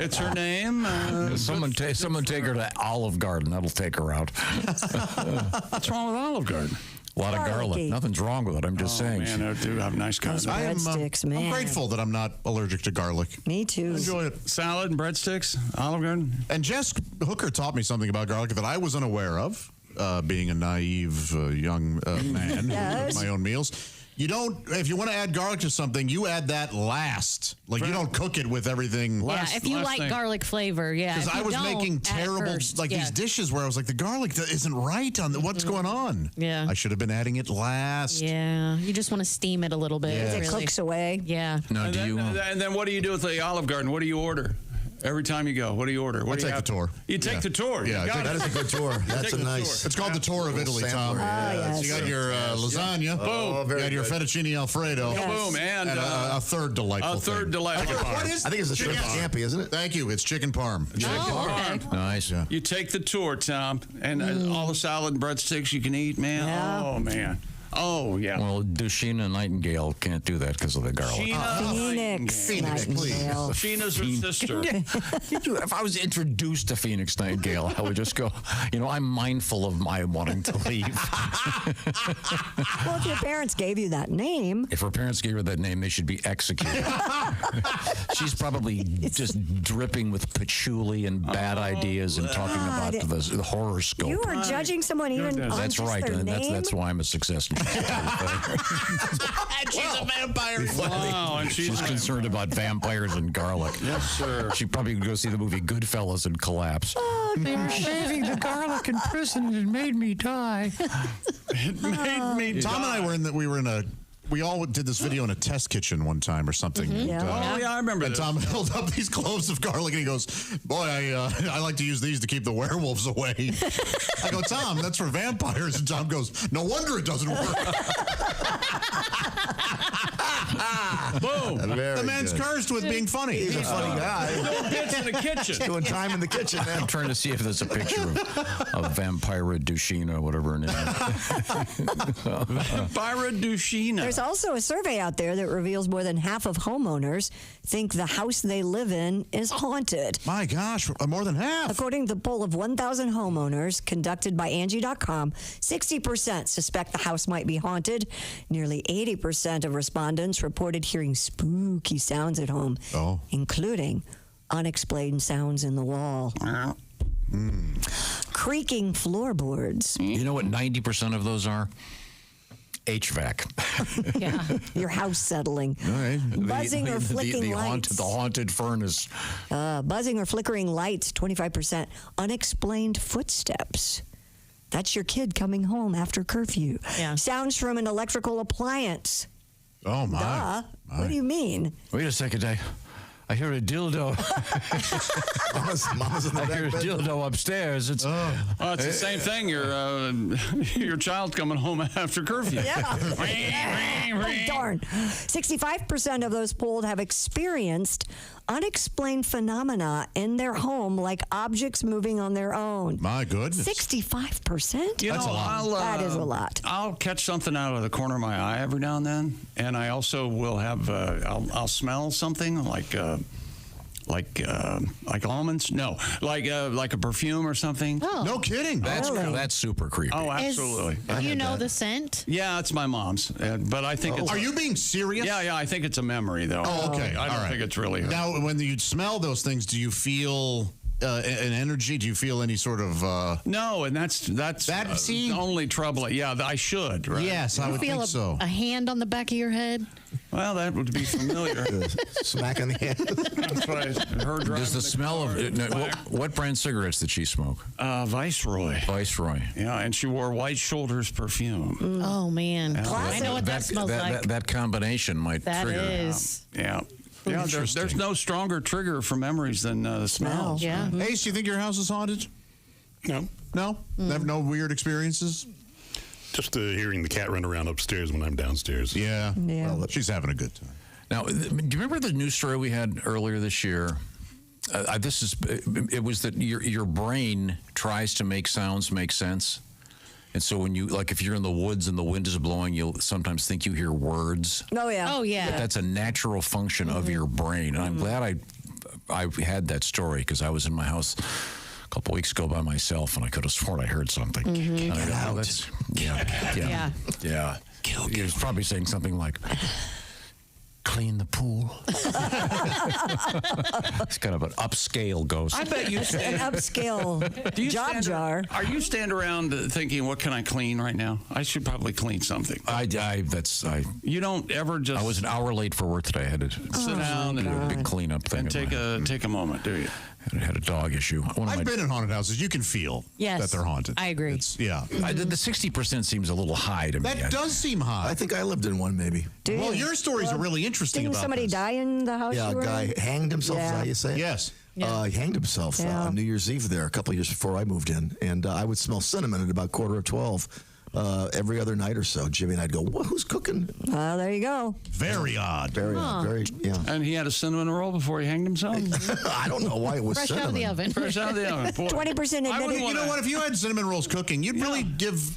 It's her name. Someone take her to Olive Garden. That'll take her out. What's wrong with Olive Garden? A lot of garlic. Nothing's wrong with it. I'm just saying. Man, I do have nice garlic. I'm grateful that I'm not allergic to garlic. Me too. Enjoy it. Salad and breadsticks, Olive Garden. And Jess Hooker taught me something about garlic that I was unaware of, being a naive young man with my own meals. You don't, if you want to add garlic to something, you add that last. Like, you don't cook it with everything. If you like garlic flavor, Because I was making terrible, these dishes where I was like, the garlic isn't right on what's going on. Yeah. I should have been adding it last. Yeah. You just want to steam it a little bit. Yeah. It cooks away. Yeah. Now, And then what do you do with the Olive Garden? What do you order? Every time you go, what do you order? I take the tour. You take the tour. Yeah, that is a good tour. That's a nice. It's called the tour of Italy, Tom. Yes. So you got your lasagna. Boom. You got your fettuccine Alfredo. Boom. And a third delightful delightful thing. part. I think it's the shrimp scampi, isn't it? Thank you. It's chicken parm. Nice. Yeah. You take the tour, Tom, and all the salad and breadsticks you can eat, man. Yeah. Oh, man. Oh, yeah. Well, Dushina Nightingale can't do that because of the garlic. Phoenix Nightingale. Sheena's her sister. If I was introduced to Phoenix Nightingale, I would just go, I'm mindful of my wanting to leave. Well, if your parents gave you that name. If her parents gave her that name, they should be executed. She's probably just dripping with patchouli and bad ideas and talking about the horoscope. You are judging someone even on That's just right, their and name? that's why I'm a success. She's a vampire. Wow, and she's concerned about vampires and garlic. Yes, sir. She probably would go see the movie Goodfellas and collapse. Oh, they were saving the garlic in prison and it made me die. It made me Tom and I we all did this video in a test kitchen one time or something. Mm-hmm. And, I remember and this. Tom held up these cloves of garlic and he goes, boy, I like to use these to keep the werewolves away. I go, Tom, that's for vampires. And Tom goes, no wonder it doesn't work. Boom. The man's cursed with being funny. He's a funny guy. Doing bits in the kitchen. Doing time in the kitchen, man. I'm trying to see if there's a picture of Vampira Dushina or whatever her name is. Vampira Dushina. There's also a survey out there that reveals more than half of homeowners think the house they live in is haunted. My gosh, more than half. According to the poll of 1,000 homeowners conducted by Angie.com, 60% suspect the house might be haunted. Nearly 80% of respondents reported hearing spooky sounds at home, including unexplained sounds in the wall. Creaking floorboards. You know what 90% of those are? HVAC. Yeah. Your house settling. All right. Buzzing or flicking lights. The haunted furnace. Buzzing or flickering lights, 25%. Unexplained footsteps. That's your kid coming home after curfew. Yeah. Sounds from an electrical appliance. Oh, my. Duh. What do you mean? Wait a second. I hear a dildo. Mama's in the I hear a dildo upstairs. It's it's the same thing. Your child coming home after curfew. Yeah. Oh, darn. 65% of those polled have experienced unexplained phenomena in their home, like objects moving on their own. My goodness. 65%? That's a lot. That is a lot. I'll catch something out of the corner of my eye every now and then, and I also will have I'll smell something like almonds. No, like a perfume or something. Oh. No kidding. That's super creepy. Oh, absolutely. Do you know the scent? Yeah, it's my mom's, but I think it's. Are you being serious? Yeah, I think it's a memory though. Oh, okay. I don't think it's really her. Now, when you smell those things, do you feel an energy? Do you feel any sort of? No, and that's the only trouble. Yeah, I should. Right? Yes, I would feel think so. A hand on the back of your head? Well, that would be familiar. Smack on the head. That's what I heard. Does the smell of what brand cigarettes did she smoke? Viceroy. Viceroy. Yeah, and she wore White Shoulders perfume. Oh man, I know what that smells like. That combination might trigger. That is. Yeah. Yeah, there's no stronger trigger for memories than smells. Yeah. Ace, do you think your house is haunted? No. No? Have no weird experiences? Just hearing the cat run around upstairs when I'm downstairs. Yeah. Yeah. Well, she's having a good time. Now, do you remember the news story we had earlier this year? It was that your brain tries to make sounds make sense. And so when if you're in the woods and the wind is blowing, you'll sometimes think you hear words. Oh, yeah. Oh, yeah. But that's a natural function of your brain. And I'm glad I had that story because I was in my house a couple weeks ago by myself and I could have sworn I heard something. And I go, yeah. He was probably saying something like, clean the pool. It's kind of an upscale ghost. I bet you An upscale job jar. Are you stand around thinking, what can I clean right now? I should probably clean something. You don't ever just. I was an hour late for work today. I had to sit down and do a big cleanup thing. And take a moment, do you? I had a dog issue. I've been in haunted houses. You can feel that they're haunted. I agree. The 60% seems a little high to me. That does seem high. I think I lived in one, maybe. Well, your stories are really interesting Didn't about somebody this. die in the house? Yeah, you a were guy in? hanged himself. Is that how you say it? Yes. He hanged himself on New Year's Eve there a couple of years before I moved in. And I would smell cinnamon at about 11:45 every other night or so. Jimmy and I'd go, who's cooking? There you go. Very odd. Very odd. Very, yeah. And he had a cinnamon roll before he hanged himself? I don't know why it was Fresh cinnamon. out of the oven. Fresh out of the oven. 20% admitted. You know what? If you had cinnamon rolls cooking, you'd really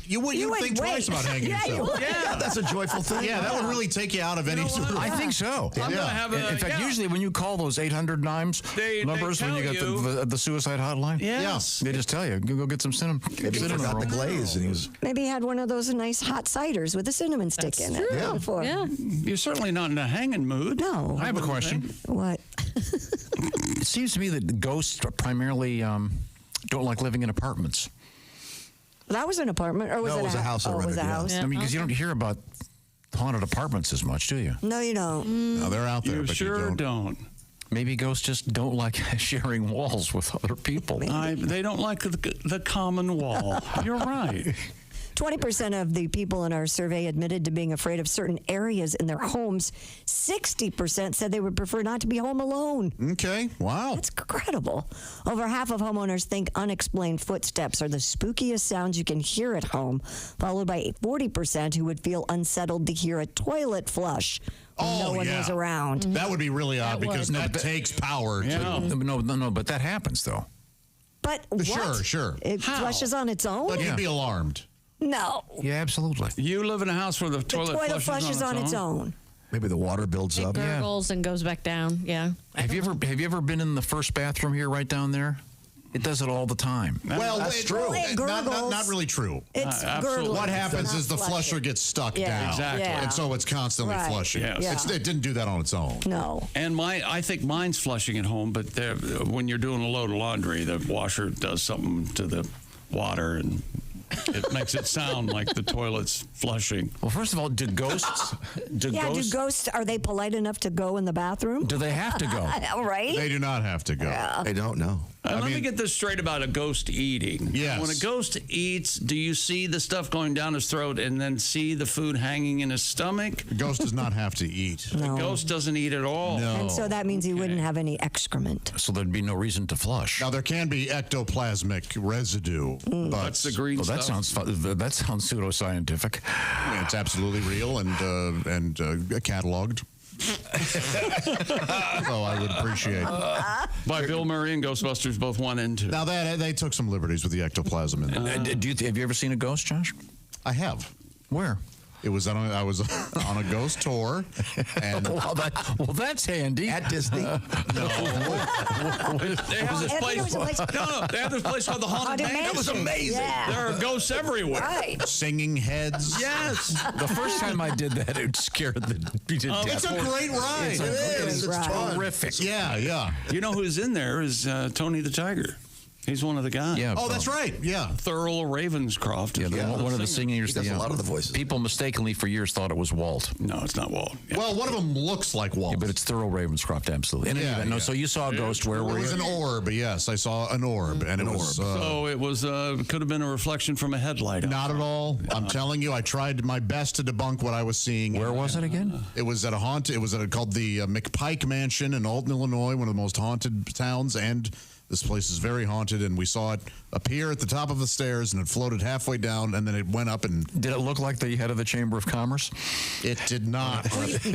you wouldn't think twice about hanging yourself. Yeah, that's a joyful thing. Yeah, that would really take you out of any sort of. I think so. In fact, usually when you call those 800 numbers when you get the suicide hotline, they just tell you, go get some cinnamon. Maybe he forgot the glaze, and he was. Maybe he had one of those nice hot ciders with a cinnamon stick in it. Yeah. Before. Yeah. You're certainly not in a hanging mood. No. I have a question. What? It seems to me that ghosts primarily don't like living in apartments. That was an apartment, or was it was a house I Oh, it was rented, a yeah. house. I mean, because you don't hear about haunted apartments as much, do you? No, you don't. No, they're out there, You but sure you don't. Maybe ghosts just don't like sharing walls with other people. They don't like the common wall. You're right. 20% of the people in our survey admitted to being afraid of certain areas in their homes. 60% said they would prefer not to be home alone. Okay, wow. That's incredible. Over half of homeowners think unexplained footsteps are the spookiest sounds you can hear at home, followed by 40% who would feel unsettled to hear a toilet flush when no one was around. That would be really odd because that takes power. No, but that happens, though. But what? Sure. It flushes on its own? But you'd be alarmed. No. Yeah, absolutely. You live in a house where the toilet flushes on its own. Maybe the water builds up. It gurgles and goes back down. Yeah. Have you ever been in the first bathroom here, right down there? It does it all the time. Well, that's true. Not really true. It's absolutely. What happens is the flusher gets stuck down. Exactly. Yeah. And so it's constantly flushing. Yes. It didn't do that on its own. No. And I think mine's flushing at home, but when you're doing a load of laundry, the washer does something to the water and It makes it sound like the toilet's flushing. Well, first of all, do ghosts? Do ghosts, are they polite enough to go in the bathroom? Do they have to go? Right? They do not have to go. Yeah. They don't know. Let me get this straight about a ghost eating. Yes. When a ghost eats, do you see the stuff going down his throat and then see the food hanging in his stomach? A ghost does not have to eat. No. A ghost doesn't eat at all. No. And so that means he wouldn't have any excrement. So there'd be no reason to flush. Now, there can be ectoplasmic residue. But That's the green stuff. That sounds pseudoscientific. It's absolutely real and cataloged. So I would appreciate by Bill Murray and Ghostbusters both 1 and 2. Now they took some liberties with the ectoplasm in there. Have you ever seen a ghost, Josh? I have. Where? I was on a ghost tour, and that's handy at Disney. They have this place. They have this place called the Haunted Mansion. That was amazing. Yeah. There are ghosts everywhere. Right. Singing heads. Yes. The first time I did that, it scared me to death. It's a great ride. It's terrific. Yeah. You know who's in there is Tony the Tiger. He's one of the guys. Yeah. Oh, that's right. Yeah. Thurl Ravenscroft. Yeah, one of the singers. He does a lot of the voices. People mistakenly for years thought it was Walt. No, it's not Walt. Yeah. Well, one of them looks like Walt. Yeah, but it's Thurl Ravenscroft, absolutely. So you saw a ghost. Where were you? It was an orb. Yes, I saw an orb, and it was. So it was could have been a reflection from a headlight. Not at all. I'm telling you, I tried my best to debunk what I was seeing. Where was it again? It was at a haunted. It was called the McPike Mansion in Alton, Illinois, one of the most haunted towns, and this place is very haunted, and we saw it appear at the top of the stairs, and it floated halfway down, and then it went up and... Did it look like the head of the Chamber of Commerce? It did not.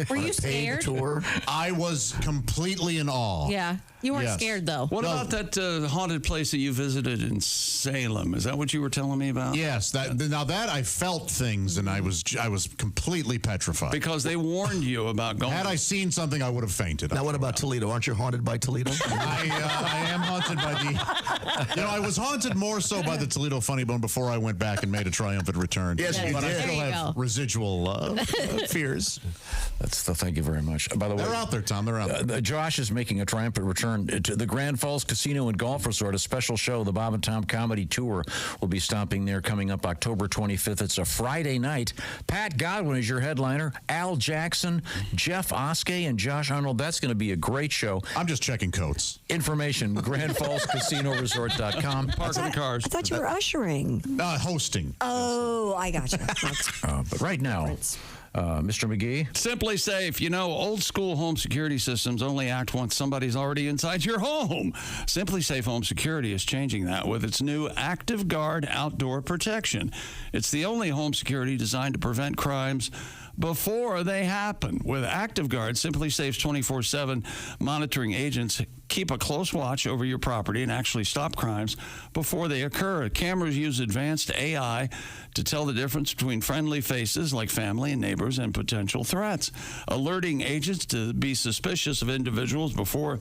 Were you scared? Tour. I was completely in awe. Yeah. You weren't scared, though. What about that haunted place that you visited in Salem? Is that what you were telling me about? Yes. That I felt things, and I was completely petrified. Because they warned you about going. Had I seen something, I would have fainted. Now, what about Toledo? Aren't you haunted by Toledo? I am haunted by the... I was haunted more so by the Toledo Funny Bone before I went back and made a triumphant return. Yes, you but did. I still have residual fears. Thank you very much. By the way, they're out there, Tom. They're out there. Josh is making a triumphant return to the Grand Falls Casino and Golf Resort. A special show, the Bob and Tom Comedy Tour, will be stopping there coming up October 25th. It's a Friday night. Pat Godwin is your headliner. Al Jackson, Jeff Oskey, and Josh Arnold. That's going to be a great show. I'm just checking coats. Information, GrandFallsCasinoResort.com. Parking cars. I thought you were ushering. Hosting. Oh, I got you. But right now... Mr. McGee? Simply Safe. Old school home security systems only act once somebody's already inside your home. Simply Safe Home Security is changing that with its new Active Guard outdoor protection. It's the only home security designed to prevent crimes before they happen. With Active Guard, Simply Safe's 24/7 monitoring agents keep a close watch over your property and actually stop crimes before they occur. Cameras use advanced AI to tell the difference between friendly faces like family and neighbors and potential threats, alerting agents to be suspicious of individuals before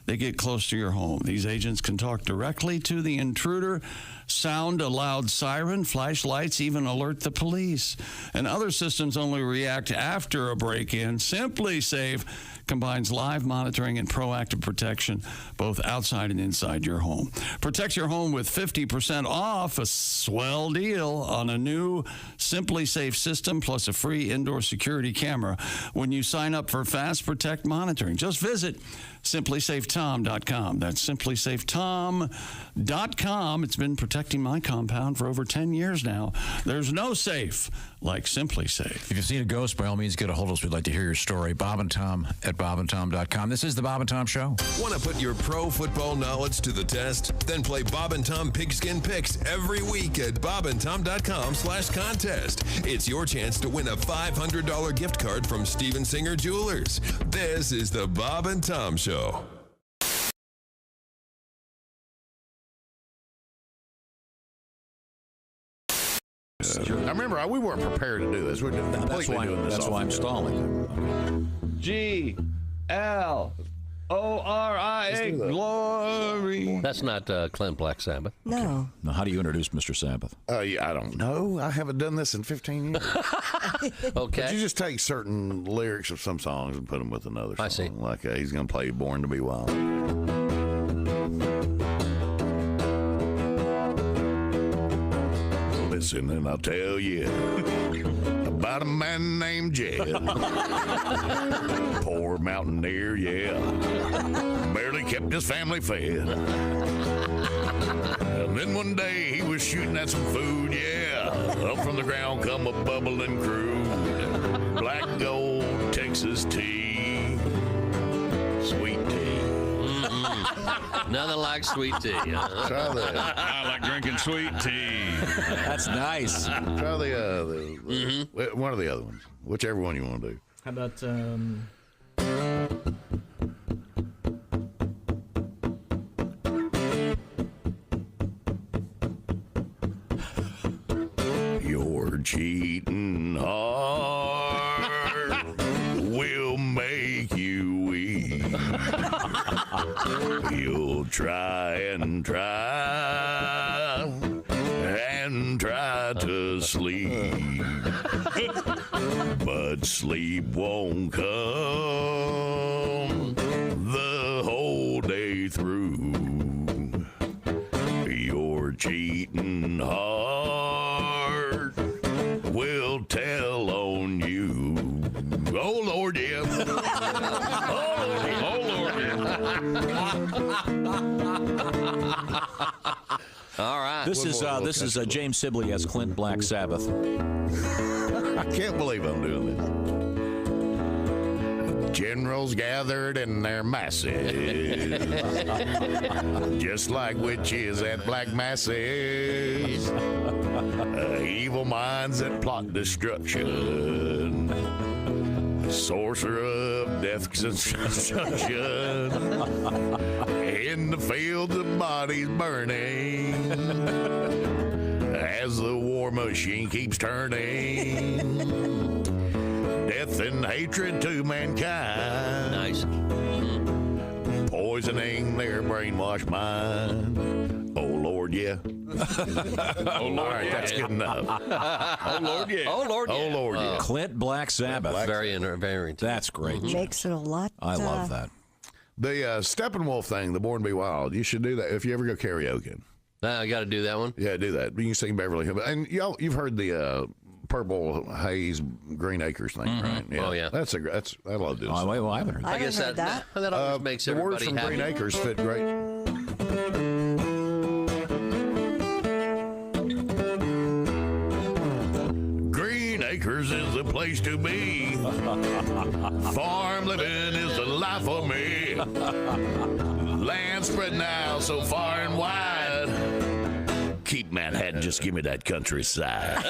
they get close to your home. These agents can talk directly to the intruder, sound a loud siren, flash lights, even alert the police. And other systems only react after a break-in. Simply Safe combines live monitoring and proactive protection both outside and inside your home. Protect your home with 50% off, a swell deal on a new Simply Safe system plus a free indoor security camera when you sign up for Fast Protect monitoring. Just visit simplysafetom.com. That's simplysafetom.com. It's been protecting my compound for over 10 years now. There's no safe like Simply Safe. If you've seen a ghost, by all means, get a hold of us. We'd like to hear your story. Bob and Tom at bobandtom.com. This is the Bob and Tom Show. Want to put your pro football knowledge to the test? Then play Bob and Tom Pigskin Picks every week at bobandtom.com/contest. It's your chance to win a $500 gift card from Steven Singer Jewelers. This is the Bob and Tom Show. I remember we weren't prepared to do this. We're completely doing this. That's why I'm stalling. G-L-O-R-I-A, glory. That's not Clint Black Sabbath. No. Now, how do you introduce Mr. Sabbath? I don't know. I haven't done this in 15 years. Okay. But you just take certain lyrics of some songs and put them with another song. I see. Like he's going to play Born to Be Wild. Listen, and I'll tell you about a man named Jed. Poor mountaineer, yeah. Barely kept his family fed. And then one day he was shooting at some food, yeah. Up from the ground come a bubbling crude. Black gold Texas tea. Sweet tea. Nothing like sweet tea. Try that. I like drinking sweet tea. That's nice. Try one of the other ones. Whichever one you want to do. How about Your cheating heart will make you weak. You'll try and try to sleep, but sleep won't come the whole day through. Your cheating heart will tell on you. Oh, Lord, yeah. Oh, Lord, All right. This is James Sibley as Clint Black Sabbath. I can't believe I'm doing this. Generals gathered in their masses, just like witches at black masses. Evil minds that plot destruction. Sorcerer of death construction. In the fields of bodies burning. As the war machine keeps turning. Death and hatred to mankind. Nice. Poisoning their brainwashed mind. Oh, Lord, yeah. Oh, Lord, all right, that's good enough. Oh, Lord, yeah. Oh, Lord, yeah. Oh, Lord, yeah. Clint Black Sabbath. Very interesting. That's great. Makes it a lot. I love that. The Steppenwolf thing, the Born to Be Wild, you should do that if you ever go karaoke. I got to do that one. Yeah, do that. You can sing Beverly Hills. And you've heard the Purple Haze Green Acres thing, right? Yeah. Oh, yeah. I love this. Oh, wait, well, I haven't heard that. I guess that always makes everybody happy. The words from Green Acres fit great. Green Acres is the place to be. Farm living is the life for me. Land spreading out so far and wide. Keep Manhattan, just give me that countryside.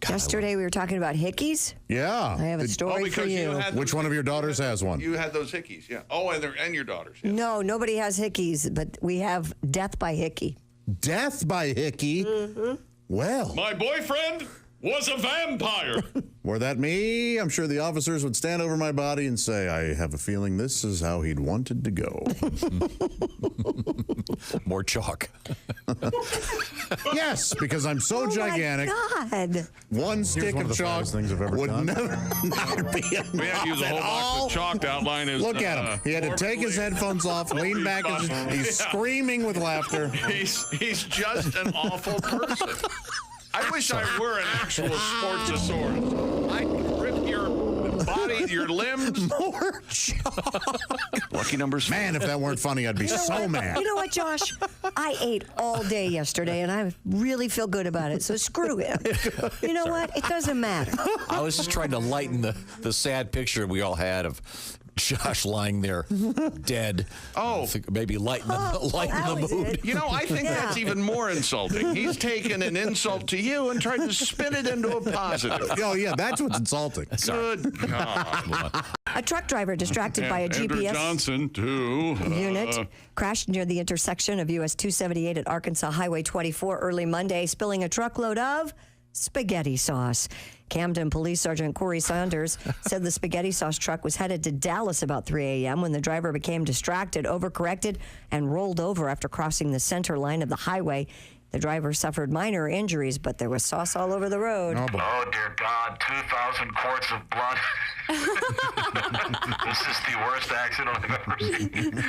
Yesterday we were talking about hickeys. Yeah. I have a story for you. Which one of your daughters has one? You had those hickeys, yeah. Oh, and your daughters. Yeah. No, nobody has hickeys, but we have death by hickey. Death by hickey? Mm-hmm. Well. My boyfriend was a vampire. Were that me, I'm sure the officers would stand over my body and say, I have a feeling this is how he'd wanted to go. More chalk. Yes, because I'm so gigantic. My God. One stick of chalk would never be enough. We had to use a whole box of chalk to outline his. Look at him. He had to take his headphones off, lean back, and he's screaming with laughter. He's just an awful person. I wish I were an actual Sportsasaurus. I'd rip your body, your limbs. More chalk. Lucky numbers. Man, if that weren't funny, I'd be so mad. You know what, Josh? I ate all day yesterday, and I really feel good about it, so screw him. You know what? It doesn't matter. I was just trying to lighten the sad picture we all had of Josh lying there dead. Oh, maybe lighten the mood. You know, I think that's even more insulting. He's taken an insult to you and tried to spin it into a positive. Oh, yeah, that's what's insulting. Good God. A truck driver distracted by a Andrew GPS Johnson, too. unit crashed near the intersection of US 278 at Arkansas Highway 24 early Monday, spilling a truckload of spaghetti sauce. Camden Police Sergeant Corey Saunders said the spaghetti sauce truck was headed to Dallas about 3 a.m. when the driver became distracted, overcorrected, and rolled over after crossing the center line of the highway. The driver suffered minor injuries, but there was sauce all over the road. Oh, dear God, 2,000 quarts of blood. This is the worst accident I've ever seen.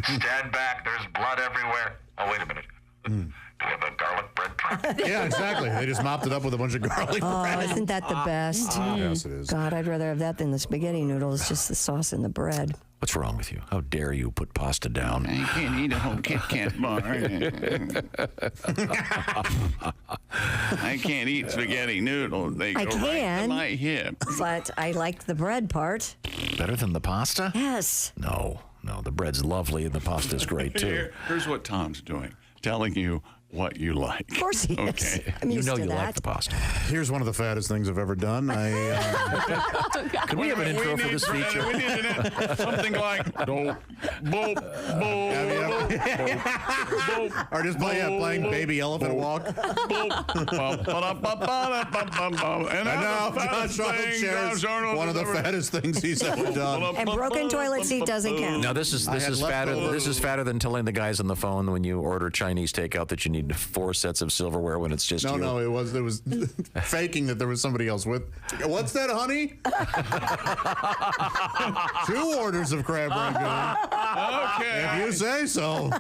Stand back. There's blood everywhere. Oh, wait a minute. Do we have a garlic bread truck? Yeah, exactly. They just mopped it up with a bunch of garlic bread. Isn't that the best? Yes, it is. God, I'd rather have that than the spaghetti noodles, just the sauce and the bread. What's wrong with you? How dare you put pasta down? I can't eat a whole Kit Kat bar. I can't eat spaghetti noodles. They go I right to can, my hip. but I like the bread part. Better than the pasta? Yes. No, the bread's lovely and the pasta's great too. Here's what Tom's doing. Telling you what you like. Of course he is. Okay. I'm You used know to you that. like the pasta. Here's one of the fattest things I've ever done. Can we have an intro for this feature? We need something like boop, boop, boop, Or just playing Baby Elephant Walk. and now Josh Arnold shares one of the fattest things he's ever done. And broken toilet seat doesn't count. Now this is fatter. This is fatter than telling the guys on the phone when you order Chinese takeout that you need 4 sets of silverware when it's just you. No, it was faking that there was somebody else with. What's that, honey? 2 orders of crab rangoon. Okay. If you say so.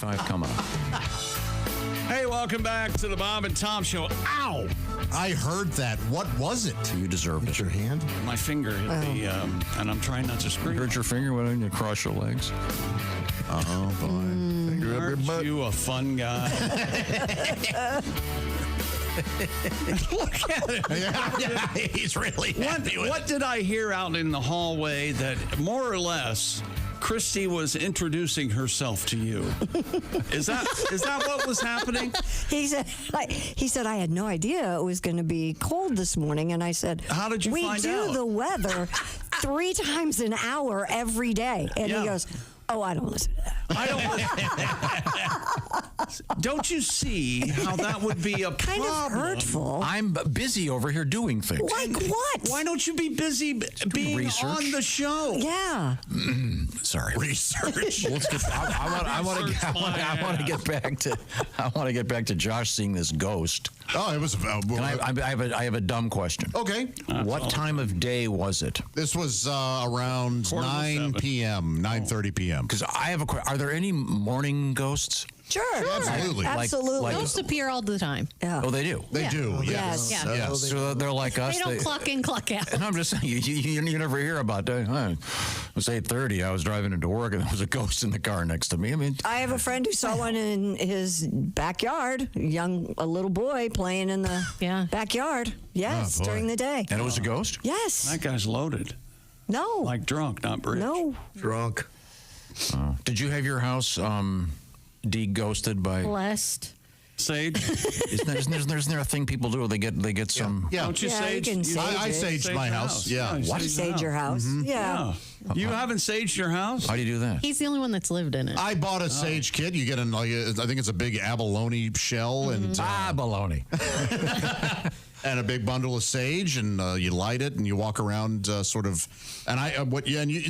Coming up. Hey, welcome back to the Bob and Tom Show. Ow! I heard that. What was it? You deserved it. Your hand? My finger hit the, and I'm trying not to scream. Hurt your finger when you cross your legs. Oh, boy. Finger up your butt. Aren't you a fun guy? Look at him. Yeah, he's really happy with What did I hear out in the hallway that more or less Christy was introducing herself to you? Is that what was happening? He said I had no idea it was going to be cold this morning, and I said, how did you find out? We do the weather 3 times an hour every day, and he goes, oh, I don't listen to that. Don't you see how that would be a kind problem? of hurtful? I'm busy over here doing things. Like what? Why don't you be busy being research. on the show? Yeah. Sorry. Research. Let's get. I want to get back to. I want to get back to Josh seeing this ghost. Oh, it was. I have a dumb question. Okay. What time of day was it? This was around 9 p.m., 9:30 p.m. Because I have a question. Are there any morning ghosts? Sure. Absolutely. Absolutely. Ghosts appear all the time. Yeah. Oh, they do. They do. Yes. Yeah. Yes. So they're like us. They don't clock in, clock out. And I'm just saying, you never hear about that. It was 8:30. I was driving into work, and there was a ghost in the car next to me. I mean, I have a friend who saw one in his backyard. A little boy playing in the backyard. Yes, during the day. And it was a ghost? Yes. That guy's loaded. No. Like drunk, not rich. No. Drunk. Did you have your house de-ghosted by Blessed. Sage? Isn't there a thing people do? They get some. Yeah. Don't you sage? You can sage I saged my house. Yeah. What? Sage your house. Mm-hmm. Yeah. You haven't saged your house? How do you do that? He's the only one that's lived in it. I bought a sage kit. You get I think it's a big abalone shell and baloney. and a big bundle of sage, and you light it and you walk around sort of. And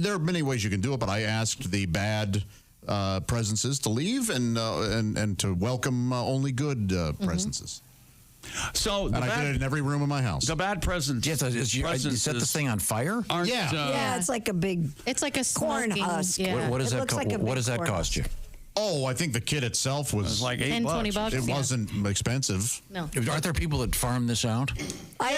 there are many ways you can do it, but I asked the bad presences to leave and to welcome only good presences. So and I did it in every room of my house. The bad presents. You set this thing on fire? Yeah, it's like a big. It's like a corn husk. Yeah. What does that cost you? Oh, I think the kit itself was like $8. $20. It wasn't expensive. No. Aren't there people that farm this out? I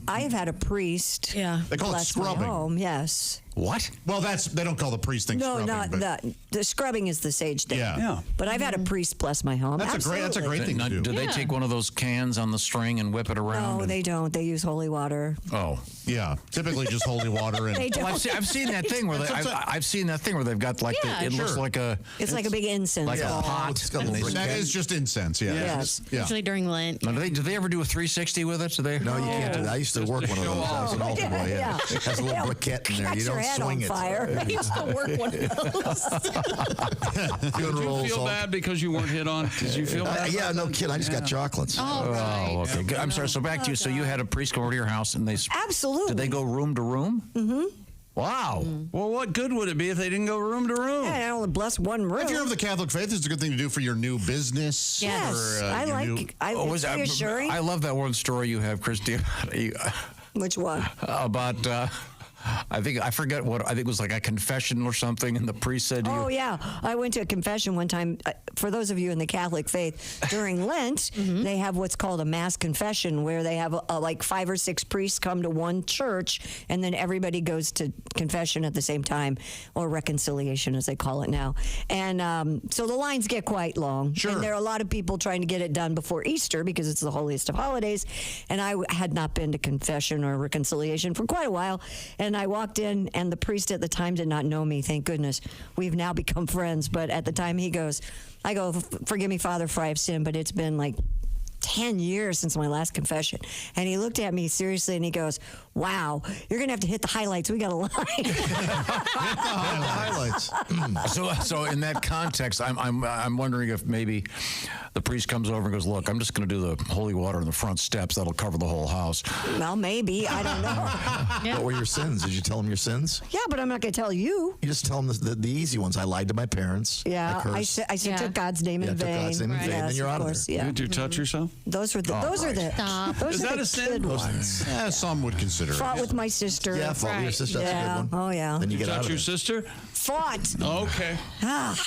have had a priest. Yeah. They call it bless my scrubbing. home, yes. What? Well, they don't call the priest thing No, scrubbing. not but that. The scrubbing is the sage thing. Yeah. But I've had a priest bless my home. That's a great thing to do. Do they take one of those cans on the string and whip it around? No, they don't. They use holy water. Oh, yeah. Typically just holy water and. They don't. Well, I've seen that thing where I've seen that thing where they've got like it looks like a. It's like a big incense. Like a pot. That is just incense. Yeah. Yes. Yeah. Usually during Lent. Now, do they ever do a 360 with it? No, you can't do that. I used to work one of those. I was an altar boy. Yeah. It has a little briquette in there. Catch You your don't head swing on it. fire. I used to work one of those. Did you feel bad because you weren't hit on? Did you feel bad? Yeah, no kidding. I just got chocolates. Oh, okay. Good. I'm sorry. So back to you. So you had a priest go over to your house, and they Absolutely. Did they go room to room? Mm-hmm. Wow. Well, what good would it be if they didn't go room to room? Yeah, I only bless one room. If you're of the Catholic faith, it's a good thing to do for your new business. Yes, or, I like. It's reassuring. I love that one story you have, Christy. Which one? About. I think it was like a confession or something, and the priest said to you. Oh yeah, I went to a confession one time. For those of you in the Catholic faith, during Lent, they have what's called a mass confession, where they have like 5 or 6 priests come to one church, and then everybody goes to confession at the same time, or reconciliation as they call it now. And so the lines get quite long. Sure. And there are a lot of people trying to get it done before Easter because it's the holiest of holidays. And I had not been to confession or reconciliation for quite a while, and I walked in, and the priest at the time did not know me. Thank goodness. We've now become friends. But at the time, I go, forgive me, Father, for I have sinned, but it's been like 10 years since my last confession. And he looked at me seriously, and he goes, wow, you're going to have to hit the highlights. We got a line. Hit the highlights. So in that context, I'm wondering if maybe the priest comes over and goes, look, I'm just going to do the holy water on the front steps. That'll cover the whole house. Well, maybe. I don't know. What were your sins? Did you tell him your sins? Yeah, but I'm not going to tell you. You just tell them the easy ones. I lied to my parents. Yeah, I I took God's name in vain. Took God's name in vain, Yes, then you're of out of course, there. yeah. Did you touch yourself? Those are the. Is that a sin? Yeah, some would consider it. Fought with my sister. Yeah, fought with your sister. That's a good one. Oh yeah. Then you get out Touch of your it. sister? Fought. Okay. God.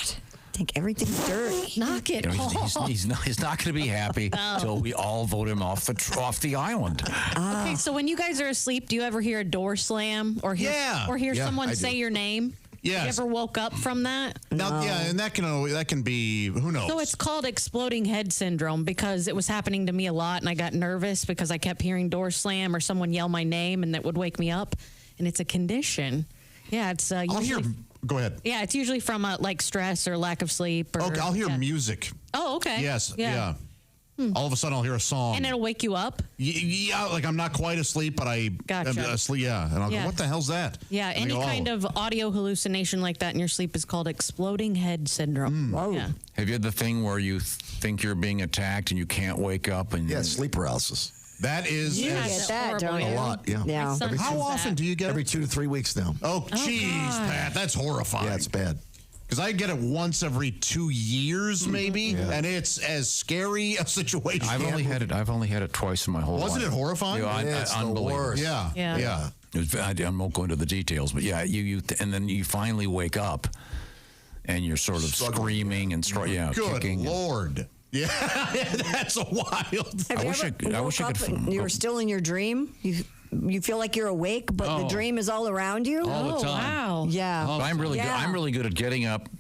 Think everything's dirty. Knock it off. He's not going to be happy until we all vote him off the island. Okay, so when you guys are asleep, do you ever hear a door slam or hear someone say your name? Yes. You ever woke up from that? Now, yeah, and that can be, who knows? So it's called exploding head syndrome because it was happening to me a lot, and I got nervous because I kept hearing door slam or someone yell my name, and that would wake me up. And it's a condition. Yeah, it's usually. Go ahead. Yeah, it's usually from like stress or lack of sleep. Or, I'll hear music. Oh, okay. Yes. Yeah. All of a sudden, I'll hear a song. And it'll wake you up? Yeah, like I'm not quite asleep, but I'm asleep. Yeah. And I'll go, what the hell's that? Yeah, any kind of audio hallucination like that in your sleep is called exploding head syndrome. Whoa. Yeah. Have you had the thing where you think you're being attacked and you can't wake up? And sleep paralysis. That is You get that, don't you? A lot, yeah. Yeah. How often do you get it? Every 2 to 3 weeks now. Oh, jeez, Pat, that's horrifying. Yeah, it's bad. Because I get it once every 2 years, maybe, and it's as scary a situation. I've only had it twice in my whole life. Wasn't it horrifying? It's the worst. Yeah. I won't go into the details, but yeah, and then you finally wake up, and you're sort of screaming and Good kicking. Lord. Yeah, that's a wild. Have you ever woke up and you're still in your dream? You feel like you're awake, but the dream is all around you? All the time. Wow. Yeah. I'm really good at getting up,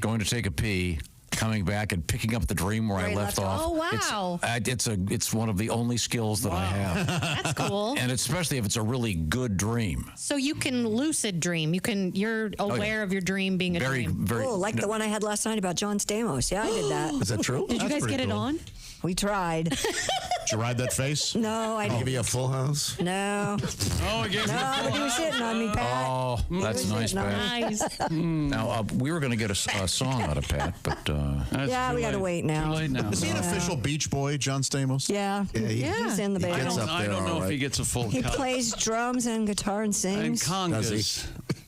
going to take a pee, coming back and picking up the dream where I left off. Oh, wow. It's one of the only skills that I have. That's cool. And especially if it's a really good dream. So you can lucid dream. You're aware of your dream being a dream. Like the one I had last night about John Stamos. Yeah, I did that. Is that true? Did you guys get it on? We tried. Did you ride that face? No, I didn't. Give you a full house? No. Oh, I gave you a full he was hitting on me, Pat. Oh, that's nice, Pat. Nice. Now, we were going to get a song out of Pat, but... yeah, we got to wait now. Too late now. Is he an official Beach Boy, John Stamos? Yeah. He's in the band. I don't know if he gets a full He cut. plays drums and guitar and sings. And congas.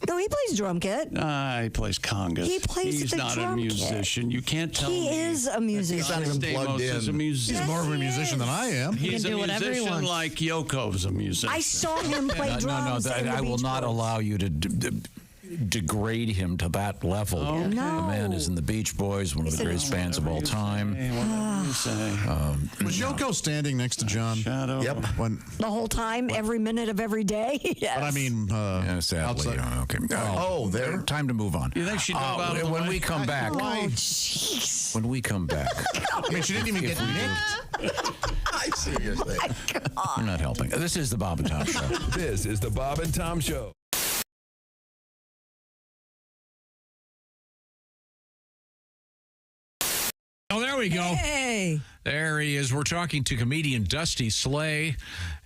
No, he plays drum kit. He plays congas. He plays He's the not a drum musician. You can't tell me. He is a musician. He's not even plugged Stamos is a in. musician. He's more of a musician than I am. He's a musician like Yoko's a musician. I saw him play drums. I will not allow you to degrade him to that level. Okay. The man is in the Beach Boys, one of the greatest bands of all time. Was Yoko standing next to John? Yep. The whole time, every minute of every day? Yes. But I mean, sadly, okay. There. Time to move on. You think she dove out of the when way? we come back? When we come back? I mean, she didn't even get nicked. Seriously. You're not helping. This is the Bob and Tom Show. This is the Bob and Tom Show. Oh, there we go. Hey. There he is. We're talking to comedian Dusty Slay.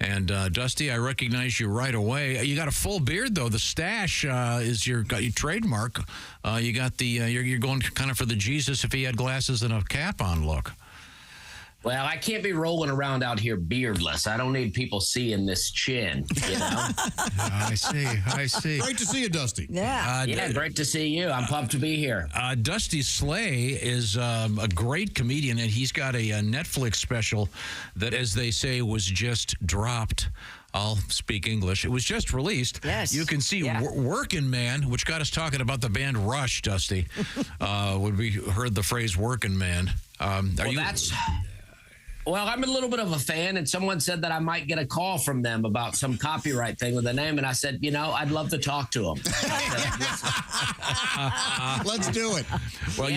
And Dusty, I recognize you right away. You got a full beard, though. The stash is your trademark. You got the you're going kind of for the Jesus if he had glasses and a cap on look. Well, I can't be rolling around out here beardless. I don't need people seeing this chin, you know? I see. Great to see you, Dusty. Yeah, great to see you. I'm pumped to be here. Dusty Slay is a great comedian, and he's got a Netflix special that, as they say, was just dropped. I'll speak English. It was just released. Yes. You can see Workin' Man, which got us talking about the band Rush, Dusty, when we heard the phrase Workin' Man. Well, I'm a little bit of a fan, and someone said that I might get a call from them about some copyright thing with the name, and I said, I'd love to talk to them. Let's do it. Well,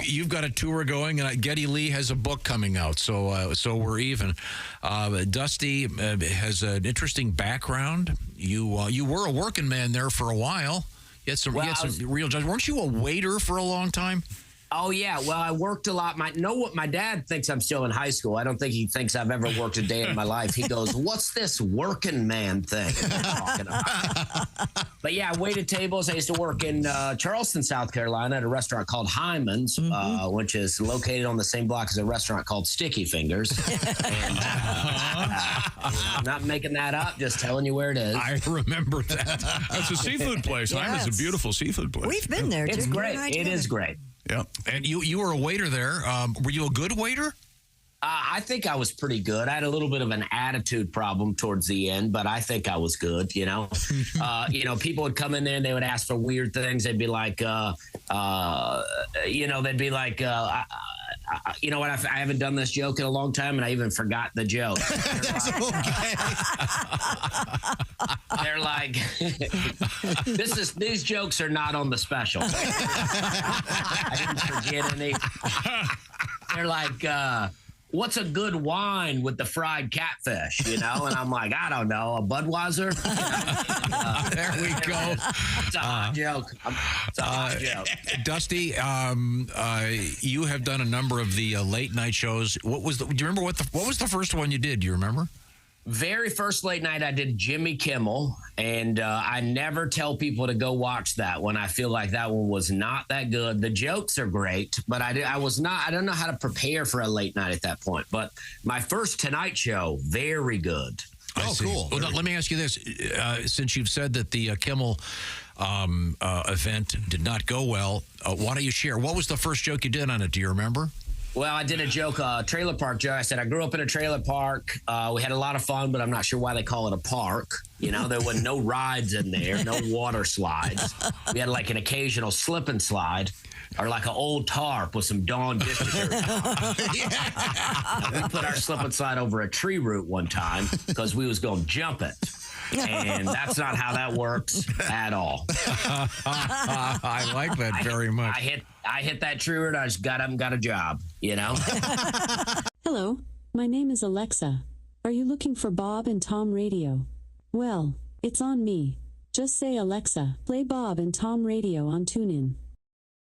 you've got a tour going, and Geddy Lee has a book coming out, so we're even. Dusty has an interesting background. You were a working man there for a while. You had some real jobs. Weren't you a waiter for a long time? Oh, yeah. Well, I worked a lot. My dad thinks I'm still in high school. I don't think he thinks I've ever worked a day in my life. He goes, what's this working man thing you're talking about? But yeah, I waited tables. I used to work in Charleston, South Carolina at a restaurant called Hyman's, which is located on the same block as a restaurant called Sticky Fingers. And, I'm not making that up, just telling you where it is. I remember that. That's a seafood place. Hyman's a beautiful seafood place. We've been there. It's great. It is great. Yeah. And you were a waiter there. Were you a good waiter? I think I was pretty good. I had a little bit of an attitude problem towards the end, but I think I was good, People would come in there and they would ask for weird things. They'd be like, they'd be like, I haven't done this joke in a long time, and I even forgot the joke. They're like, these jokes are not on the special. I didn't forget any. They're like, what's a good wine with the fried catfish, And I'm like, I don't know, a Budweiser? There we go. It's a hot joke. It's a hot joke. Dusty, you have done a number of the late night shows. Do you remember what was the first one you did? Do you remember? Very first late night, I did Jimmy Kimmel, and I never tell people to go watch that one. I feel like that one was not that good. The jokes are great, but I don't know how to prepare for a late night at that point. But my first Tonight Show, very good. Cool. Well, let me ask you this. Since you've said that the Kimmel event did not go well, why don't you share? What was the first joke you did on it? Do you remember? Well, I did a joke, trailer park joke. I said, I grew up in a trailer park. We had a lot of fun, but I'm not sure why they call it a park. There were no rides in there, no water slides. We had like an occasional slip and slide or like an old tarp with some Dawn dish detergent. We put our slip and slide over a tree root one time because we was going to jump it. And that's not how that works at all. I like that very much. I hit that tree root. I just got up and got a job, Hello, my name is Alexa. Are you looking for Bob and Tom Radio? Well, it's on me. Just say, Alexa, play Bob and Tom Radio on TuneIn.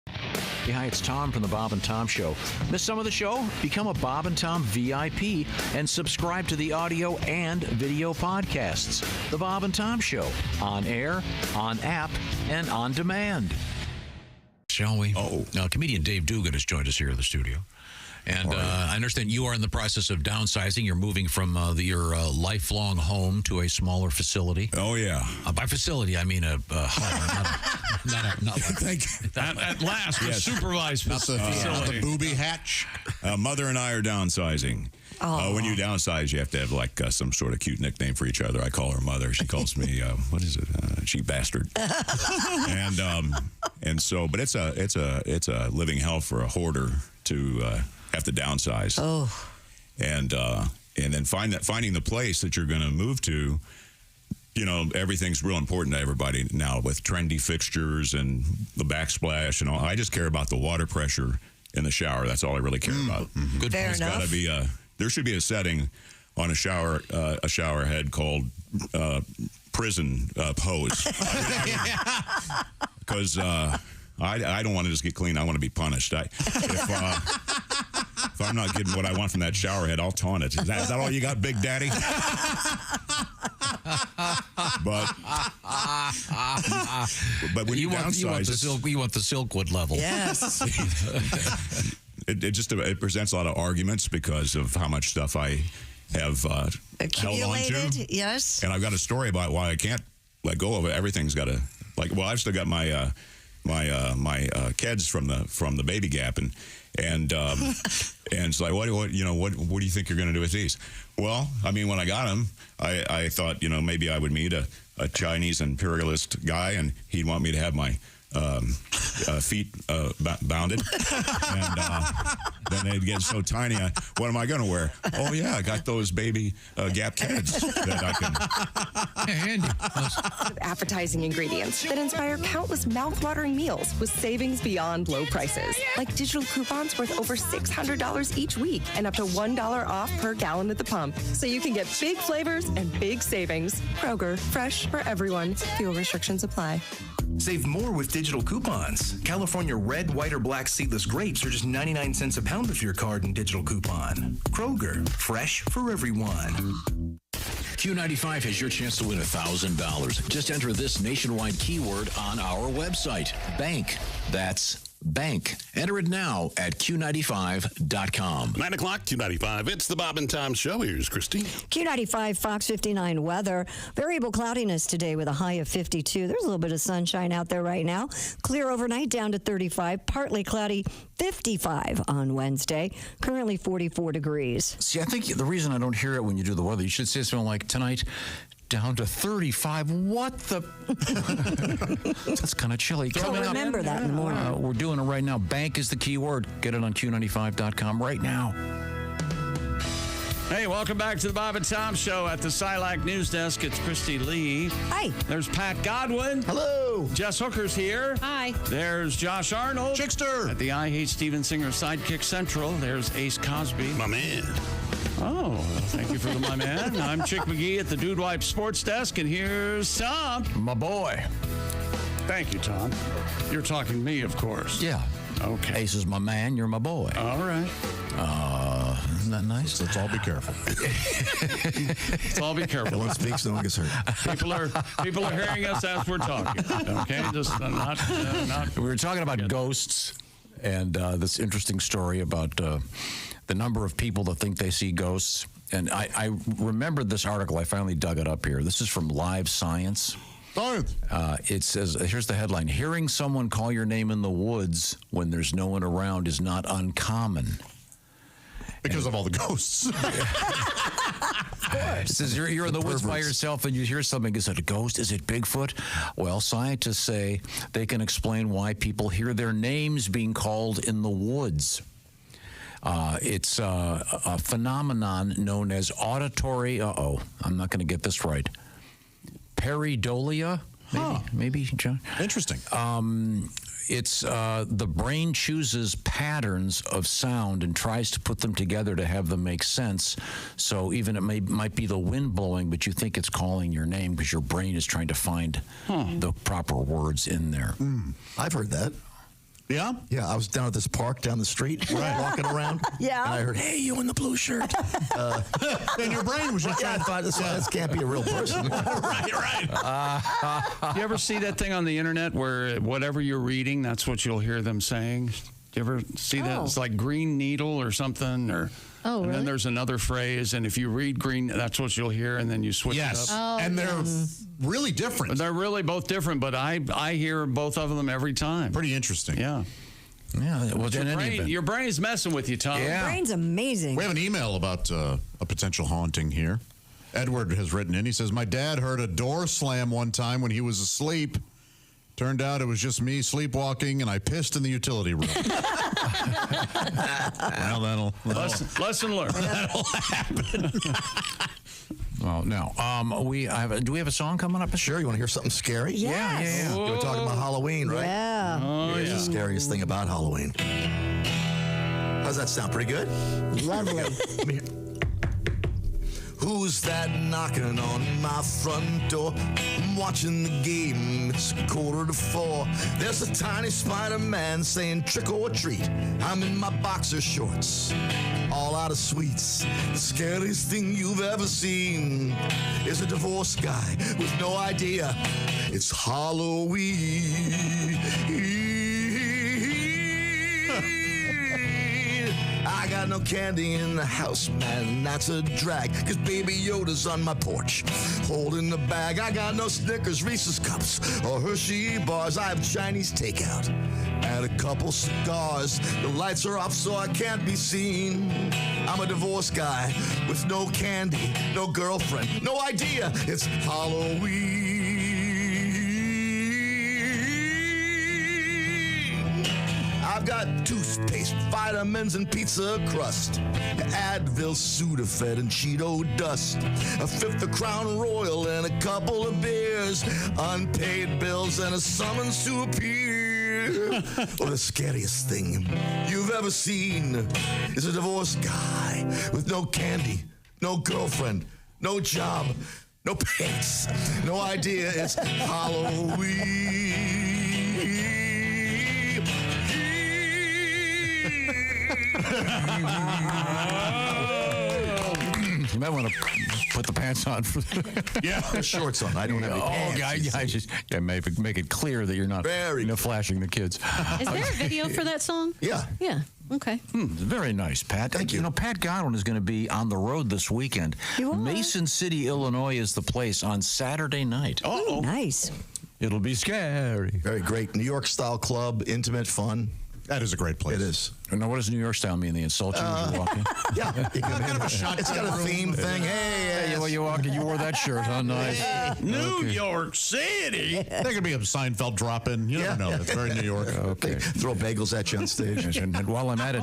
Hey, hi, it's Tom from the Bob and Tom Show. Miss some of the show? Become a Bob and Tom VIP and subscribe to the audio and video podcasts. The Bob and Tom Show, on air, on app, and on demand. Shall we? Now, comedian Dave Dugan has joined us here in the studio. And I understand you are in the process of downsizing. You're moving from your lifelong home to a smaller facility. Oh, yeah. By facility, I mean a home, not like at last, a supervised facility. The booby hatch. Mother and I are downsizing. When you downsize, you have to have like some sort of cute nickname for each other. I call her Mother. She calls me, what is it? Cheap bastard. and so, but it's a living hell for a hoarder to have to downsize. And then finding the place that you're going to move to. Everything's real important to everybody now with trendy fixtures and the backsplash and all. I just care about the water pressure in the shower. That's all I really care about. Good. Fair It's enough. got to be there should be a setting on a shower head called prison hose. Because I don't want to just get clean. I want to be punished. If I'm not getting what I want from that shower head, I'll taunt it. Is that all you got, Big Daddy? But when you downsize, you want the Silkwood level. Yes. it presents a lot of arguments because of how much stuff I have held on to. Yes. And I've got a story about why I can't let go of it. Everything's got to I've still got my kids from the baby gap, and it's like, what do you think you're going to do with these? Well, I mean, when I got them, I thought, maybe I would meet a Chinese imperialist guy, and he'd want me to have my feet bounded, and then they'd get so tiny. What am I going to wear? Oh yeah, I got those baby Gap kids that I can. Handy. Appetizing ingredients that inspire countless mouth-watering meals with savings beyond low prices, like digital coupons worth over $600 each week and up to $1 off per gallon at the pump, so you can get big flavors and big savings. Kroger, fresh for everyone. Fuel restrictions apply. Save more with digital coupons. California red, white, or black seedless grapes are just 99 cents a pound with your card and digital coupon. Kroger, fresh for everyone. Q95 has your chance to win $1,000. Just enter this nationwide keyword on our website, bank. That's bank. Enter it now at Q95.com. 9 o'clock, Q95. It's the Bob and Tom Show. Here's Christy. Q95 Fox 59 weather. Variable cloudiness today with a high of 52. There's a little bit of sunshine out there right now. Clear overnight down to 35. Partly cloudy, 55 on Wednesday. Currently 44 degrees. See, I think the reason I don't hear it when you do the weather, you should say something like tonight, down to 35. What the? That's kind of chilly. Coming remember that in the morning. We're doing it right now. Bank is the key word. Get it on Q95.com right now. Hey, welcome back to the Bob and Tom Show at the Silac News Desk. It's Christy Lee. Hi. There's Pat Godwin. Hello. Jess Hooker's here. Hi. There's Josh Arnold. Chickster. At the I Hate Steven Singer Sidekick Central, there's Ace Cosby. My man. Oh, well, thank you for the my man. I'm Chick McGee at the Dude Wipe Sports Desk, and here's Tom. My boy. Thank you, Tom. You're talking to me, of course. Yeah. Okay. Ace is my man. You're my boy. All right. Isn't that nice? Let's all be careful. Let's all be careful. No one speaks, no one gets hurt. People are hearing us as we're talking. Okay, just not. We were talking about ghosts, and this interesting story about the number of people that think they see ghosts. And I remembered this article. I finally dug it up here. This is from Live Science. It says, here's the headline: hearing someone call your name in the woods when there's no one around is not uncommon. Because of all the ghosts. It says you're in the woods by yourself and you hear something. Is it a ghost? Is it Bigfoot? Well, scientists say they can explain why people hear their names being called in the woods. It's a phenomenon known as auditory, I'm not going to get this right, pareidolia, maybe, John? Interesting. It's the brain chooses patterns of sound and tries to put them together to have them make sense. So even it might be the wind blowing, but you think it's calling your name because your brain is trying to find the proper words in there. I've heard that. Yeah? Yeah, I was down at this park down the street, walking around. Yeah. And I heard, hey, you in the blue shirt. And your brain was just I thought this can't be a real person. right. You ever see that thing on the internet where whatever you're reading, that's what you'll hear them saying? Do you ever see that? It's like green needle or something, or... Oh, and really? then there's another phrase, and if you read green, that's what you'll hear, and then you switch it up. Oh, and they're really different. They're really both different, but I hear both of them every time. Pretty interesting. Yeah. Yeah. Well, your brain's messing with you, Tom. Your brain's amazing. We have an email about a potential haunting here. Edward has written in. He says, my dad heard a door slam one time when he was asleep. Turned out it was just me sleepwalking, and I pissed in the utility room. Well, that'll lesson learned. That'll happen. Well, no. Do we have a song coming up? Sure. You want to hear something scary? Yes. Yeah. You were talking about Halloween, right? Yeah. Here's the scariest thing about Halloween. How's that sound? Pretty good? Lovely. Who's that knocking on my front door? I'm watching the game, it's 3:45. There's a tiny Spider-Man saying trick or treat. I'm in my boxer shorts, all out of sweets. The scariest thing you've ever seen is a divorced guy with no idea it's Halloween. I got no candy in the house, man, and that's a drag. Cause Baby Yoda's on my porch, holding the bag. I got no Snickers, Reese's Cups, or Hershey bars. I have Chinese takeout and a couple cigars. The lights are off so I can't be seen. I'm a divorced guy with no candy, no girlfriend, no idea it's Halloween. I've got toothpaste, vitamins, and pizza crust, Advil, Sudafed, and Cheeto dust, a fifth of Crown Royal, and a couple of beers, unpaid bills, and a summons to appear. Well, the scariest thing you've ever seen is a divorced guy with no candy, no girlfriend, no job, no pants, no idea it's Halloween. You might want to put the pants on. The shorts on. I don't have any pants. Make it clear that you're not flashing the kids. Is there a video for that song? Yeah. Yeah. Okay. Very nice, Pat. Thank you. You know, Pat Godwin is going to be on the road this weekend. Mason City, Illinois is the place on Saturday night. Oh, nice. It'll be scary. Very great. New York style club, intimate, fun. That is a great place. It is. Now, what does New York style mean? They insult you as you walk in? Yeah. It's got a theme thing. Hey, well, you walk in, you wore that shirt, huh? Nice. New York City. There could be a Seinfeld drop-in. You never know. It's very New York. Okay. Throw bagels at you on stage. And while I'm at it,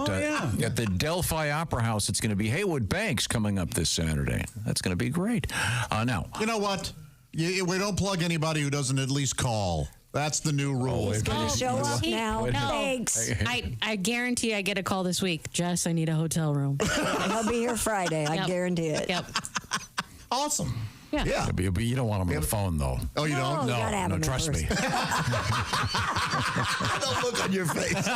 at the Delphi Opera House, it's going to be Haywood Banks coming up this Saturday. That's going to be great. Now, you know what? We don't plug anybody who doesn't at least call. That's the new rule. He's going to show up now. No. Thanks. I guarantee I get a call this week. Jess, I need a hotel room. He'll be here Friday. I guarantee it. Yep. Awesome. Yeah. But you don't want him on the phone, though. Oh, you don't? No, trust me. Don't look on your face.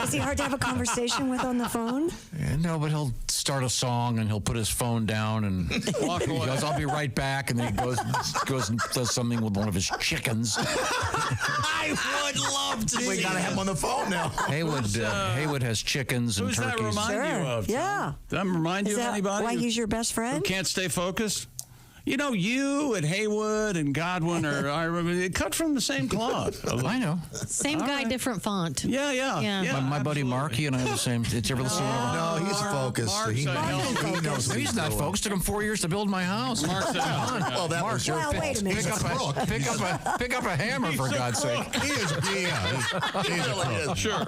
Is he hard to have a conversation with on the phone? No, but he'll start a song and he'll put his phone down and walk away. He goes, "I'll be right back," and then he goes and does something with one of his chickens. I would love to. We got to have him on the phone now. Haywood has chickens and Who's turkeys. that remind you of? Yeah. Does that remind you of anybody? Why he's your best who friend? can't stay focused? You know, you and Haywood and Godwin are cut from the same cloth. I know. Same guy, different font. Yeah. My buddy Marky and I are the same. Did you ever listen to him? No, he's focused. He knows. He's not focused. It took him 4 years to build my house. Well, that was your wait a minute. Pick up a hammer, for God's sake. He is. Sure.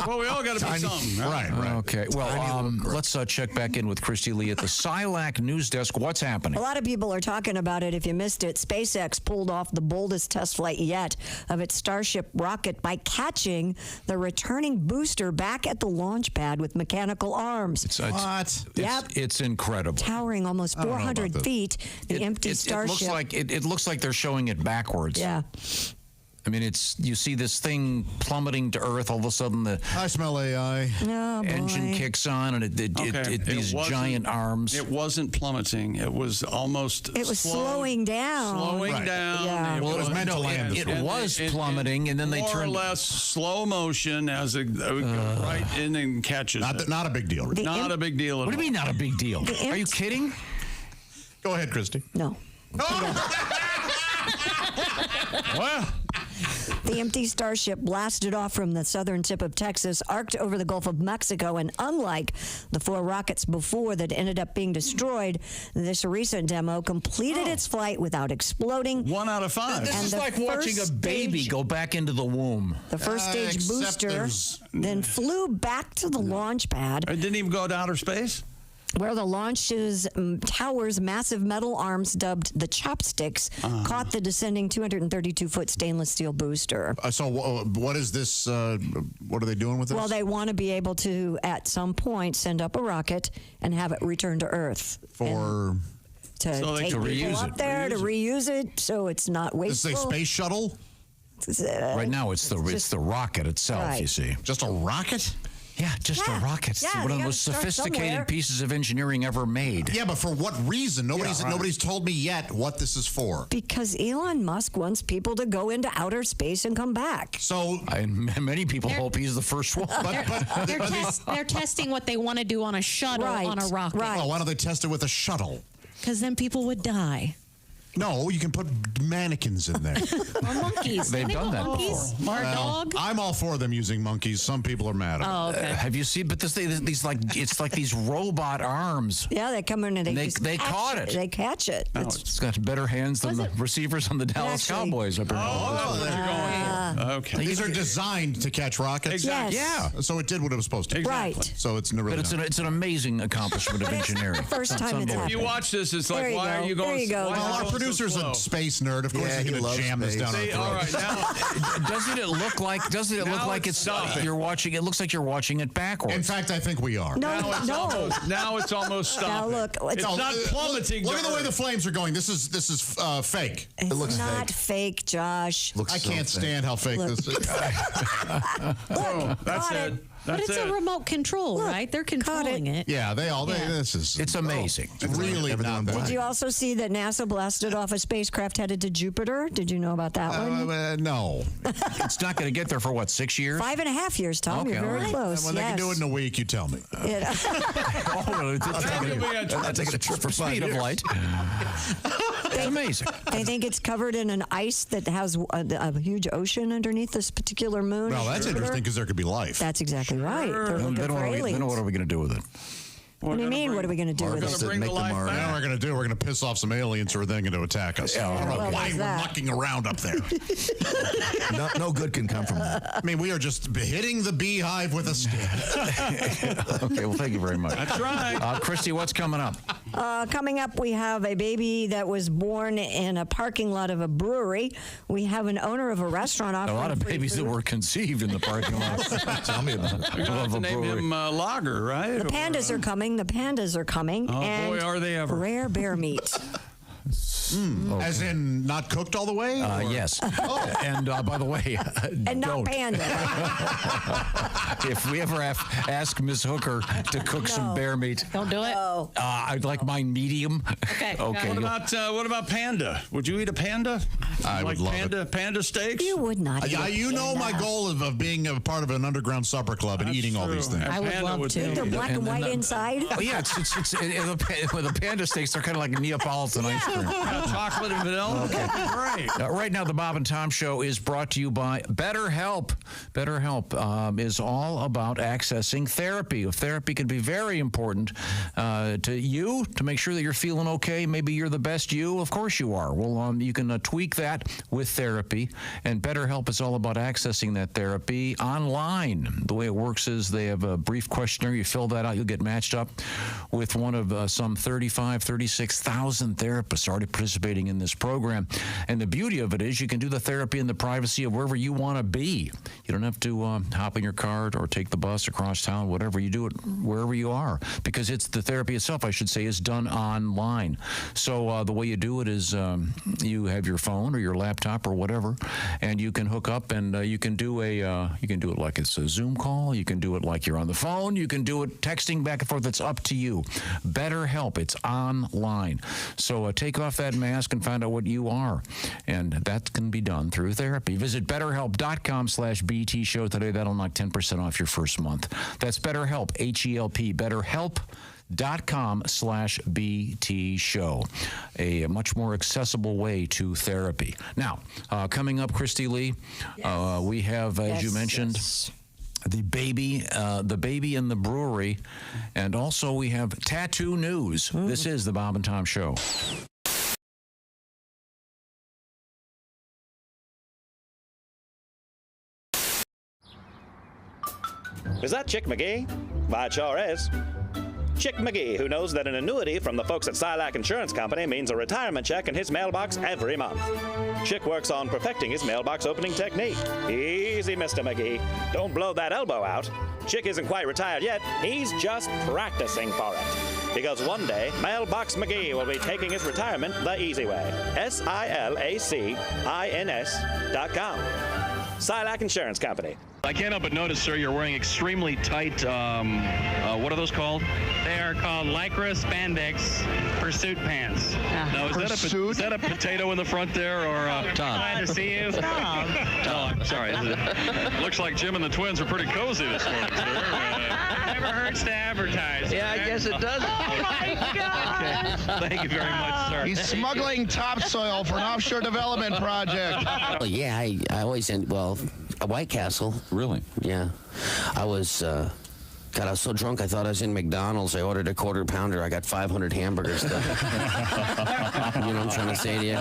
Well, we all got to be something. Right. Okay. Well, let's check back in with Christy Lee at the Silac News Desk. What's happening? A lot of people are talking about it. If you missed it, SpaceX pulled off the boldest test flight yet of its Starship rocket by catching the returning booster back at the launch pad with mechanical arms. It's incredible. Towering almost 400 feet, the empty Starship. It looks like they're showing it backwards. Yeah. I mean, you see this thing plummeting to Earth. All of a sudden, the I smell AI. engine kicks on, and these giant arms. It wasn't plummeting. It was almost. It was slowing down. Slowing down. Yeah. It was meant to land. It was plummeting, and then they turned more or less slow motion as it goes right in and catches. Not a big deal. Not a big deal at all. What do you mean, not a big deal? Are you kidding? Go ahead, Christy. No. Well. The empty Starship blasted off from the southern tip of Texas, arced over the Gulf of Mexico, and unlike the 4 rockets before that ended up being destroyed, this recent demo completed its flight without exploding. 1 out of 5. This is like watching a baby go back into the womb. The first stage booster then flew back to the launch pad. It didn't even go to outer space? Where the launch's tower's massive metal arms, dubbed the chopsticks, caught the descending 232-foot stainless steel booster. So what is this? What are they doing with this? Well, they want to be able to, at some point, send up a rocket and have it return to Earth. To take people up there, to reuse it, so it's not wasteful. Is it a space shuttle? Right now, it's the rocket itself, right. you see. Just a rocket? Yeah, just a rocket. Yeah, One they of the gotta most start sophisticated somewhere. pieces of engineering ever made. Yeah, but for what reason? Nobody's told me yet what this is for. Because Elon Musk wants people to go into outer space and come back. So many people hope he's the first one. They're testing what they want to do on a shuttle on a rocket. Well, why don't they test it with a shuttle? Because then people would die. No, you can put mannequins in there. Or monkeys. They've done that monkeys? before. Or a dog? I'm all for them using monkeys. Some people are mad at it. Oh, okay. Have you seen? But it's like these robot arms. Yeah, they come in and they caught it. They catch it. It's got better hands than the receivers on the Dallas Cowboys. Okay. These are designed to catch rockets. Exactly. Yes. Yeah. So it did what it was supposed to. Exactly. Right. So it's really. But it's an amazing accomplishment of engineering. First time it's If you watch this, it's like, why are you going? There you go. Well, our producer's a space nerd. Of course, he's going to jam this down our throat. All right, now doesn't it look like? Doesn't it look like it's you're watching? It looks like you're watching it backwards. In fact, I think we are. now it's almost stopping. Now look, it's not plummeting. Look at the way the flames are going. This is fake. It looks not fake, Josh. I can't stand how fake this is. That's it. But it's a remote control, right? They're controlling it. Yeah, this is. It's amazing. It's really not that. Did you also see that NASA blasted off a spacecraft headed to Jupiter? Did you know about that one? No. It's not going to get there for what, 6 years? 5.5 years, Tom. Okay, You're very close. When they can do it in a week, you tell me. That's taking a trip for speed of light. It's amazing. They think it's covered in an ice that has a huge ocean underneath this particular moon. Well, that's interesting because there could be life. That's exactly right. They're looking for aliens. Then what are we going to do with it? What do you mean? What are we going to do with it? Bring the life back. You know what we're going to do? We're going to piss off some aliens who are then going to attack us. I don't know why we're mucking around up there. No good can come from that. I mean, we are just hitting the beehive with a stick. Okay, well, thank you very much. That's right. Christy, what's coming up? Coming up, we have a baby that was born in a parking lot of a brewery. We have an owner of a restaurant offering a lot of free babies food. that were conceived in the parking lot. Tell me about it. You're going to have to name him Lager, right? The pandas are coming. The pandas are coming. Oh, and boy, are they ever. Rare bear meat. Okay. As in not cooked all the way? Yes. And by the way, And not panda. If we ever ask Miss Hooker to cook some bear meat, Don't do it. I'd like mine medium. Okay. Okay. What about panda? Would you eat a panda? I would love panda steaks? You would not. You know my goal of being a part of an underground supper club and eating all these things. I would love to. They're black and white inside. Oh, yeah, it's with the panda steaks, they're kind of like Neapolitan ice cream. Chocolate and vanilla? Okay. Great. Right now, the Bob and Tom Show is brought to you by BetterHelp. BetterHelp is all about accessing therapy. Therapy can be very important to you to make sure that you're feeling okay. Maybe you're the best you. Of course you are. Well, you can tweak that with therapy. And BetterHelp is all about accessing that therapy online. The way it works is they have a brief questionnaire. You fill that out. You'll get matched up with one of some 36,000 therapists already participating in this program. And the beauty of it is you can do the therapy in the privacy of wherever you want to be. You don't have to hop in your car or take the bus across town, whatever. You do it wherever you are, because it's the therapy itself, I should say, is done online. So the way you do it is you have your phone or your laptop or whatever, and you can hook up and you can do it like it's a Zoom call. You can do it like you're on the phone. You can do it texting back and forth. It's up to you. BetterHelp. It's online. So take off that mask and find out what you are. And that can be done through therapy. Visit BetterHelp.com/BT show today. That'll knock 10% off your first month. That's BetterHelp, H-E-L-P, BetterHelp.com/BT show. A much more accessible way to therapy. Now, coming up, Christy Lee, we have, as you mentioned, the baby in the brewery, and also we have tattoo news. This is the Bob and Tom Show. Is that Chick McGee? Why, it sure is. Chick McGee, who knows that an annuity from the folks at Silac Insurance Company means a retirement check in his mailbox every month. Chick works on perfecting his mailbox opening technique. Easy, Mr. McGee. Don't blow that elbow out. Chick isn't quite retired yet. He's just practicing for it. Because one day, Mailbox McGee will be taking his retirement the easy way. SILACINS.com. Silac Insurance Company. I can't help but notice, sir, you're wearing extremely tight, what are those called? They are called Lycra Spandex Pursuit Pants. Now, is that a potato in the front there, or Tom? Glad to see you. Tom. Oh, I'm sorry. Looks like Jim and the twins are pretty cozy this morning, sir. Never hurts to advertise. Yeah, I guess it does. Oh, my God. Okay. Thank you very much, sir. He's smuggling topsoil for an offshore development project. Well, yeah, I always a White Castle. Really? Yeah. I was, God, I was so drunk I thought I was in McDonald's. I ordered a quarter pounder. I got 500 hamburgers. You know what I'm trying to say to you?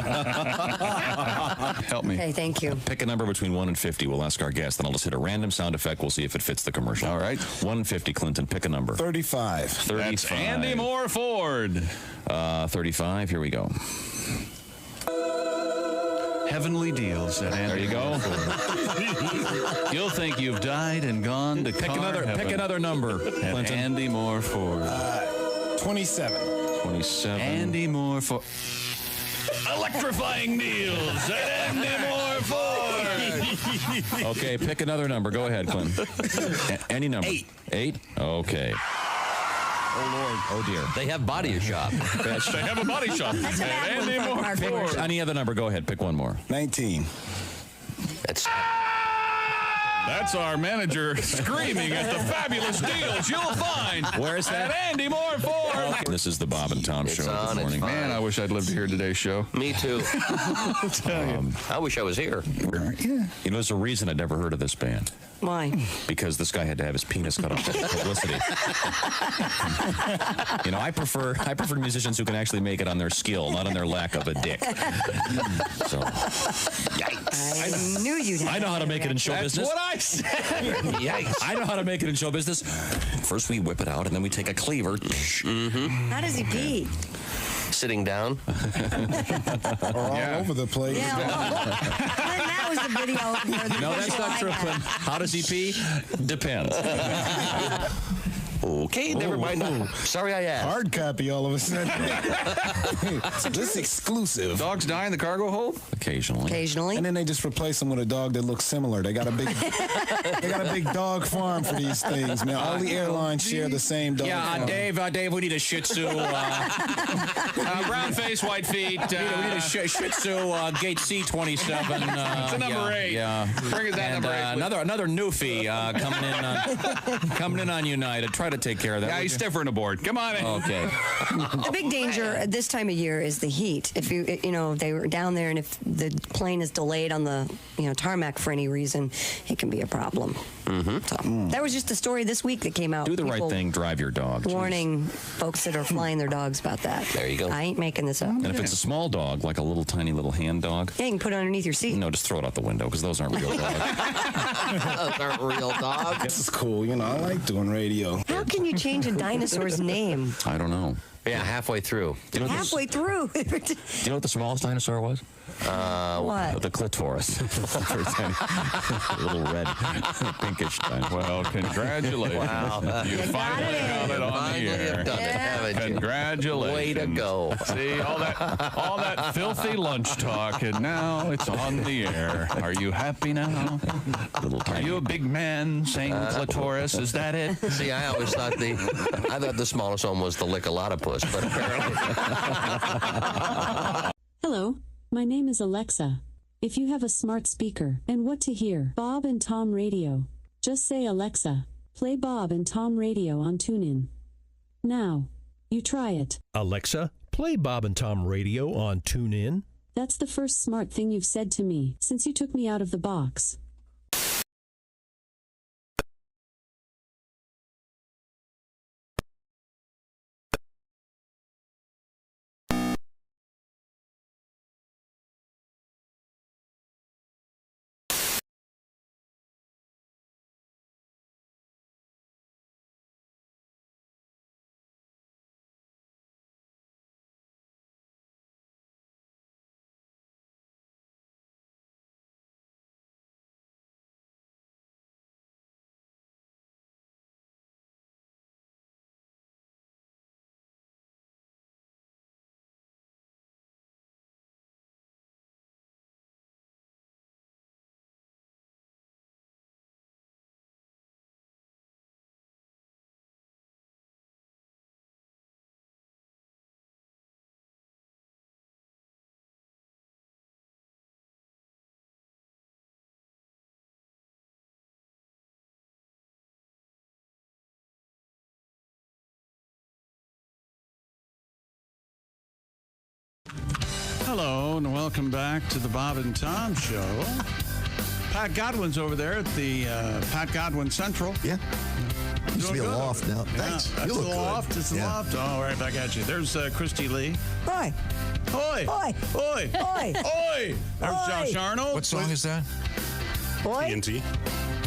Help me. Okay, thank you. Pick a number between 1 and 50. We'll ask our guest. Then I'll just hit a random sound effect. We'll see if it fits the commercial. All right. 1 and 50, Clinton. Pick a number. 35. 35. That's Andy Moore Ford. 35. Here we go. Heavenly deals at Andy. There you go. You'll think you've died and gone to Pick another number, Clinton. Andy Moore Ford. 27. 27. Andy Moore Ford. Electrifying deals at Andy Moore Ford. Okay, pick another number. Go ahead, Clinton. Any number. 8. 8? Okay. Oh, Lord. Oh, dear. They have body shop. They have a body shop. That's a bad one Andy for Moore our Ford. commercial. Any other number. Go ahead. Pick one more. 19. That's our manager screaming at the fabulous deals you'll find. Where is that? At Andy Moore Ford. This is the Bob and Tom Show this morning. Man, I wish I'd lived to hear today's show. Me too. I wish I was here. You know, there's a reason I'd never heard of this band. Why? Because this guy had to have his penis cut off for publicity. You know, I prefer musicians who can actually make it on their skill, not on their lack of a dick. So, yikes! I knew you'd. I know how to make it in show business. That's what I said. Yikes! I know how to make it in show business. First, we whip it out, and then we take a cleaver. How does he pee? Sitting down. Or all over the place. Yeah, that was the video. No, that's not true, Clint. How does he pee? Depends. Okay, never mind. Sorry I asked. Hard copy all of a sudden. This is exclusive. Dogs die in the cargo hold? Occasionally. And then they just replace them with a dog that looks similar. They got a big dog farm for these things, man. All the airlines share the same dog farm. Dave, we need a Shih Tzu. Brown face, white feet. We need a Shih Tzu, gate C27. It's a number 8. Yeah. Bring us that number 8. Another newfie coming in on United. Try to take care of that. Yeah, he's stiffering aboard. Come on in. Okay. The big danger at this time of year is the heat. If they were down there, and if the plane is delayed on the tarmac for any reason, it can be a problem. So that was just a story this week that came out. Do the right thing. Drive your dog. Warning folks that are flying their dogs about that. There you go. I ain't making this up. And if it's a small dog, like a little tiny little hand dog, yeah, you can put it underneath your seat. no, just throw it out the window because those aren't real dogs. Those aren't real dogs. This is cool. I like doing radio. How can you change a dinosaur's name? I don't know. Yeah, halfway through. Halfway through. Do you know what the smallest dinosaur was? What? The clitoris. A little red, pinkish dinosaur. Well, congratulations. Wow. You finally got it on the air. Done it, haven't you? Congratulations. Way to go. See, all that filthy lunch talk, and now it's on the air. Are you happy now? Are you a big man saying clitoris? Is that it? See, I always thought the smallest one was the lick-a-lot-of-puss, but apparently. Hello, my name is Alexa. If you have a smart speaker and what to hear, Bob and Tom Radio, just say Alexa, play Bob and Tom Radio on TuneIn. Now, you try it. Alexa, play Bob and Tom Radio on TuneIn. That's the first smart thing you've said to me since you took me out of the box. Hello, and welcome back to the Bob and Tom Show. Pat Godwin's over there at the Pat Godwin Central. Yeah. Used to be a Doing good. loft now. Yeah, Thanks. that's You look the good. loft. It's the Yeah. loft. Oh, right back at you. There's Christy Lee. Oi. Oi. Oi. Oi. Oi. Oi. There's Oi. Josh Arnold. What song is that? Oi. TNT.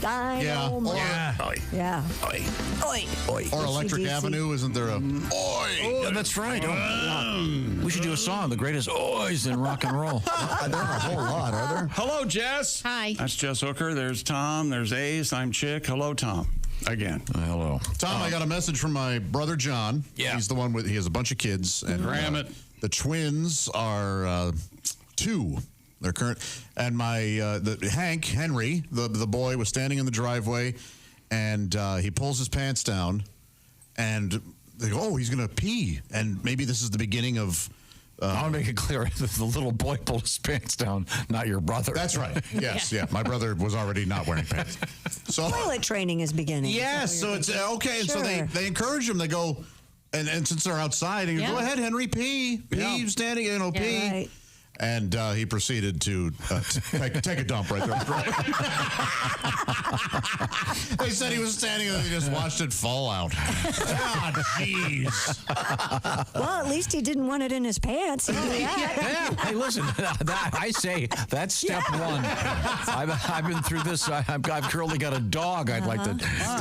Dynamite. Yeah. Oi. Oi. Oi. Or Electric AC/DC. Avenue, isn't there a oi? Yeah, that's right. We should do a song, the greatest oys in rock and roll. There are a whole lot, are there? Hello, Jess. Hi. That's Jess Hooker. There's Tom. There's Ace. I'm Chick. Hello, Tom. Again. Hello. Tom, I got a message from my brother John. Yeah. He's the one he has a bunch of kids. And Cram it. The twins are 2. They're current. And my Henry, the boy, was standing in the driveway, and he pulls his pants down, and they go, oh, he's going to pee. And maybe this is the beginning of... I want to make it clear, the little boy pulled his pants down, not your brother. That's right. Yes, yeah. My brother was already not wearing pants. So Toilet training is beginning. yes, so it's okay. And so Sure. they encourage him. They go, and since they're outside, and go ahead, Henry, pee. Pee, standing, pee. Right. And he proceeded to take a dump right there. They said he was standing and they just watched it fall out. God, jeez. Well, at least he didn't want it in his pants. He knew that. Yeah. Hey, listen, I say that's step one. I've been through this. I've currently got a dog I'd like to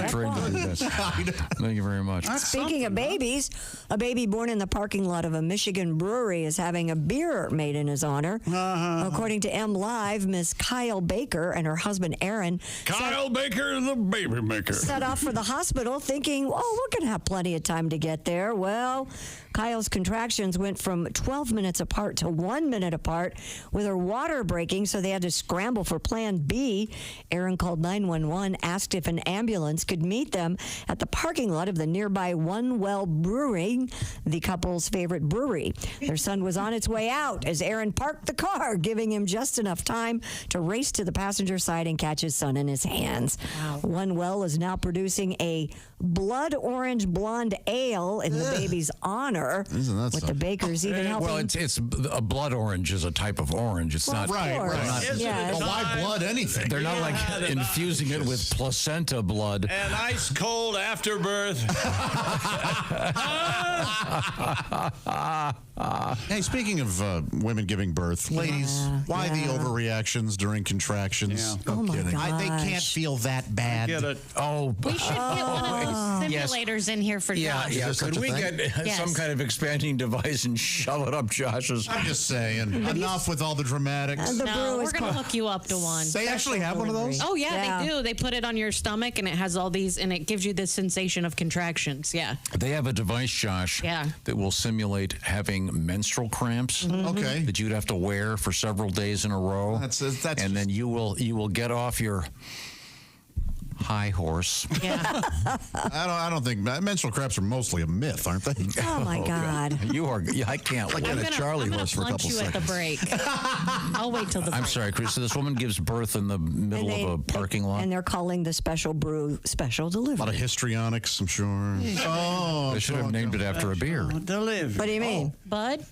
train to do this. Thank you very much. Speaking of babies, a baby born in the parking lot of a Michigan brewery is having a beer made in his honor. According to M Live, Miss Kyle Baker and her husband Aaron Kyle Baker, the baby maker. set off for the hospital thinking, oh, we're going to have plenty of time to get there. Well, Kyle's contractions went from 12 minutes apart to 1 minute apart with her water breaking, so they had to scramble for plan B. Aaron called 911, asked if an ambulance could meet them at the parking lot of the nearby One Well Brewing, the couple's favorite brewery. Their son was on its way out as Aaron parked the car, giving him just enough time to race to the passenger side and catch his son in his hands. Wow. One Well is now producing a blood orange blonde ale in the baby's honor. Isn't that with something? the bakers even helping. Well, it's a blood orange is a type of orange. It's not Right. Yes. Well, why blood anything? They're not like infusing it with placenta blood. And ice cold afterbirth. Hey, speaking of women giving birth, ladies, why the overreactions during contractions? Yeah. Oh my They gosh. can't feel that bad. Get it. Oh, We should get one of those Yes. simulators in here for Josh. yeah. such Could a we thing? get Yes. some kind of expanding device and shove it up Josh's? I'm just saying, enough with all the dramatics. The No, brew we're is going to called hook you up to one. They actually have one of those? Oh, yeah, Yeah. they do. They put it on your stomach, and it has all these, and it gives you this sensation of contractions. Yeah. They have a device, Josh, Yeah. that will simulate having menstrual cramps. Okay. That you'd have to wear for several days in a row. That's and then you will get off your high horse. Yeah. I don't think menstrual cramps are mostly a myth, aren't they? Oh my God. You are. I can't Like wait. in a Charlie horse for a punch couple you at the seconds. break. I'll wait till the I'm break. sorry, Chris. So this woman gives birth in the middle of a parking lot. And they're calling the special brew special A delivery. lot of histrionics, I'm sure. Oh, They should have named it after a beer. What do you mean? Bud?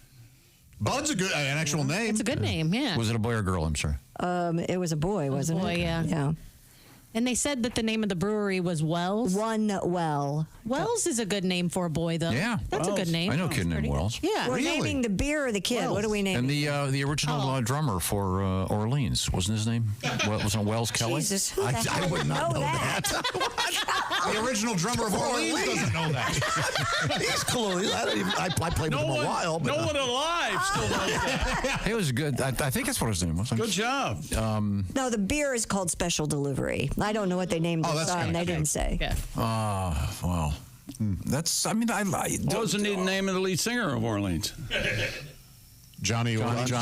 Bud's an actual name. It's a good name, yeah. Was it a boy or girl? I'm sorry. It was a boy, wasn't boy, it? yeah. Yeah. And they said that the name of the brewery was Wells. One Well. Wells is a good name for a boy, though. Yeah. That's a good name. I know a kid named Wells. Yeah. We're naming the beer or the kid. What do we name And it? the original drummer for Orleans, wasn't his name? Wasn't it Wells Kelly? Jesus, who the hell would know that? The original drummer of Orleans doesn't know that. He's clueless. I played with him a while. But, No one alive still knows that. It was good. I think that's what his name was. Good job. No, the beer is called Special Delivery. I don't know what they named the that's son. kinda They didn't say. Yeah. Well, that's. I mean, What was the name of the lead singer of Orleans? John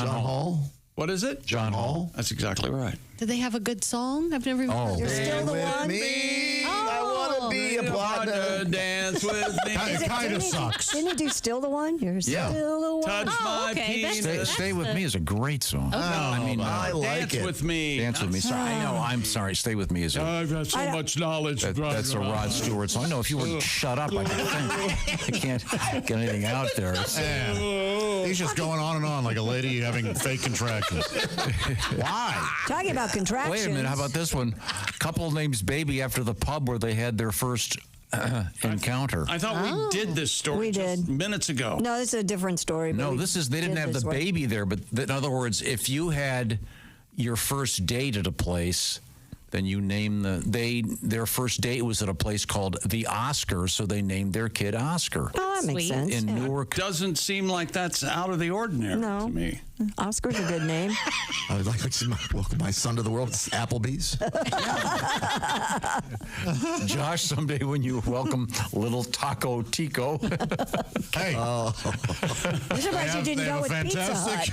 Hall. What is it? John Hall. That's exactly right. Did they have a good song? I've never even heard You're it. still the one. Me, I want to be a partner. Dance with me. Is it kind of sucks. Didn't he do Still the One? You're Yeah. still the one. Touch my okay, penis. Stay with Me is a great song. Okay. I like Dance it. with me. Dance with Me. Sorry, I know. I'm sorry. Stay with Me is a. I've got so much knowledge. That's a Rod Stewart song. I know if you would shut up, I can't get anything out there. He's just going on and on like a lady having fake contractions. Why? Talking about contractions. Wait a minute. How about this one? Couple names Baby after the pub where they had their first encounter. I thought we did this story just minutes ago. No, this is a different story. but No, we this is they didn't did have this the one. baby there, but in other words, if you had your first date at a place, then you name their first date was at a place called the Oscar, so they named their kid Oscar. Oh, that makes sense. In yeah. Newark. Doesn't seem like that's out of the ordinary to me. Oscar's a good name. I would like to welcome my son to the world. It's Applebee's. Josh, someday when you welcome little Taco Tico. Hey. I'm surprised you didn't go with Pizza Hut.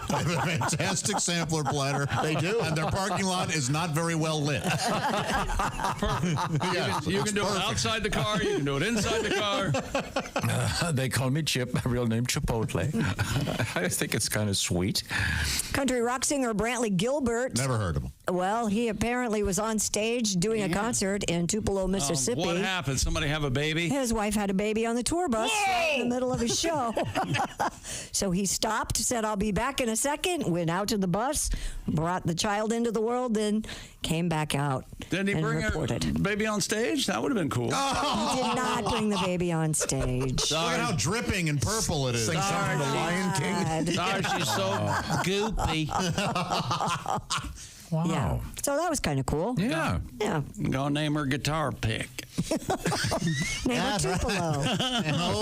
They have a fantastic sampler platter. They do. And their parking lot is not very well lit. You can do it outside the car. You can do it inside the car. They call me Chip, my real name Chipotle. I think it's kind of sweet. Country rock singer Brantley Gilbert. Never heard of him. Well, he apparently was on stage doing a concert in Tupelo, Mississippi. What happened? Somebody have a baby? His wife had a baby on the tour bus right in the middle of his show. So he stopped, said, I'll be back in a second, went out to the bus, brought the child into the world, then came back out. Didn't he and bring reported. a baby on stage? That would have been cool. He did not bring the baby on stage. Look at how dripping and purple it is. Sing something from The Lion King. Sorry, she's so goopy. Wow. Yeah. So that was kind of cool. Yeah. Yeah. I'm going to name her Guitar Pick. Name her Tupelo.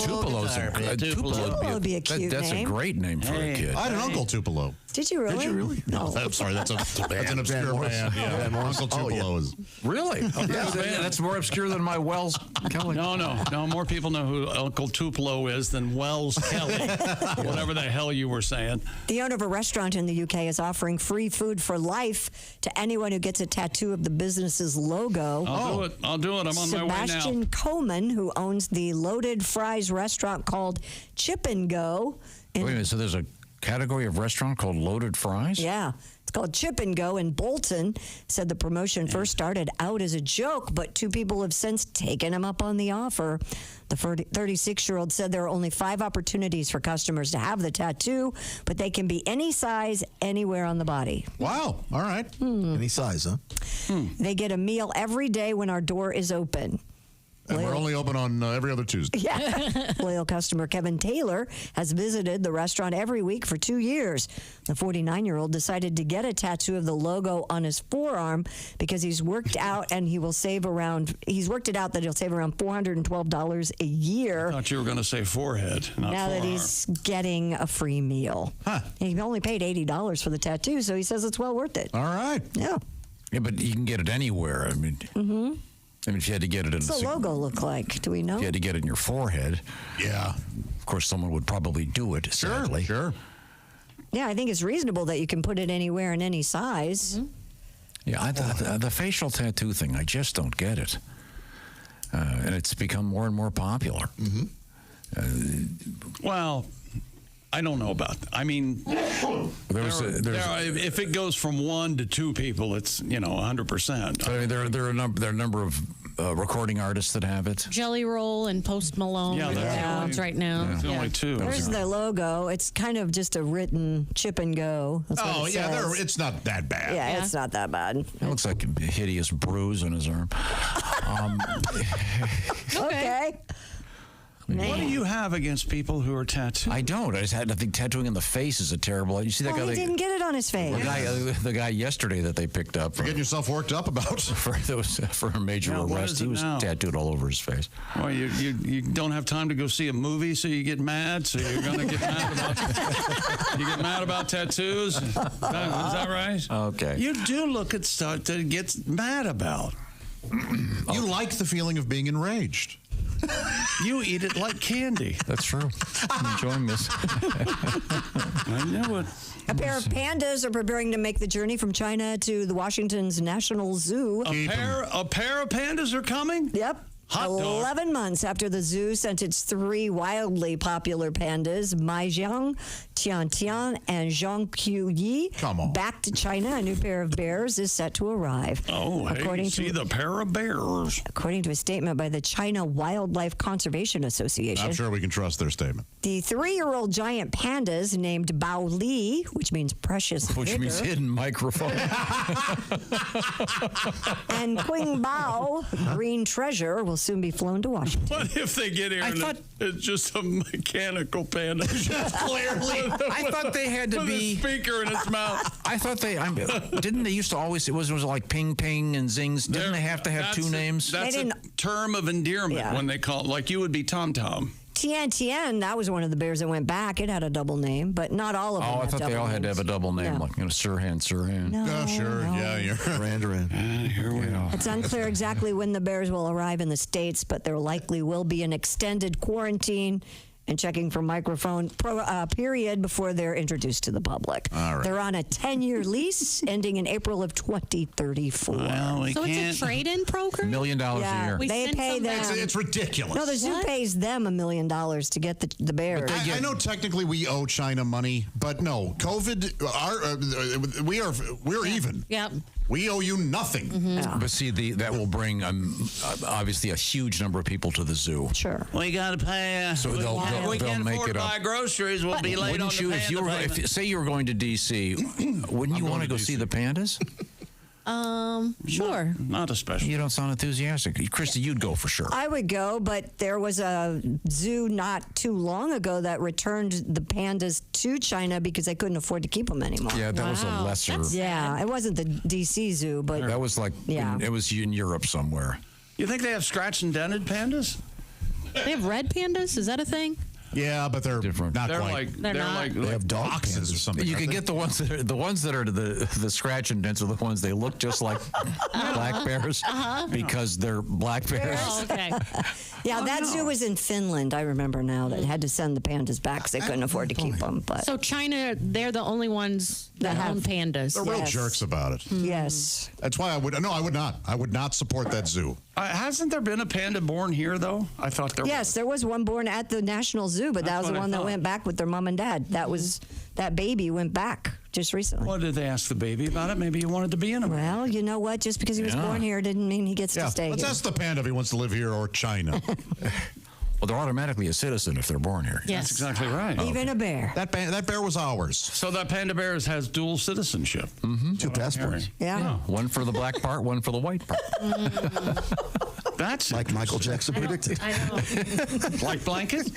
Tupelo's Tupelo would be a cute that's name. a great name for a kid. I had an Uncle Tupelo. Did you really? Did you really? No, I'm sorry. That's an obscure band. Yeah, Uncle Tupelo is. Really? That's more obscure than my Wells Kelly. No. More people know who Uncle Tupelo is than Wells Kelly. Whatever the hell you were saying. The owner of a restaurant in the UK is offering free food for life to anyone who gets a tattoo of the business's logo. I'll do it. I'm on my way now. Sebastian Coleman, who owns the Loaded Fries restaurant called Chip and Go. Wait a minute, so there's a category of restaurant called Loaded Fries? Yeah. It's called Chip and Go in Bolton. Said the promotion first started out as a joke, but two people have since taken him up on the offer. The 36-year-old said there are only 5 opportunities for customers to have the tattoo, but they can be any size, anywhere on the body. Wow. All right. Any size, huh? They get a meal every day when our door is open. And we're only open on every other Tuesday. Yeah. Loyal customer Kevin Taylor has visited the restaurant every week for 2 years. The 49-year-old decided to get a tattoo of the logo on his forearm because he's worked out and he's worked it out that he'll save around $412 a year. I thought you were going to say forehead, not now that forearm. he's getting a free meal. Huh. He only paid $80 for the tattoo, so he says it's well worth it. All right. Yeah. Yeah, but you can get it anywhere. I mean, if you had to get it in What's the logo look like? Do we know? If you had to get it in your forehead, yeah. Of course, someone would probably do it. Sadly, sure. Yeah, I think it's reasonable that you can put it anywhere in any size. Yeah, the facial tattoo thing, I just don't get it. And it's become more and more popular. Well, I don't know about that. I mean, if it goes from 1 to 2 people, it's 100%. I mean, there are a number of recording artists that have it. Jelly Roll and Post Malone. Yeah, are the ones right now. There's only 2. There's the logo. It's kind of just a written Chip and Go. That's what it says. It's not that bad. Yeah, it's not that bad. It looks like a hideous bruise on his arm. Okay. What do you have against people who are tattooed? I don't. I think tattooing in the face is a terrible. You see that guy? He didn't get it on his face. The guy yesterday that they picked up. You're getting yourself worked up about for a major arrest. He was tattooed all over his face. Well, you don't have time to go see a movie, so you get mad. So you're going to get mad about. You get mad about tattoos. Is that right? Okay. You do look at stuff that gets mad about. You like the feeling of being enraged. You eat it like candy. That's true. I'm enjoying this. I know it. A pair of pandas are preparing to make the journey from China to the Washington's National Zoo. A pair of pandas are coming? Yep. Hot dog. 11 months after the zoo sent its 3 wildly popular pandas, Maijiang, Tian, and Zhongqiuyi, back to China, a new pair of bears is set to arrive. Oh, hey, see the pair of bears. According to a statement by the China Wildlife Conservation Association. I'm sure we can trust their statement. The 3-year-old giant pandas named Bao Li, which means precious Which vigor, means hidden microphone. and Qing Bao, green treasure, will soon be flown to Washington. What if they get here and it's just a mechanical panda? Clearly. I thought they had to with be a speaker in its mouth. I thought didn't they used to always, it was like ping ping and zings. Didn't they have to have 2 names? That's a term of endearment when they call it, like you would be Tom Tom. Tian, that was one of the bears that went back. It had a double name, but not all of them. Oh, I thought they all had to have a double name, No. like Sirhan. No, Oh, sure. no. Yeah, you're Duran. Here we go. It's unclear exactly when the bears will arrive in the States, but there likely will be an extended quarantine and checking for microphone period before they're introduced to the public. All right. They're on a 10-year lease ending in April of 2034. Well, So it's a trade-in program? $1 million a year. We They send pay some them. back. It's ridiculous. No, the zoo pays them $1 million to get the bears. I know technically we owe China money, but no, COVID, we're even. Yep. We owe you nothing. Mm-hmm. But see, that will bring obviously a huge number of people to the zoo. Sure. We got to pay. So they'll we make can't afford it to up. buy groceries. We'll be late on Wouldn't you, the if you were, payment. if say you were going to D.C., wouldn't you want to go see the pandas? Sure. Not especially. You don't sound enthusiastic. Christy, you'd go for sure. I would go, but there was a zoo not too long ago that returned the pandas to China because they couldn't afford to keep them anymore. Yeah, that was a lesser. Yeah, it wasn't the D.C. zoo, but That was like, it was in Europe somewhere. You think they have scratch and dented pandas? They have red pandas? Is that a thing? Yeah, but they're different. Not They're quite. like They're not. They have dog boxes or something. You aren't can they? get the ones that are the scratch and dents are the ones they look just like black bears because they're black bears. Oh, okay. yeah, that zoo was in Finland. I remember now that had to send the pandas back because they couldn't afford to keep them. But So China, they're the only ones that own pandas. They're real jerks about it. Yes. That's why I would not. I would not support that zoo. Hasn't there been a panda born here, though? I thought there Yes, there was one born at the National Zoo, but that was the what I one that thought. went back with their mom and dad. That baby went back just recently. What did they ask the baby about it? Maybe he wanted to be in them. Well, you know what? Just because he was born here didn't mean he gets to stay Let's here. ask the panda if he wants to live here or China. Well, they're automatically a citizen if they're born here. That's exactly right. Even a bear. That bear was ours. So that panda bear has dual citizenship. Mm-hmm. 2 passports. Yeah. One for the black part, one for the white part. That's Like Michael Jackson predicted. I know. like Blanket?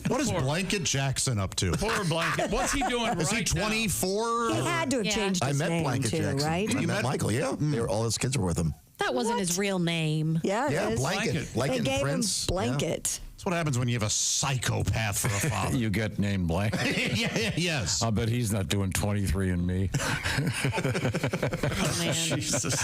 What is Blanket Jackson up to? Poor Blanket. What's he doing Is he right 24? He had to have changed I his met name Blanket too, Jackson. right? I met Michael, yeah. They were, all his kids were with him. That wasn't his real name. Yeah, it Yeah, is. Blanket. Like They in gave Prince. him Blanket. That's what happens when you have a psychopath for a father. You get named blank. Yes. I'll bet he's not doing 23andMe. Oh, man. Jesus.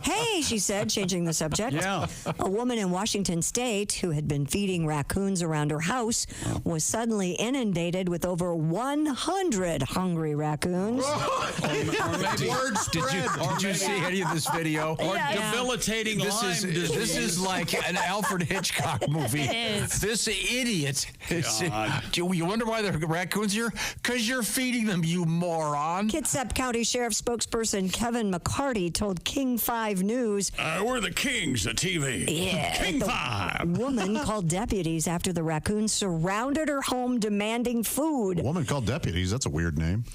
Hey, she said, changing the subject. Yeah. A woman in Washington State who had been feeding raccoons around her house was suddenly inundated with over 100 hungry raccoons. Or maybe Did you see any of this video? or debilitating This Lyme is disease. like an Alfred Hitchcock movie. It is. This idiot. God. You wonder why the raccoons here? Because you're feeding them, you moron. Kitsap County Sheriff spokesperson Kevin McCarty told King 5 News We're the kings of TV. King the 5. woman called deputies after the raccoons surrounded her home demanding food. A woman called deputies. That's a weird name.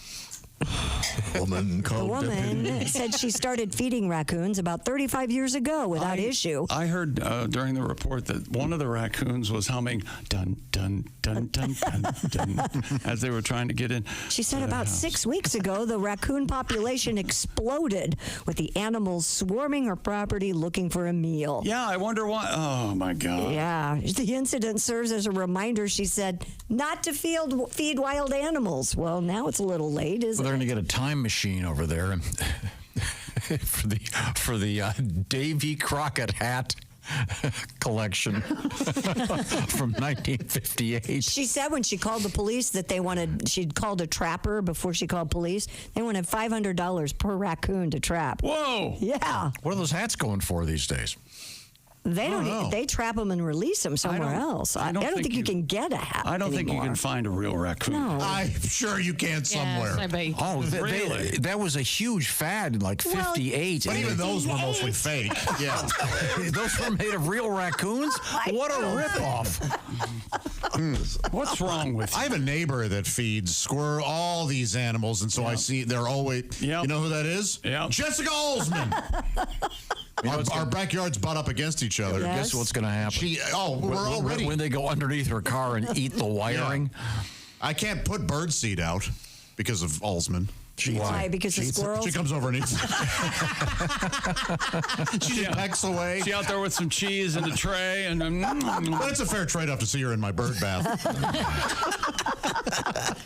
Woman The called woman said she started feeding raccoons about 35 years ago without issue. I heard during the report that one of the raccoons was humming dun dun dun dun dun dun as they were trying to get in. She said about 6 weeks ago, the raccoon population exploded with the animals swarming her property looking for a meal. Yeah, I wonder why. Oh my God. Yeah, the incident serves as a reminder, she said, not to feed wild animals. Well, now it's a little late, isn't They're it? going to get a time machine over there and for the Davy Crockett hat. collection from 1958. She said when she called the police that she'd called a trapper before she called police. They wanted $500 per raccoon to trap. Whoa. Yeah. What are those hats going for these days? They don't. They trap them and release them somewhere else. I don't think you can get a hat. I don't think you anymore. can find a real raccoon. No. I'm sure you can somewhere. I bet you can. Oh, Really? that was a huge fad in like 58. But even those were mostly fake. Yeah. Those were made of real raccoons? What a ripoff. What's wrong with you? I have a neighbor that feeds squirrel, all these animals, and so I see they're always. You know who that is? Yeah. Jessica Olsman. Our backyards butt up against each other. Yes. Guess what's going to happen? We're already. When they go underneath her car and eat the wiring. Yeah. I can't put birdseed out because of Olsman. Why? Because of squirrels? She comes over and eats. She just pecks away. She out there with some cheese in the tray, and well, it's a fair trade-off to see her in my bird bath.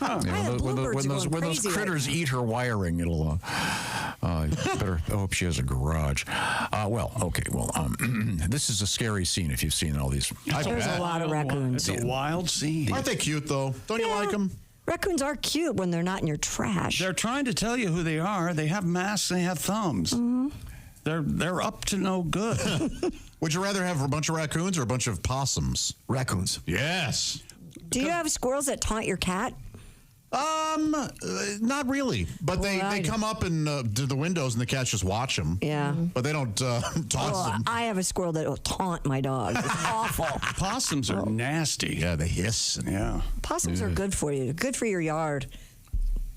When those critters eat her wiring, it'll. Better. I hope she has a garage. This is a scary scene if you've seen all these. There's a lot of raccoons. It's a wild scene. Aren't they cute though? Don't you like them? Raccoons are cute when they're not in your trash. They're trying to tell you who they are. They have masks. They have thumbs. Mm-hmm. They're up to no good. Would you rather have a bunch of raccoons or a bunch of possums? Raccoons. Yes. Do you have squirrels that taunt your cat? Not really, but they come up and to the windows and the cats just watch them. Yeah, but they don't taunt them. I have a squirrel that will taunt my dog. It's awful. Possums are nasty. Yeah, they hiss. Yeah, possums are good for you. Good for your yard.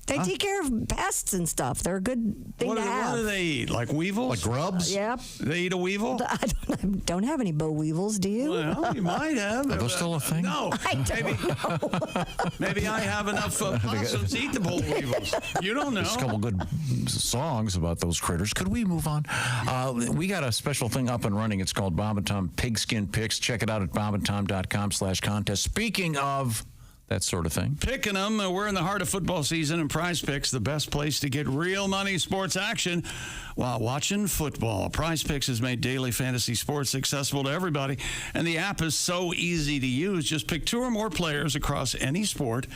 They take care of pests and stuff. They're a good thing to have. What do they eat? Like weevils? Like grubs? Yep. They eat a weevil? I don't have any boll weevils, do you? Well, you might have. Are those still a thing? No. I don't know. Maybe I have enough possums to eat the boll weevils. You don't know. There's a couple good songs about those critters. Could we move on? We got a special thing up and running. It's called Bob and Tom Pigskin Picks. Check it out at bobandtom.com/contest. Speaking of that sort of thing. Picking them. We're in the heart of football season, and Prize Picks, the best place to get real money sports action while watching football. Prize Picks has made daily fantasy sports accessible to everybody, and the app is so easy to use. Just pick 2 or more players across any sport,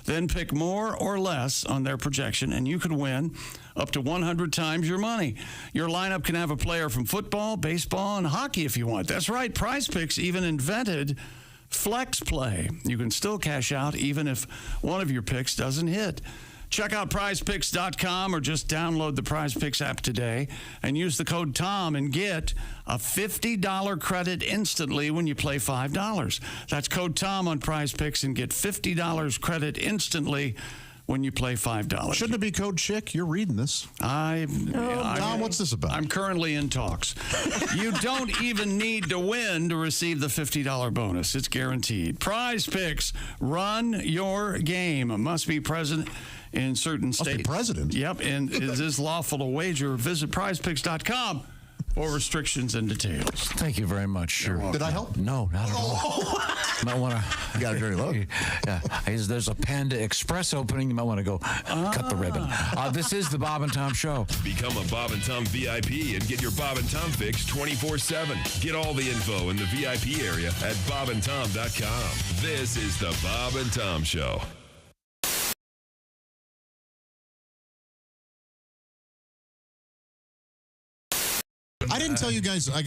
then pick more or less on their projection, and you could win up to 100 times your money. Your lineup can have a player from football, baseball, and hockey if you want. That's right. Prize Picks even invented Flex Play. You can still cash out even if one of your picks doesn't hit. Check out prizepicks.com or just download the Prize Picks app today and use the code TOM and get a $50 credit instantly when you play $5. That's code TOM on Prize Picks and get $50 credit instantly when you play $5. Shouldn't it be code Chick? You're reading this. Tom, what's this about? I'm currently in talks. You don't even need to win to receive the $50 bonus. It's guaranteed. Prize Picks. Run your game. Must be present in certain states. Must be president? Yep. And is this lawful to wager? Visit prizepicks.com for restrictions and details. Thank you very much. Sure. Did I help? No, not at all. Might want to. You got a dirty look. Yeah. There's a Panda Express opening. You might want to go cut the ribbon. This is the Bob and Tom Show. Become a Bob and Tom VIP and get your Bob and Tom fix 24/7. Get all the info in the VIP area at bobandtom.com. This is the Bob and Tom Show. I didn't tell you guys. I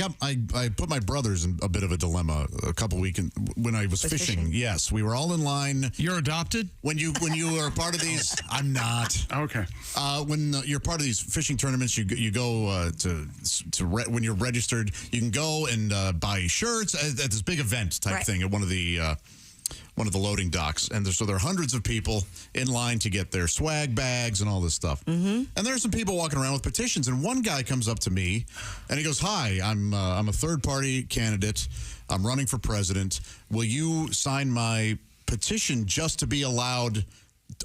put my brothers in a bit of a dilemma a couple weekends when I was fishing. Yes, we were all in line. You're adopted? When you are part of these, I'm not. Okay. When you're part of these fishing tournaments, you go when you're registered, you can go and buy shirts at this big event type thing at one of the loading docks, and so there are hundreds of people in line to get their swag bags and all this stuff. Mm-hmm. And there's some people walking around with petitions, and one guy comes up to me, and he goes, "Hi, I'm a third-party candidate. I'm running for president. Will you sign my petition just to be allowed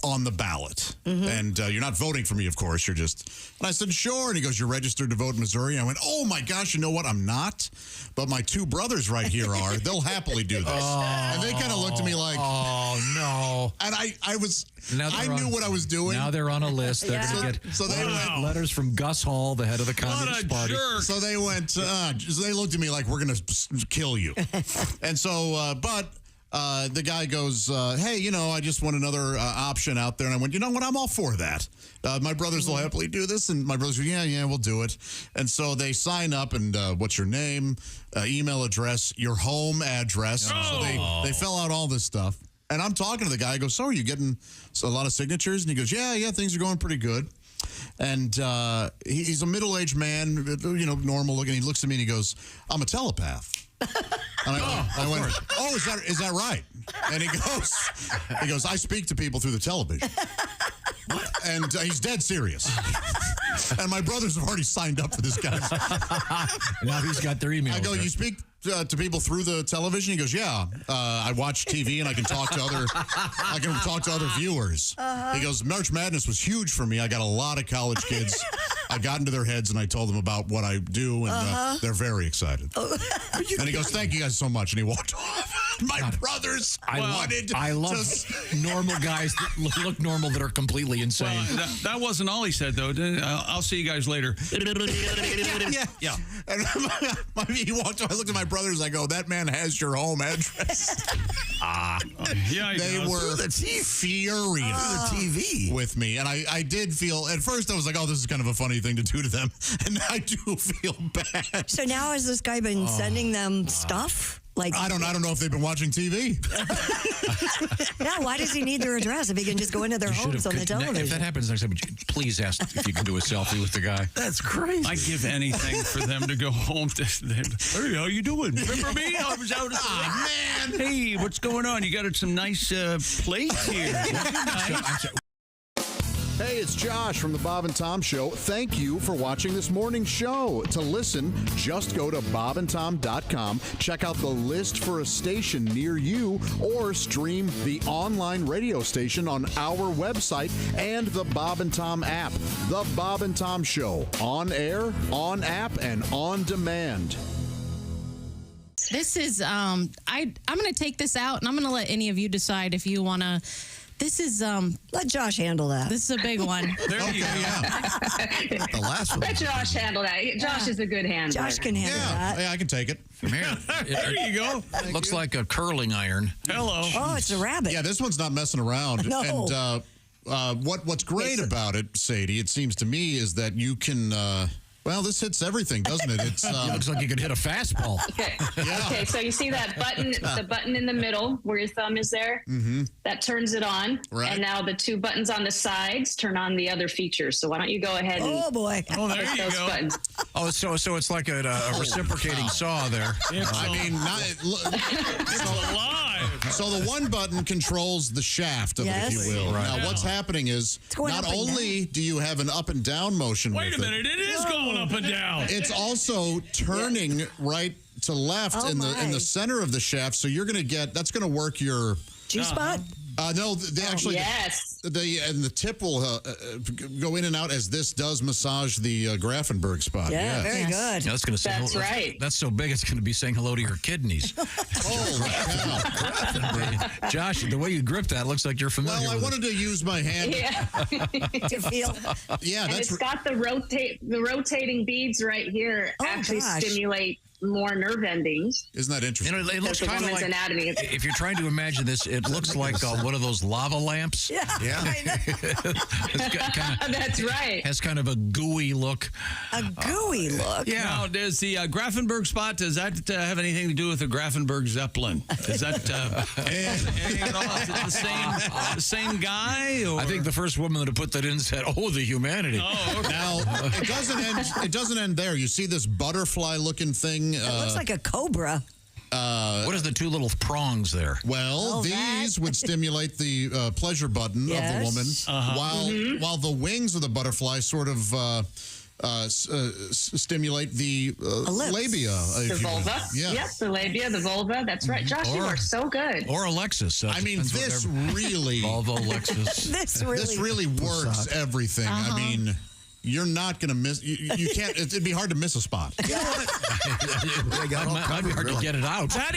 on the ballot. And you're not voting for me, of course. You're just... And I said, sure. And he goes, you're registered to vote in Missouri? And I went, oh, my gosh, you know what? I'm not. But my two brothers right here are. They'll happily do this. And they kind of looked at me like... Oh, no. And I knew what I was doing. Now they're on a list. They're going to get letters from Gus Hall, the head of the Communist Party. Jerk. So they went... so they looked at me like, we're going to kill you. And so... the guy goes, hey, you know, I just want another option out there. And I went, you know what? I'm all for that. My brothers will happily do this. And my brothers go, yeah, we'll do it. And so they sign up and what's your name, email address, your home address. So they fill out all this stuff. And I'm talking to the guy. I go, so are you getting a lot of signatures? And he goes, yeah, things are going pretty good. And he's a middle-aged man, you know, normal looking. He looks at me and he goes, I'm a telepath. And I went, oh, is that right? And he goes, I speak to people through the television. And he's dead serious. And my brothers have already signed up for this guy. Now he's got their email. I go, you speak to people through the television? He goes, yeah. I watch TV and I can talk to other viewers. He goes, March Madness was huge for me. I got a lot of college kids. I got into their heads and I told them about what I do, and they're very excited. And he goes, thank you guys so much. And he walked off. My brothers I love normal guys that look normal that are completely insane. Well, that wasn't all he said, though. I'll see you guys later. Yeah. And he walked off. I looked at my brothers. I go, that man has your home address. Yeah, they were furious with me. And I did feel, at first I was like, oh, this is kind of a funny thing to do to them. And I do feel bad. So now has this guy been sending them stuff? Like, I don't know if they've been watching TV. Yeah, why does he need their address if he can just go into their homes on the television? If that happens next time, please ask if you can do a selfie with the guy. That's crazy. I'd give anything for them to go home. Hey, how you doing? Remember me? I was out at man. Hey, what's going on? You got some nice plates here. Nice. Hey, it's Josh from the Bob and Tom Show. Thank you for watching this morning's show. To listen, just go to bobandtom.com, check out the list for a station near you, or stream the online radio station on our website and the Bob and Tom app. The Bob and Tom Show, on air, on app, and on demand. This is, I'm going to take this out, and I'm going to let any of you decide if you want to. This is let Josh handle that. This is a big one. There you go. The last one. Let Josh handle that. Josh is a good handler. Josh can handle that. Yeah, I can take it. From here. There you go. Looks like a curling iron. Hello. Oh, it's a rabbit. Yeah, this one's not messing around. No. And what's great about it, Sadie, it seems to me, is that you can. Well, this hits everything, doesn't it? It's it looks like you could hit a fastball. Okay. Okay, so you see that button, the button in the middle where your thumb is there? Mm-hmm. That turns it on. Right. And now the two buttons on the sides turn on the other features. So why don't you go ahead and there you those go. buttons. Oh, so it's like a reciprocating saw there. It's alive. So the one button controls the shaft of it, if you will. Right. Now, what's happening is not only do you have an up and down motion Wait with a minute, it is going up and down. It's also turning right to left in the center of the shaft, so you're going to get, that's going to work your G-spot? No, they actually, the tip will go in and out as this does massage the Grafenberg spot. Yeah, very good. Yeah, that's going to say, That's right. That's so big, it's going to be saying hello to your kidneys. Holy cow. Josh, the way you grip that looks like you're familiar Well, I with wanted to use my hand. To feel. Yeah, And it's got the rotating beads right here stimulate more nerve endings. Isn't that interesting? You know, it looks kind of like, anatomy. if you're trying to imagine this, it looks like one of those lava lamps. Yeah. That's right. Has kind of a gooey look. A gooey look? Yeah. Now, does the Grafenberg spot, does that have anything to do with the Grafenberg Zeppelin? Is that anything at all? Is it the same guy? Or? I think the first woman that put that in said, oh, the humanity. Oh, okay. Now, it doesn't end there. You see this butterfly-looking thing? It looks like a cobra. What is the two little prongs there? Well, these would stimulate the pleasure button of the woman, while the wings of the butterfly sort of stimulate the labia. The vulva. Yeah. Yep, the labia, the vulva. That's right. Josh, you are so good. Or Alexis. I mean, this really... Vulva, Alexis. This really works everything. I mean... You're not going to miss. You can't. It'd be hard to miss a spot. Might be hard to get it out. That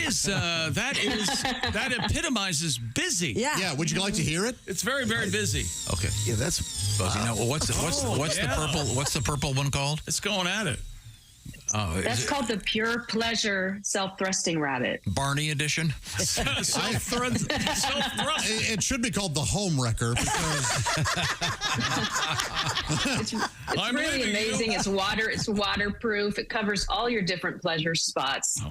epitomizes busy. Yeah. Would you like to hear it? It's very, very busy. Okay. Yeah, that's buzzy. Now, what's the purple? What's the purple one called? It's going at it. That's called the Pure Pleasure Self-Thrusting Rabbit. Barney edition? Self-thrust. It should be called the Home Wrecker because it's really amazing. It's waterproof. It covers all your different pleasure spots.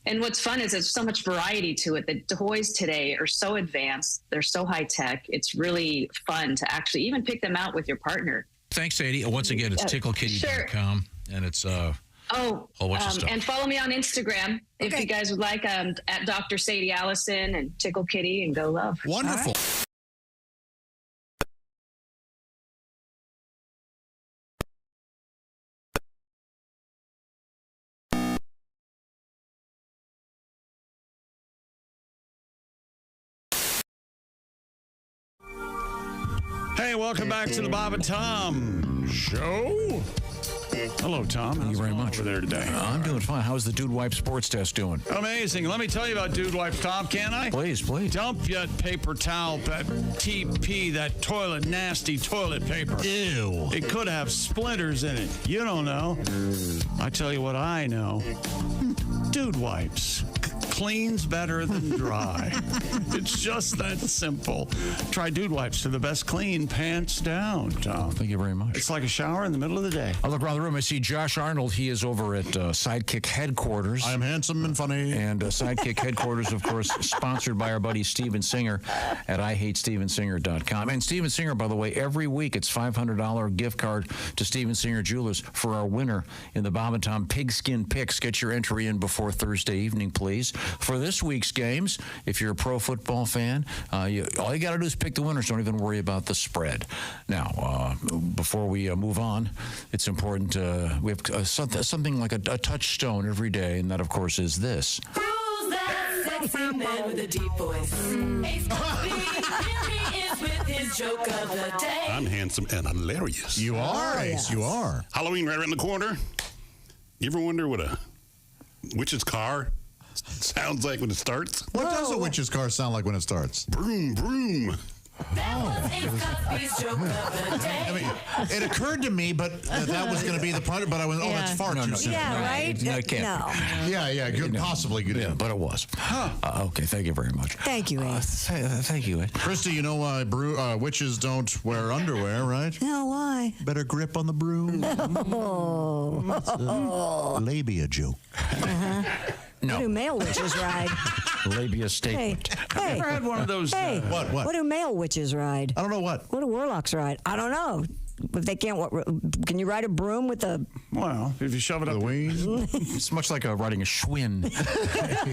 And what's fun is there's so much variety to it. The toys today are so advanced. They're so high tech. It's really fun to actually even pick them out with your partner. Thanks, Sadie. Once again, it's ticklekitty.com, and it's whole bunch of stuff. And follow me on Instagram if you guys would like, at Dr. Sadie Allison and Tickle Kitty and Go Love. Wonderful. Hey, welcome back to the Bob and Tom Show. Hello, Tom. Thank you very much. Over there today. I'm doing fine. How's the Dude Wipe sports test doing? Amazing. Let me tell you about Dude Wipe, Tom, can I? Please. Dump that paper towel, that TP, that nasty toilet paper. Ew. It could have splinters in it. You don't know. I tell you what I know. Dude Wipes. Cleans better than dry. It's just that simple. Try Dude Wipes for the best clean, pants down, Tom. Thank you very much. It's like a shower in the middle of the day. I look around the room. I see Josh Arnold. He is over at Sidekick Headquarters. I am handsome and funny. And Sidekick Headquarters, of course, sponsored by our buddy Steven Singer at IHateStevenSinger.com. And Steven Singer, by the way, every week it's $500 gift card to Steven Singer Jewelers for our winner in the Bob and Tom Pigskin Picks. Get your entry in before Thursday evening, please. For this week's games, if you're a pro football fan, all you got to do is pick the winners. Don't even worry about the spread. Now, before we move on, it's important we have something like a touchstone every day, and that, of course, is this. Who's that sexy man with a deep voice? Ace is with his joke of the day. I'm handsome and hilarious. You are, Ace. You are. Halloween right around the corner. You ever wonder what a witch's car sounds like when it starts? What does a witch's car sound like when it starts? Broom, broom. That was Ace Cosby's joke of the day. I mean, it occurred to me, but that was going to be the part. But I went, that's far too soon. Yeah, right? No, it can't. No. Yeah, good, possibly good. Yeah, but it was. Okay, thank you very much. Thank you, Ace. Thank you, Ace. Christy, you know why witches don't wear underwear, right? No, why? Better grip on the broom. Oh. Labia joke. No. What do male witches ride? Labia statement. Hey, Never had one of those. Hey, what do male witches ride? I don't know what. What do warlocks ride? I don't know. If they can't, can you ride a broom with a? Well, if you shove it up the wings, it's much like riding a Schwinn,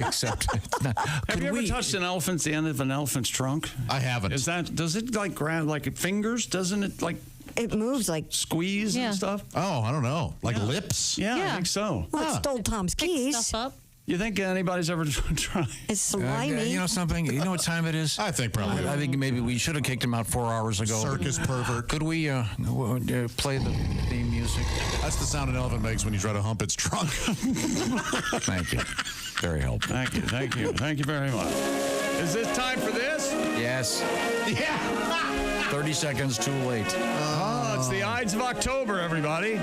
except it's not. Have you ever touched an elephant's the end of an elephant's trunk? I haven't. Does it like grab like fingers? Doesn't it like? It moves like squeeze and stuff. Oh, I don't know. Like lips. Yeah, I think so. Well, it stole Tom's keys. Stuff up. You think anybody's ever tried? It's slimy. You know something? You know what time it is? I think probably. I think maybe we should have kicked him out 4 hours ago. Circus pervert. Could we play the theme music? That's the sound an elephant makes when you try to hump its trunk. Thank you. Very helpful. Thank you very much. Is this time for this? Yes. Yeah. 30 seconds too late. It's the Ides of October, everybody.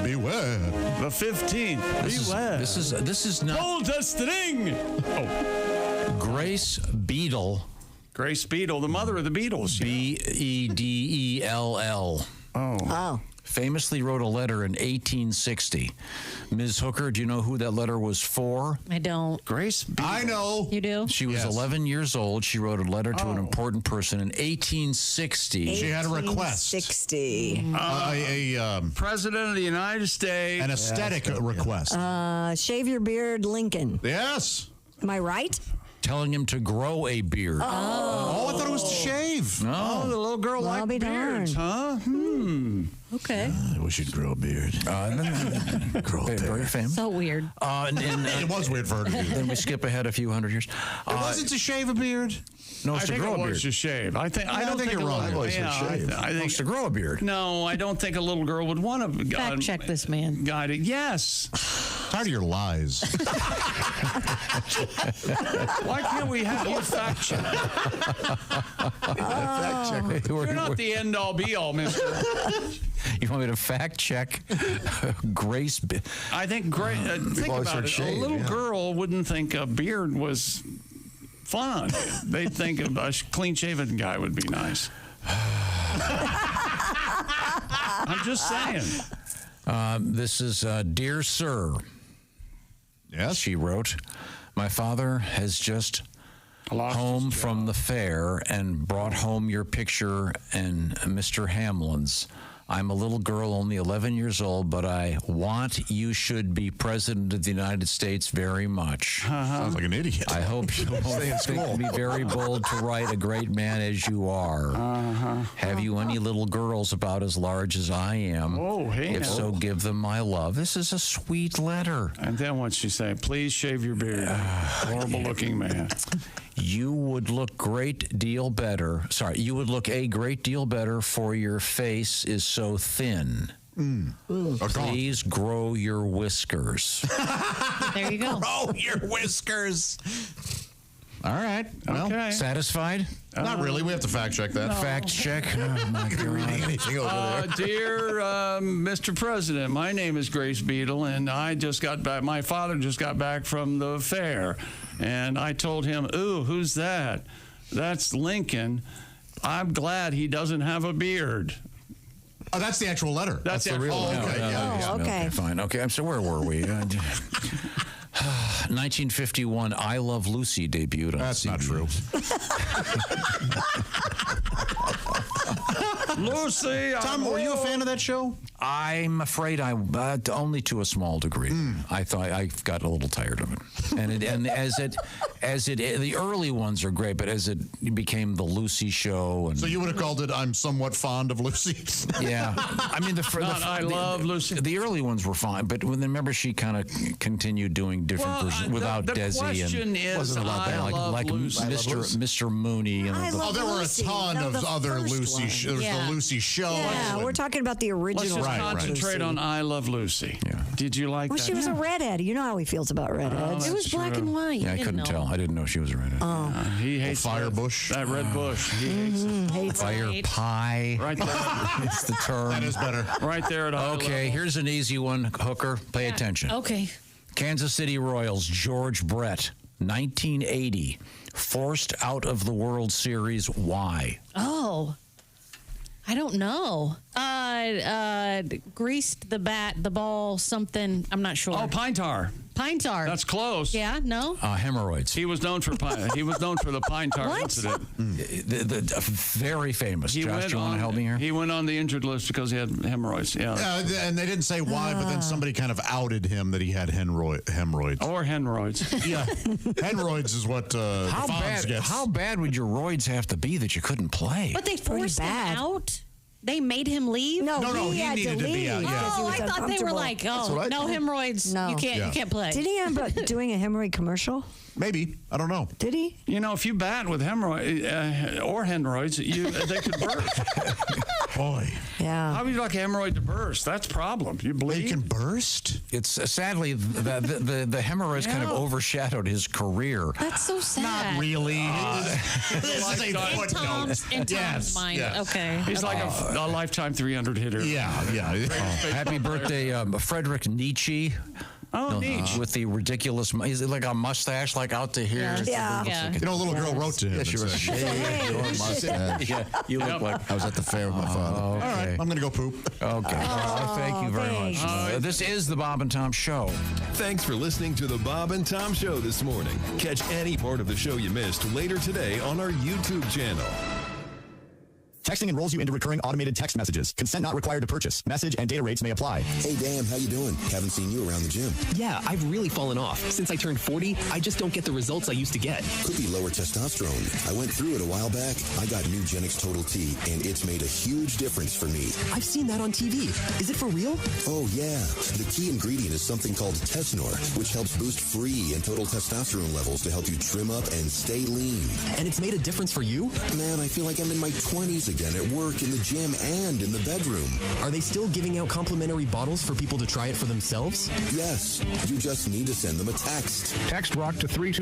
Beware. The 15th. Beware. This is not. Pull the string. Oh. Grace Beadle. Grace Beadle, the mother of the Beatles. Beedell. Oh. Famously wrote a letter in 1860. Ms. Hooker, do you know who that letter was for? I don't. Grace Beadle. I know. You do? She was 11 years old. She wrote a letter to an important person in 1860. She had a request. 1860. A President of the United States. An aesthetic request. Shave your beard, Lincoln. Yes. Am I right? Telling him to grow a beard. Oh, I thought it was to shave. No. Oh, the little girl liked beards, huh? Okay. I wish you'd grow a beard. Grow very famous. So weird. It was weird for her to do. Then we skip ahead a few hundred years. It wasn't to shave a beard. No, it's I to think grow it a was beard. to shave. I think you're wrong. I've always said shave. I think It's to grow a beard. No, I don't think a little girl would want to Fact check this man. guide it. Yes. Tired of your lies. Why can't we have you fact check? Fact check. You're not the end all be all, mister. You want me to fact check Grace? I think think always about heard it. shave, A little yeah. girl wouldn't think a beard was fun. They'd think a clean-shaven guy would be nice. I'm just saying. This is Dear Sir. Yes? She wrote, my father has just home from the fair and brought home your picture and Mr. Hamlin's. I'm a little girl, only 11 years old, but I want you should be president of the United States very much. Sounds like an idiot. I hope you won't think me very bold to write a great man as you are. Have you any little girls about as large as I am? Oh, hey. If so, give them my love. This is a sweet letter. And then what'd she say? Please shave your beard. Horrible looking man. You would look great deal better. Sorry, you would look a great deal better, for your face is so thin. Please grow your whiskers. There you go. Grow your whiskers. All right. Well, Okay. Satisfied? not really. We have to fact check that. Fact check. Oh, my God. Reading anything over there. Dear Mr. President, my name is Grace Beadle, and I just got back. My father just got back from the fair, and I told him, "Ooh, who's that? That's Lincoln. I'm glad he doesn't have a beard." Oh, that's the actual letter. That's the real Oh, letter. okay. Yeah. Okay. Fine. Okay, so where were we? 1951, I Love Lucy debuted on That's not true. Lucy, Tom, were you a fan of that show? I'm afraid only to a small degree. I thought I got a little tired of it, the early ones are great, but as it became the Lucy show, and So you would have called it "I'm somewhat fond of Lucy." yeah, I mean I love Lucy. The early ones were fine, but remember she kind of continued doing different versions without the Desi question and is, wasn't a lot I better, love like Lucy. Mr. Mooney. And Oh, there were a ton of other Lucy. There was the Lucy show. Yeah, we're talking about the Let's original. just concentrate on I Love Lucy. Yeah. Did you like Well, that? she was a redhead. You know how he feels about redheads. It was black and white. Yeah, I couldn't tell. I didn't know she was a redhead. Oh. He hates Firebush. that red bush. He hates it. Hates Fire pie. Right there. It's the term. That is better. Right there at eye Okay, level. here's an easy one, Hooker. Pay attention. Okay. Kansas City Royals, George Brett, 1980, forced out of the World Series. Why? Oh. I don't know. Greased the bat, the ball, something. I'm not sure. Oh, pine tar. Pine tar. That's close. Yeah, no? Hemorrhoids. He was known for the pine tar What? incident. The very famous. Josh, do you want to help me here? He went on the injured list because he had hemorrhoids. Yeah. And they didn't say why, but then somebody kind of outed him that he had hemorrhoids. Or hemorrhoids. Yeah, hemorrhoids is what Fonz gets. How bad would your roids have to be that you couldn't play? But they forced him out? They made him leave? No, he had needed to to be out. leave. Yeah. Oh, I thought they were like, no hemorrhoids. No. You can't play. Did he end up doing a hemorrhoid commercial? Maybe. I don't know. Did he? You know, if you bat with hemorrhoids or hemorrhoids, they could burst. Boy. Yeah. How would you like a hemorrhoid to burst? That's a problem. You bleed. They can burst? It's sadly the hemorrhoids kind of overshadowed his career. That's so sad. Not really. This is a footnote. In Tom's mind. yes. Okay. He's like a lifetime 300 hitter. Yeah. Happy birthday, Frederick Nietzsche. Oh, Nietzsche. With the ridiculous, he's like a mustache, like out to here. Yeah. You know, a little girl wrote to him. Yeah, she was Yeah, you look like. I was at the fair with my father. All right, I'm going to go poop. Okay. Thank you very much. This is the Bob and Tom Show. Thanks for listening to the Bob and Tom Show this morning. Catch any part of the show you missed later today on our YouTube channel. Texting enrolls you into recurring automated text messages. Consent not required to purchase. Message and data rates may apply. Hey, Dan, how you doing? Haven't seen you around the gym. Yeah, I've really fallen off. Since I turned 40, I just don't get the results I used to get. Could be lower testosterone. I went through it a while back. I got Nugenix Total T, and it's made a huge difference for me. I've seen that on TV. Is it for real? Oh, yeah. The key ingredient is something called Tesnor, which helps boost free and total testosterone levels to help you trim up and stay lean. And it's made a difference for you? Man, I feel like I'm in my 20s again at work, in the gym, and in the bedroom. Are they still giving out complimentary bottles for people to try it for themselves? Yes. You just need to send them a text. Text ROCK to 32.